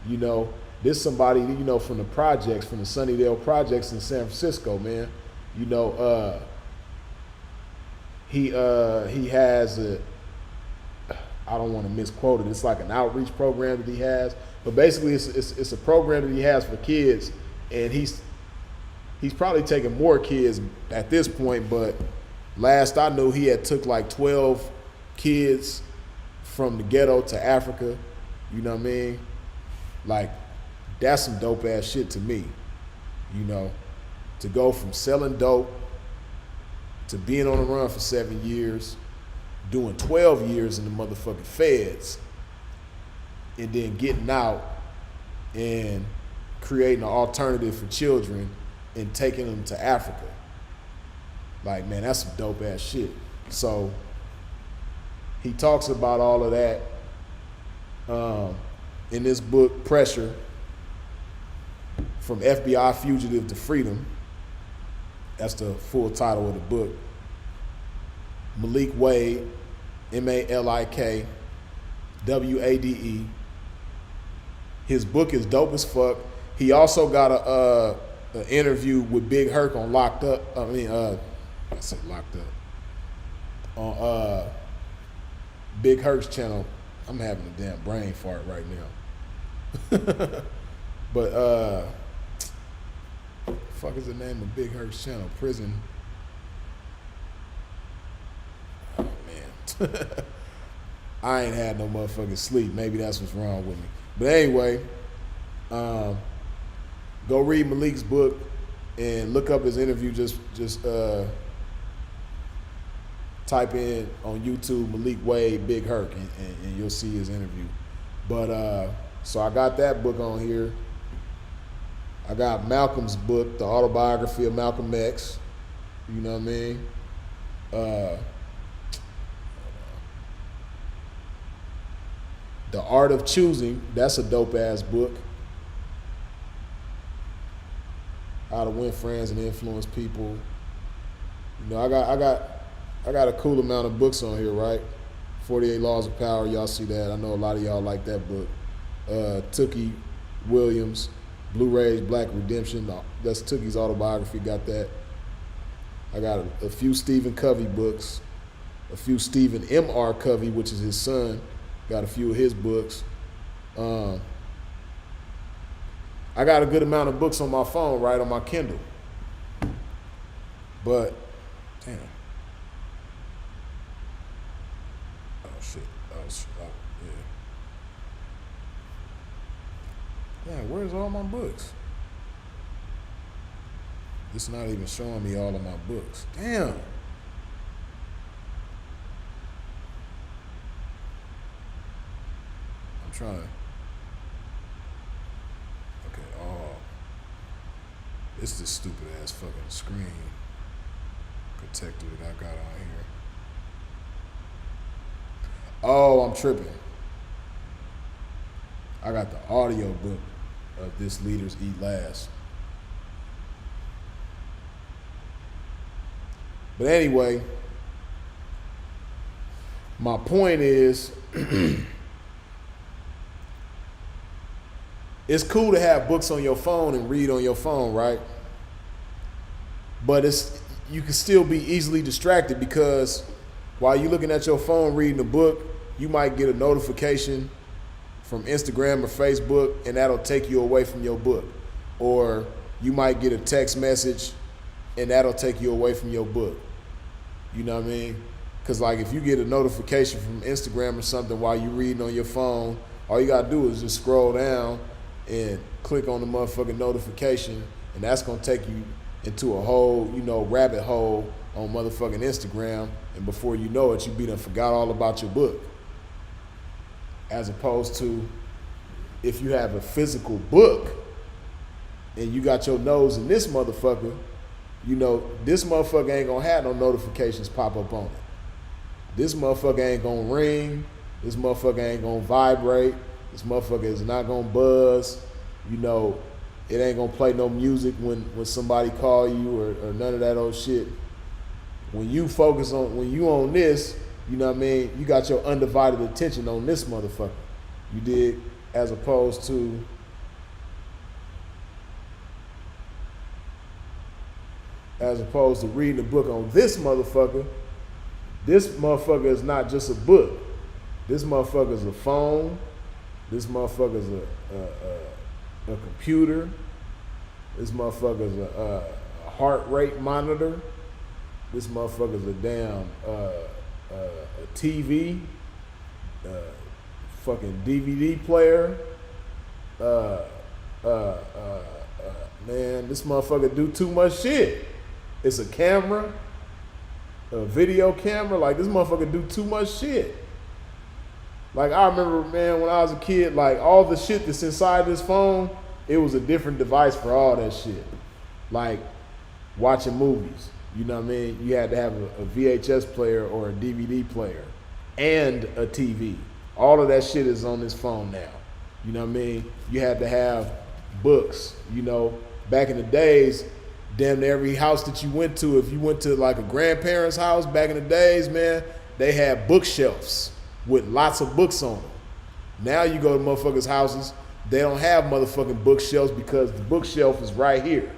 You know, this somebody, you know, from the projects, from the Sunnydale projects in San Francisco, man. You know, he has I don't want to misquote it. It's like an outreach program that he has, but basically it's a program that he has for kids, and he's probably taking more kids at this point. But last I knew, he had took like 12 kids from the ghetto to Africa. You know what I mean? Like, that's some dope ass shit to me. You know, to go from selling dope to being on the run for 7 years, doing 12 years in the motherfucking feds, and then getting out and creating an alternative for children and taking them to Africa. Like, man, that's some dope ass shit. So he talks about all of that in this book, Pressure, From FBI Fugitive to Freedom. That's the full title of the book. Malik Wade, Malik Wade. His book is dope as fuck. He also got an interview with Big Herc on Locked Up. I said Locked Up. On Big Herc's channel. I'm having a damn brain fart right now. But fuck is the name of Big Herc's channel? Prison. Oh man. I ain't had no motherfucking sleep. Maybe that's what's wrong with me. But anyway, go read Malik's book and look up his interview. Just type in on YouTube Malik Wade Big Herc and you'll see his interview. But so I got that book on here. I got Malcolm's book, The Autobiography of Malcolm X. You know what I mean? The Art of Choosing, that's a dope ass book. How to Win Friends and Influence People. You know, I got a cool amount of books on here, right? 48 Laws of Power, y'all see that. I know a lot of y'all like that book. Tookie Williams, Blu-rays, Black Redemption. That's Tookie's autobiography, got that. I got a few Stephen Covey books, a few Stephen M.R. Covey, which is his son. Got a few of his books. I got a good amount of books on my phone, right, on my Kindle. But, damn. Oh, shit. Oh, yeah. Yeah, where's all my books? It's not even showing me all of my books. Damn. I'm trying to. Okay, oh. It's this stupid ass fucking screen protector that I got on here. Oh, I'm tripping. I got the audio book of This Leaders Eat Last. But anyway, my point is, it's cool to have books on your phone and read on your phone, right? But you can still be easily distracted because while you're looking at your phone reading a book, you might get a notification from Instagram or Facebook, and that'll take you away from your book. Or you might get a text message, and that'll take you away from your book. You know what I mean? Because, like, if you get a notification from Instagram or something while you're reading on your phone, all you got to do is just scroll down and click on the motherfucking notification, and that's going to take you into a whole, rabbit hole on motherfucking Instagram, and before you know it, you done forgot all about your book. As opposed to if you have a physical book and you got your nose in this motherfucker, this motherfucker ain't gonna have no notifications pop up on it. This motherfucker ain't gonna ring. This motherfucker ain't gonna vibrate. This motherfucker is not gonna buzz. It ain't gonna play no music when somebody call you or none of that old shit. When you on this, you know what I mean? You got your undivided attention on this motherfucker. You dig? As opposed to reading a book on this motherfucker. This motherfucker is not just a book. This motherfucker's a phone. This motherfucker's a computer. This motherfucker's a heart rate monitor. This motherfucker's a damn a TV, fucking DVD player. Man, this motherfucker do too much shit. It's a camera, a video camera. Like, this motherfucker do too much shit. Like, I remember, man, when I was a kid, like, all the shit that's inside this phone, it was a different device for all that shit. Like, watching movies. You know what I mean? You had to have a VHS player or a DVD player and a TV. All of that shit is on this phone now. You know what I mean? You had to have books. You know, back in the days, damn near every house that you went to, if you went to like a grandparent's house back in the days, man, they had bookshelves with lots of books on them. Now you go to motherfuckers' houses, they don't have motherfucking bookshelves because the bookshelf is right here.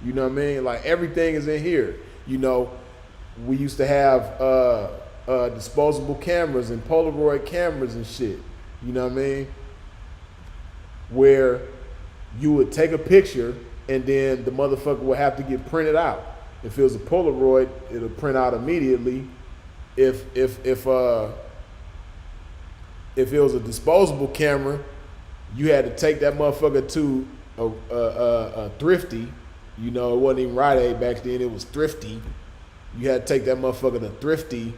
You know what I mean? Like, everything is in here. You know, we used to have disposable cameras and Polaroid cameras and shit. You know what I mean? Where you would take a picture and then the motherfucker would have to get printed out. If it was a Polaroid, it'll print out immediately. If it was a disposable camera, you had to take that motherfucker to a Thrifty. You know, it wasn't even Rite Aid back then, it was Thrifty. You had to take that motherfucker to Thrifty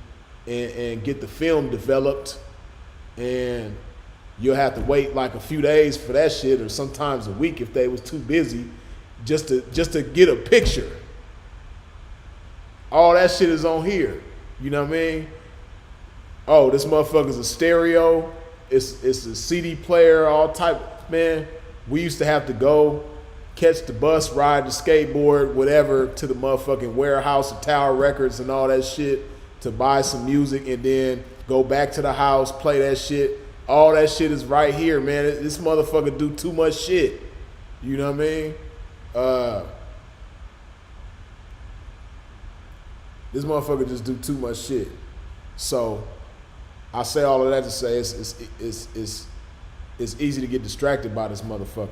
and get the film developed, and you'll have to wait like a few days for that shit, or sometimes a week if they was too busy, just to get a picture. All that shit is on here. You know what I mean? Oh, this motherfucker's a stereo. It's a CD player, all type. Man, we used to have to go catch the bus, ride the skateboard, whatever, to the motherfucking warehouse of Tower Records and all that shit to buy some music, and then go back to the house, play that shit. All that shit is right here, man. This motherfucker do too much shit. You know what I mean? This motherfucker just do too much shit. So I say all of that to say it's easy to get distracted by this motherfucker.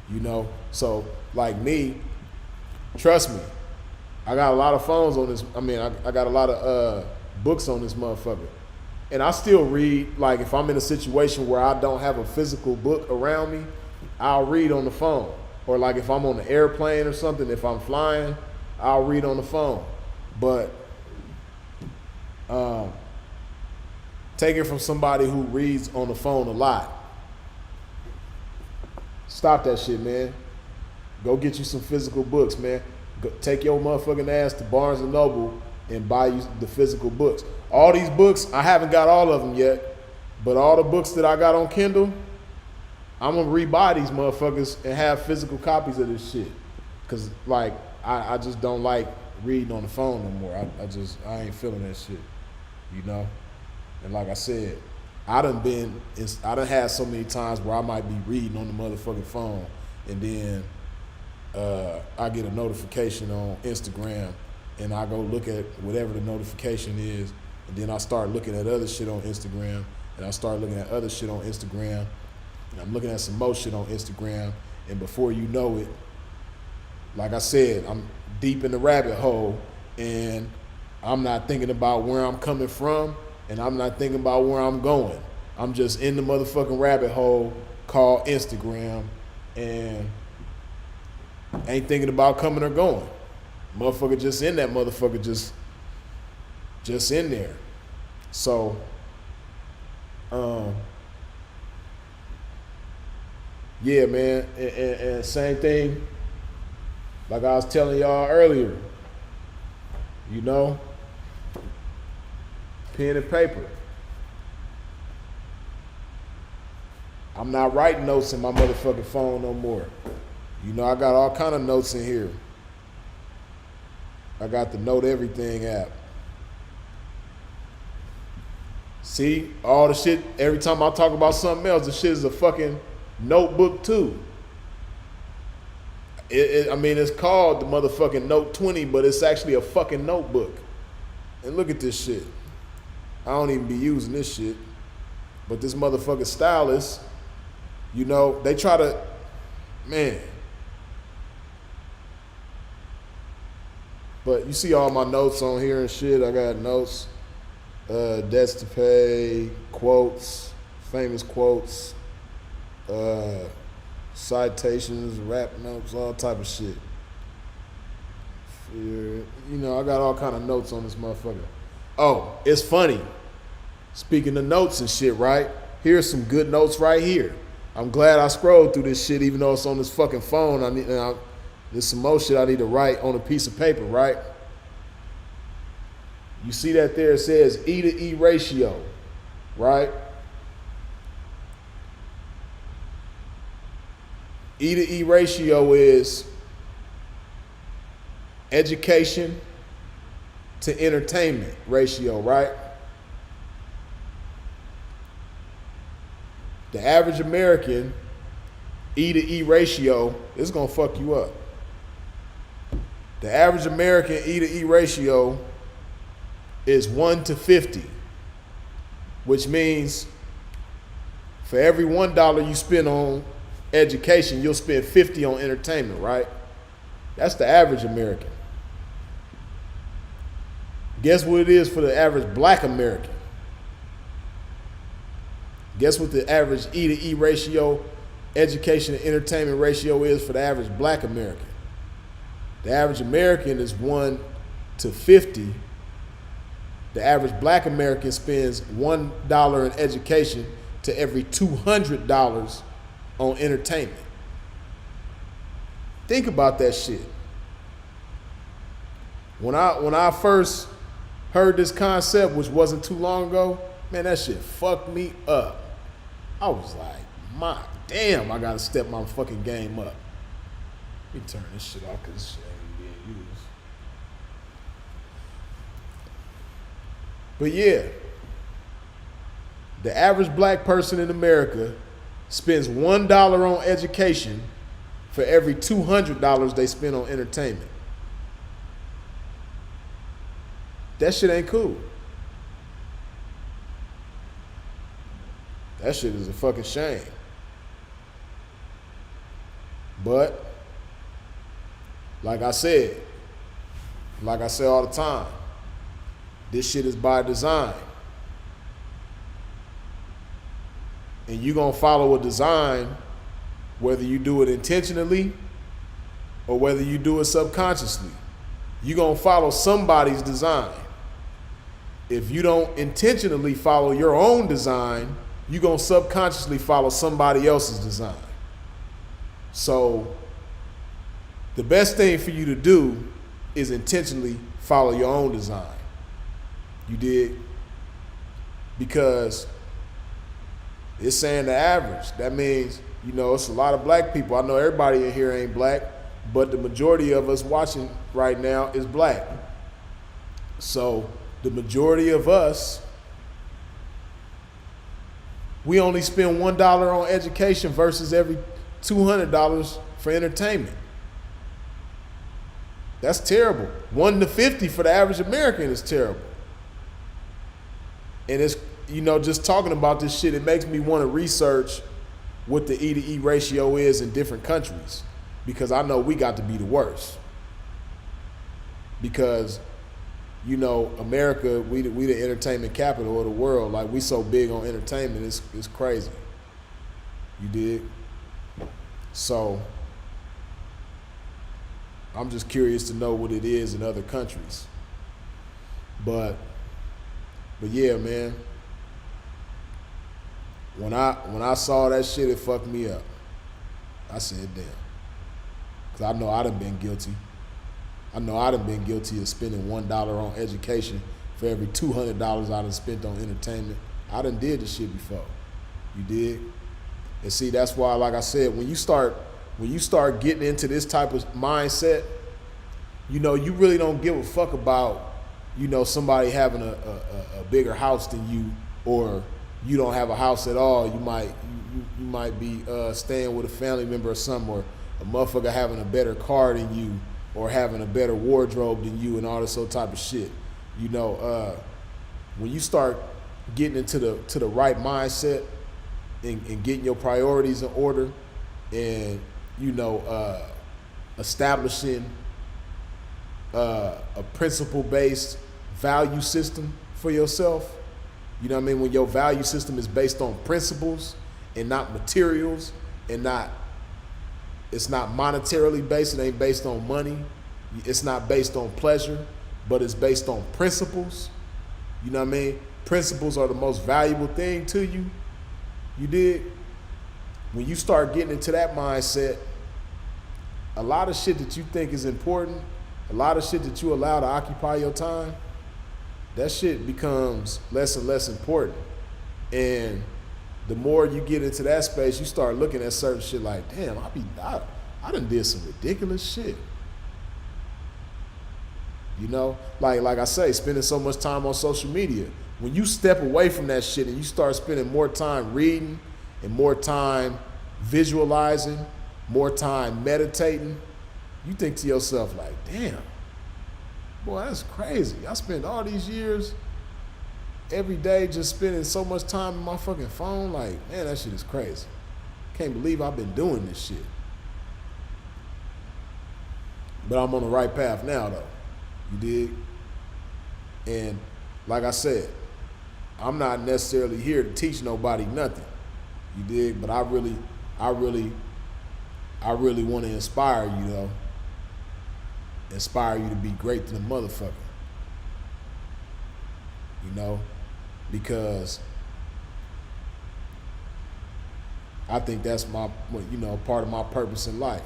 You know? So, like me, trust me, I got a lot of phones on this. I mean, I got a lot of books on this motherfucker. And I still read, like, if I'm in a situation where I don't have a physical book around me, I'll read on the phone. Or like if I'm on the airplane or something, if I'm flying, I'll read on the phone. But take it from somebody who reads on the phone a lot. Stop that shit, man. Go get you some physical books, man. Go, take your motherfucking ass to Barnes & Noble and buy you the physical books. All these books, I haven't got all of them yet, but all the books that I got on Kindle, I'm gonna rebuy these motherfuckers and have physical copies of this shit. Cause like, I just don't like reading on the phone no more. I ain't feeling that shit, you know? And like I said, I done had so many times where I might be reading on the motherfucking phone, and then I get a notification on Instagram, and I go look at whatever the notification is, and then I start looking at other shit on Instagram, and I start looking at other shit on Instagram, and I'm looking at some more shit on Instagram, and before you know it, like I said, I'm deep in the rabbit hole, and I'm not thinking about where I'm coming from, and I'm not thinking about where I'm going. I'm just in the motherfucking rabbit hole called Instagram, and ain't thinking about coming or going. Motherfucker just in that motherfucker, just in there. So, yeah, man, and same thing, like I was telling y'all earlier, you know, pen and paper. I'm not writing notes in my motherfucking phone no more. You know, I got all kind of notes in here. I got the Note Everything app. See, all the shit, every time I talk about something else, the shit is a fucking notebook too. I mean, it's called the motherfucking Note 20, but it's actually a fucking notebook. And look at this shit. I don't even be using this shit. But this motherfucking stylist, you know, they try to, man. But you see all my notes on here and shit. I got notes, debts to pay, quotes, famous quotes, citations, rap notes, all type of shit. You know, I got all kind of notes on this motherfucker. Oh, it's funny. Speaking of notes and shit, right? Here's some good notes right here. I'm glad I scrolled through this shit, even though it's on this fucking phone. There's some more shit I need to write on a piece of paper, right? You see that there? It says E to E ratio, right? E to E ratio is education to entertainment ratio, right? The average American E to E ratio is gonna fuck you up. The average American E to E ratio is 1 to 50, which means for every $1 you spend on education, you'll spend 50 on entertainment, right? That's the average American. Guess what it is for the average black American? Guess what the average E to E ratio, education and entertainment ratio is for the average black American? The average American is 1 to 50. The average black American spends $1 in education to every $200 on entertainment. Think about that shit. When I first heard this concept, which wasn't too long ago, man, that shit fucked me up. I was like, my damn, I gotta step my fucking game up. Let me turn this shit off because this shit ain't being used. But yeah, the average black person in America spends $1 on education for every $200 they spend on entertainment. That shit ain't cool. That shit is a fucking shame. But, like I said all the time, this shit is by design. And you gonna follow a design whether you do it intentionally or whether you do it subconsciously. You gonna follow somebody's design. If you don't intentionally follow your own design, you gonna subconsciously follow somebody else's design. So the best thing for you to do is intentionally follow your own design. You dig? Because it's saying the average. That means, you know, it's a lot of black people. I know everybody in here ain't black, but the majority of us watching right now is black. So the majority of us, we only spend $1 on education versus every $200 for entertainment. That's terrible. 1 to 50 for the average American is terrible. And it's, you know, just talking about this shit, it makes me want to research what the E to E ratio is in different countries, because I know we got to be the worst. Because, you know, America, we the entertainment capital of the world. Like, we so big on entertainment, it's crazy. You dig? So I'm just curious to know what it is in other countries. But yeah, man. When I saw that shit, it fucked me up. I said, damn. Because I know I done been guilty. I know I done been guilty of spending $1 on education for every $200 I done spent on entertainment. I done did this shit before. You dig? And see, that's why, like I said, when you start getting into this type of mindset, you know, you really don't give a fuck about, you know, somebody having a bigger house than you, or you don't have a house at all. You might be staying with a family member or something, or a motherfucker having a better car than you, or having a better wardrobe than you, and all this other type of shit. You know, when you start getting into the right mindset and getting your priorities in order, and establishing a principle-based value system for yourself. You know what I mean? When your value system is based on principles and not materials, and it's not monetarily based, it ain't based on money, it's not based on pleasure, but it's based on principles. You know what I mean? Principles are the most valuable thing to you. You dig? When you start getting into that mindset, a lot of shit that you think is important, a lot of shit that you allow to occupy your time, that shit becomes less and less important. And the more you get into that space, you start looking at certain shit like, damn, I done did some ridiculous shit. You know, like I say, spending so much time on social media. When you step away from that shit and you start spending more time reading and more time visualizing, more time meditating, you think to yourself like, damn, boy, that's crazy. I spent all these years every day just spending so much time on my fucking phone. Like, man, that shit is crazy. Can't believe I've been doing this shit. But I'm on the right path now, though. You dig? And like I said, I'm not necessarily here to teach nobody nothing. You dig? But I really want to inspire you, though. Inspire you to be great than a motherfucker. You know? Because I think that's my, part of my purpose in life.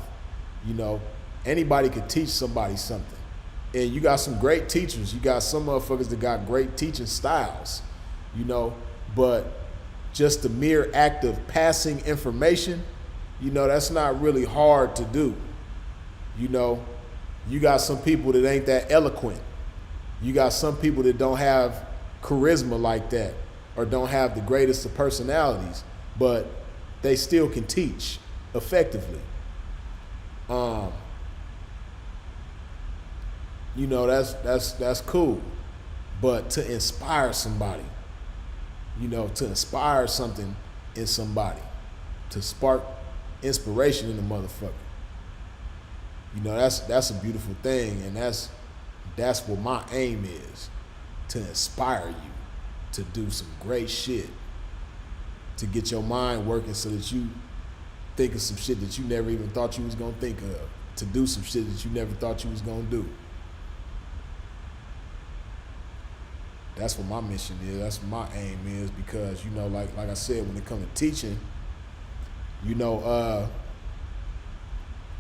You know, anybody could teach somebody something. And you got some great teachers. You got some motherfuckers that got great teaching styles, but just the mere act of passing information, that's not really hard to do. You got some people that ain't that eloquent. You got some people that don't have charisma like that or don't have the greatest of personalities, but they still can teach effectively. That's cool. But to inspire somebody, to inspire something in somebody, to spark inspiration in the motherfucker, that's a beautiful thing, and that's what my aim is, to inspire you to do some great shit, to get your mind working so that you think of some shit that you never even thought you was gonna think of, to do some shit that you never thought you was gonna do. That's what my mission is. That's what my aim is, because like I said, when it comes to teaching,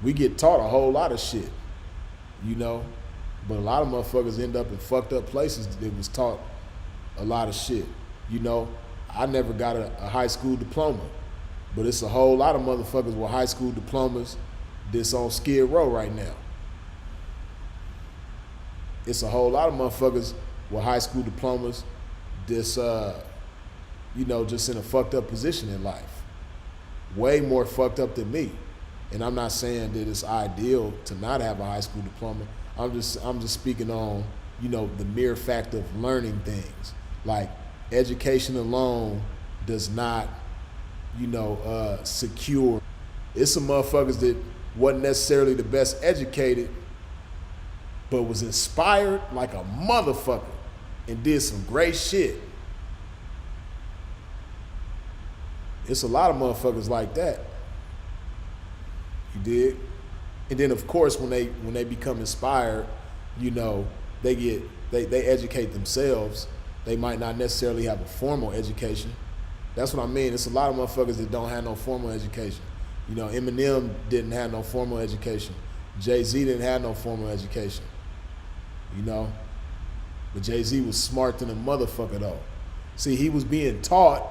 we get taught a whole lot of shit, but a lot of motherfuckers end up in fucked up places that was taught a lot of shit. I never got a high school diploma, but it's a whole lot of motherfuckers with high school diplomas that's on Skid Row right now. It's a whole lot of motherfuckers with high school diplomas that's, just in a fucked up position in life. Way more fucked up than me. And I'm not saying that it's ideal to not have a high school diploma. I'm just speaking on, the mere fact of learning things. Like, education alone does not, secure. It's some motherfuckers that wasn't necessarily the best educated, but was inspired like a motherfucker and did some great shit. It's a lot of motherfuckers like that. You dig? And then of course when they become inspired, they educate themselves. They might not necessarily have a formal education. That's what I mean. It's a lot of motherfuckers that don't have no formal education. Eminem didn't have no formal education. Jay-Z didn't have no formal education. But Jay-Z was smart than a motherfucker though. See, he was being taught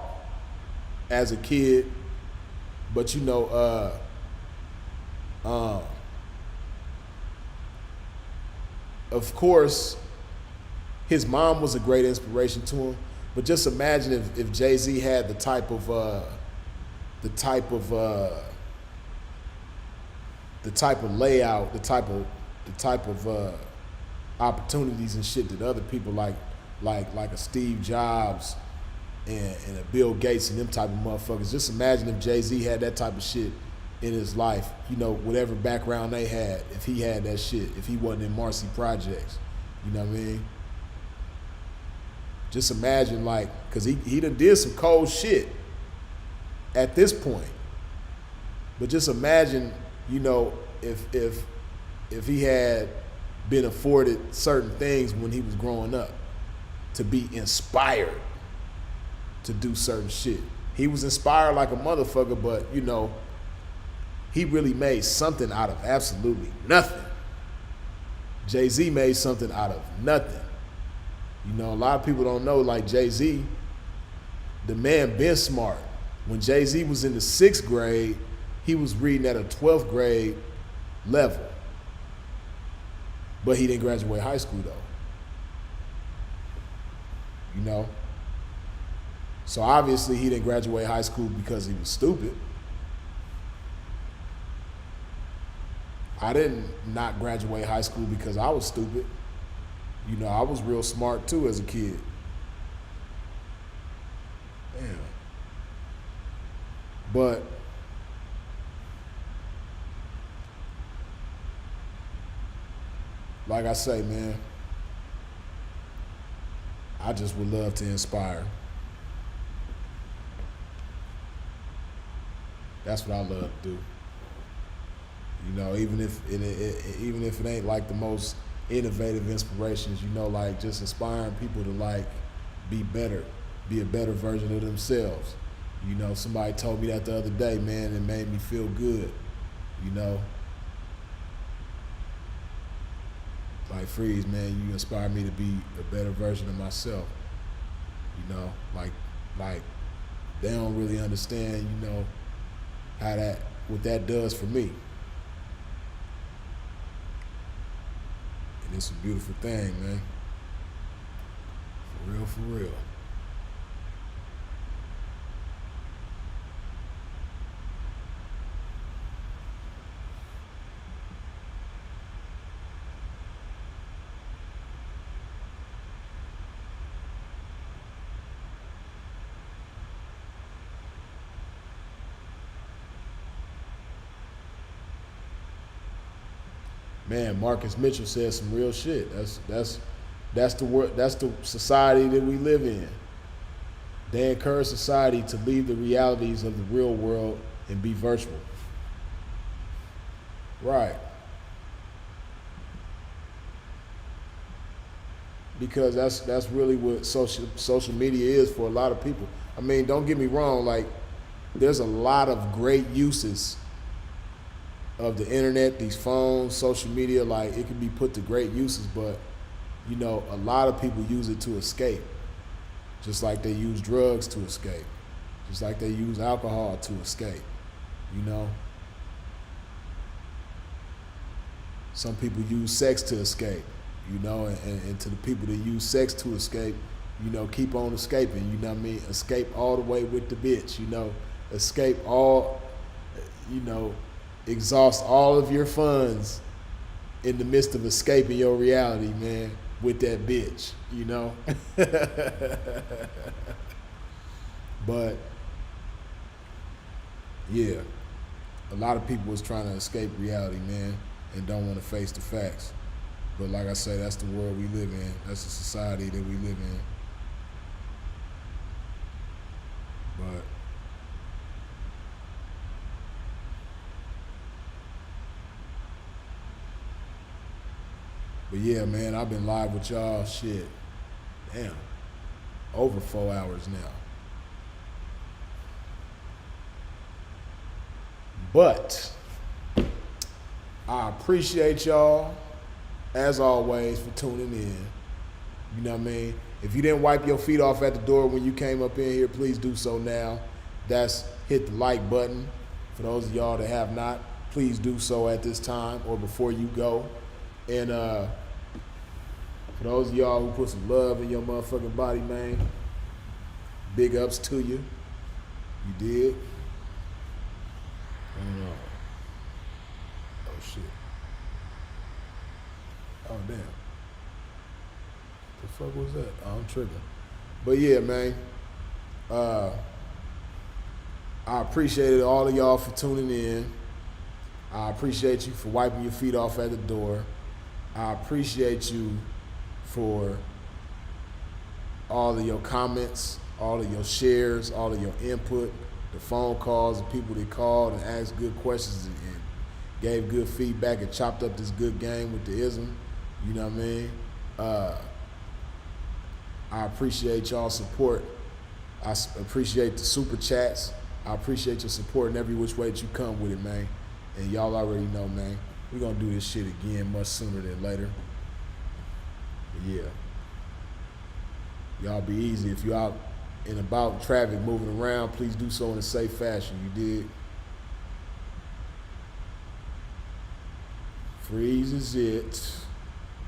as a kid, but of course, his mom was a great inspiration to him. But just imagine if Jay-Z had the type of layout, the type of opportunities and shit that other people like a Steve Jobs and a Bill Gates and them type of motherfuckers. Just imagine if Jay-Z had that type of shit in his life, you know, whatever background they had, if he had that shit, if he wasn't in Marcy Projects, you know what I mean? Just imagine, like, because he done did some cold shit at this point. But just imagine, you know, if he had been afforded certain things when he was growing up, to be inspired to do certain shit. He was inspired like a motherfucker, but, you know, he really made something out of absolutely nothing. Jay-Z made something out of nothing. You know, a lot of people don't know, like Jay-Z, the man been smart. When Jay-Z was in the 6th grade, he was reading at a 12th grade level. But he didn't graduate high school though. You know? So obviously he didn't graduate high school because he was stupid. I didn't not graduate high school because I was stupid. You know, I was real smart too as a kid. Damn. But like I say, man, I just would love to inspire. That's what I love to do. You know, even if it ain't like the most innovative inspirations, you know, like just inspiring people to like be better, be a better version of themselves. You know, somebody told me that the other day, man, it made me feel good. You know, like Freeze, man, you inspire me to be a better version of myself. You know, like they don't really understand, you know, what that does for me. And it's a beautiful thing, man. For real, for real. Man, Marcus Mitchell said some real shit. That's the society that we live in. They encourage society to leave the realities of the real world and be virtual. Right. Because that's really what social media is for a lot of people. I mean, don't get me wrong, like there's a lot of great uses of the internet, these phones, social media, like it can be put to great uses, but you know, a lot of people use it to escape. Just like they use drugs to escape. Just like they use alcohol to escape. You know? Some people use sex to escape, you know, and to the people that use sex to escape, you know, keep on escaping, you know what I mean? Escape all the way with the bitch, you know, escape all, you know, exhaust all of your funds in the midst of escaping your reality, man, with that bitch, you know? But, yeah, a lot of people is trying to escape reality, man, and don't want to face the facts. But like I say, that's the world we live in. That's the society that we live in. But yeah, man, I've been live with y'all, shit, damn, over 4 hours now. But I appreciate y'all, as always, for tuning in. You know what I mean? If you didn't wipe your feet off at the door when you came up in here, please do so now. That's hit the like button. For those of y'all that have not, please do so at this time or before you go. And for those of y'all who put some love in your motherfucking body, man, big ups to you. You did. Oh shit. Oh damn. The fuck was that? Oh, I'm tripping. But yeah, man. I appreciate all of y'all for tuning in. I appreciate you for wiping your feet off at the door. I appreciate you for all of your comments, all of your shares, all of your input, the phone calls, the people that called and asked good questions and gave good feedback and chopped up this good game with the ism. You know what I mean? I appreciate y'all's support. I appreciate the super chats. I appreciate your support in every which way that you come with it, man. And y'all already know, man, we're going to do this shit again much sooner than later. But yeah. Y'all be easy. If you're out and about in traffic moving around, please do so in a safe fashion. You dig? Freeze is it.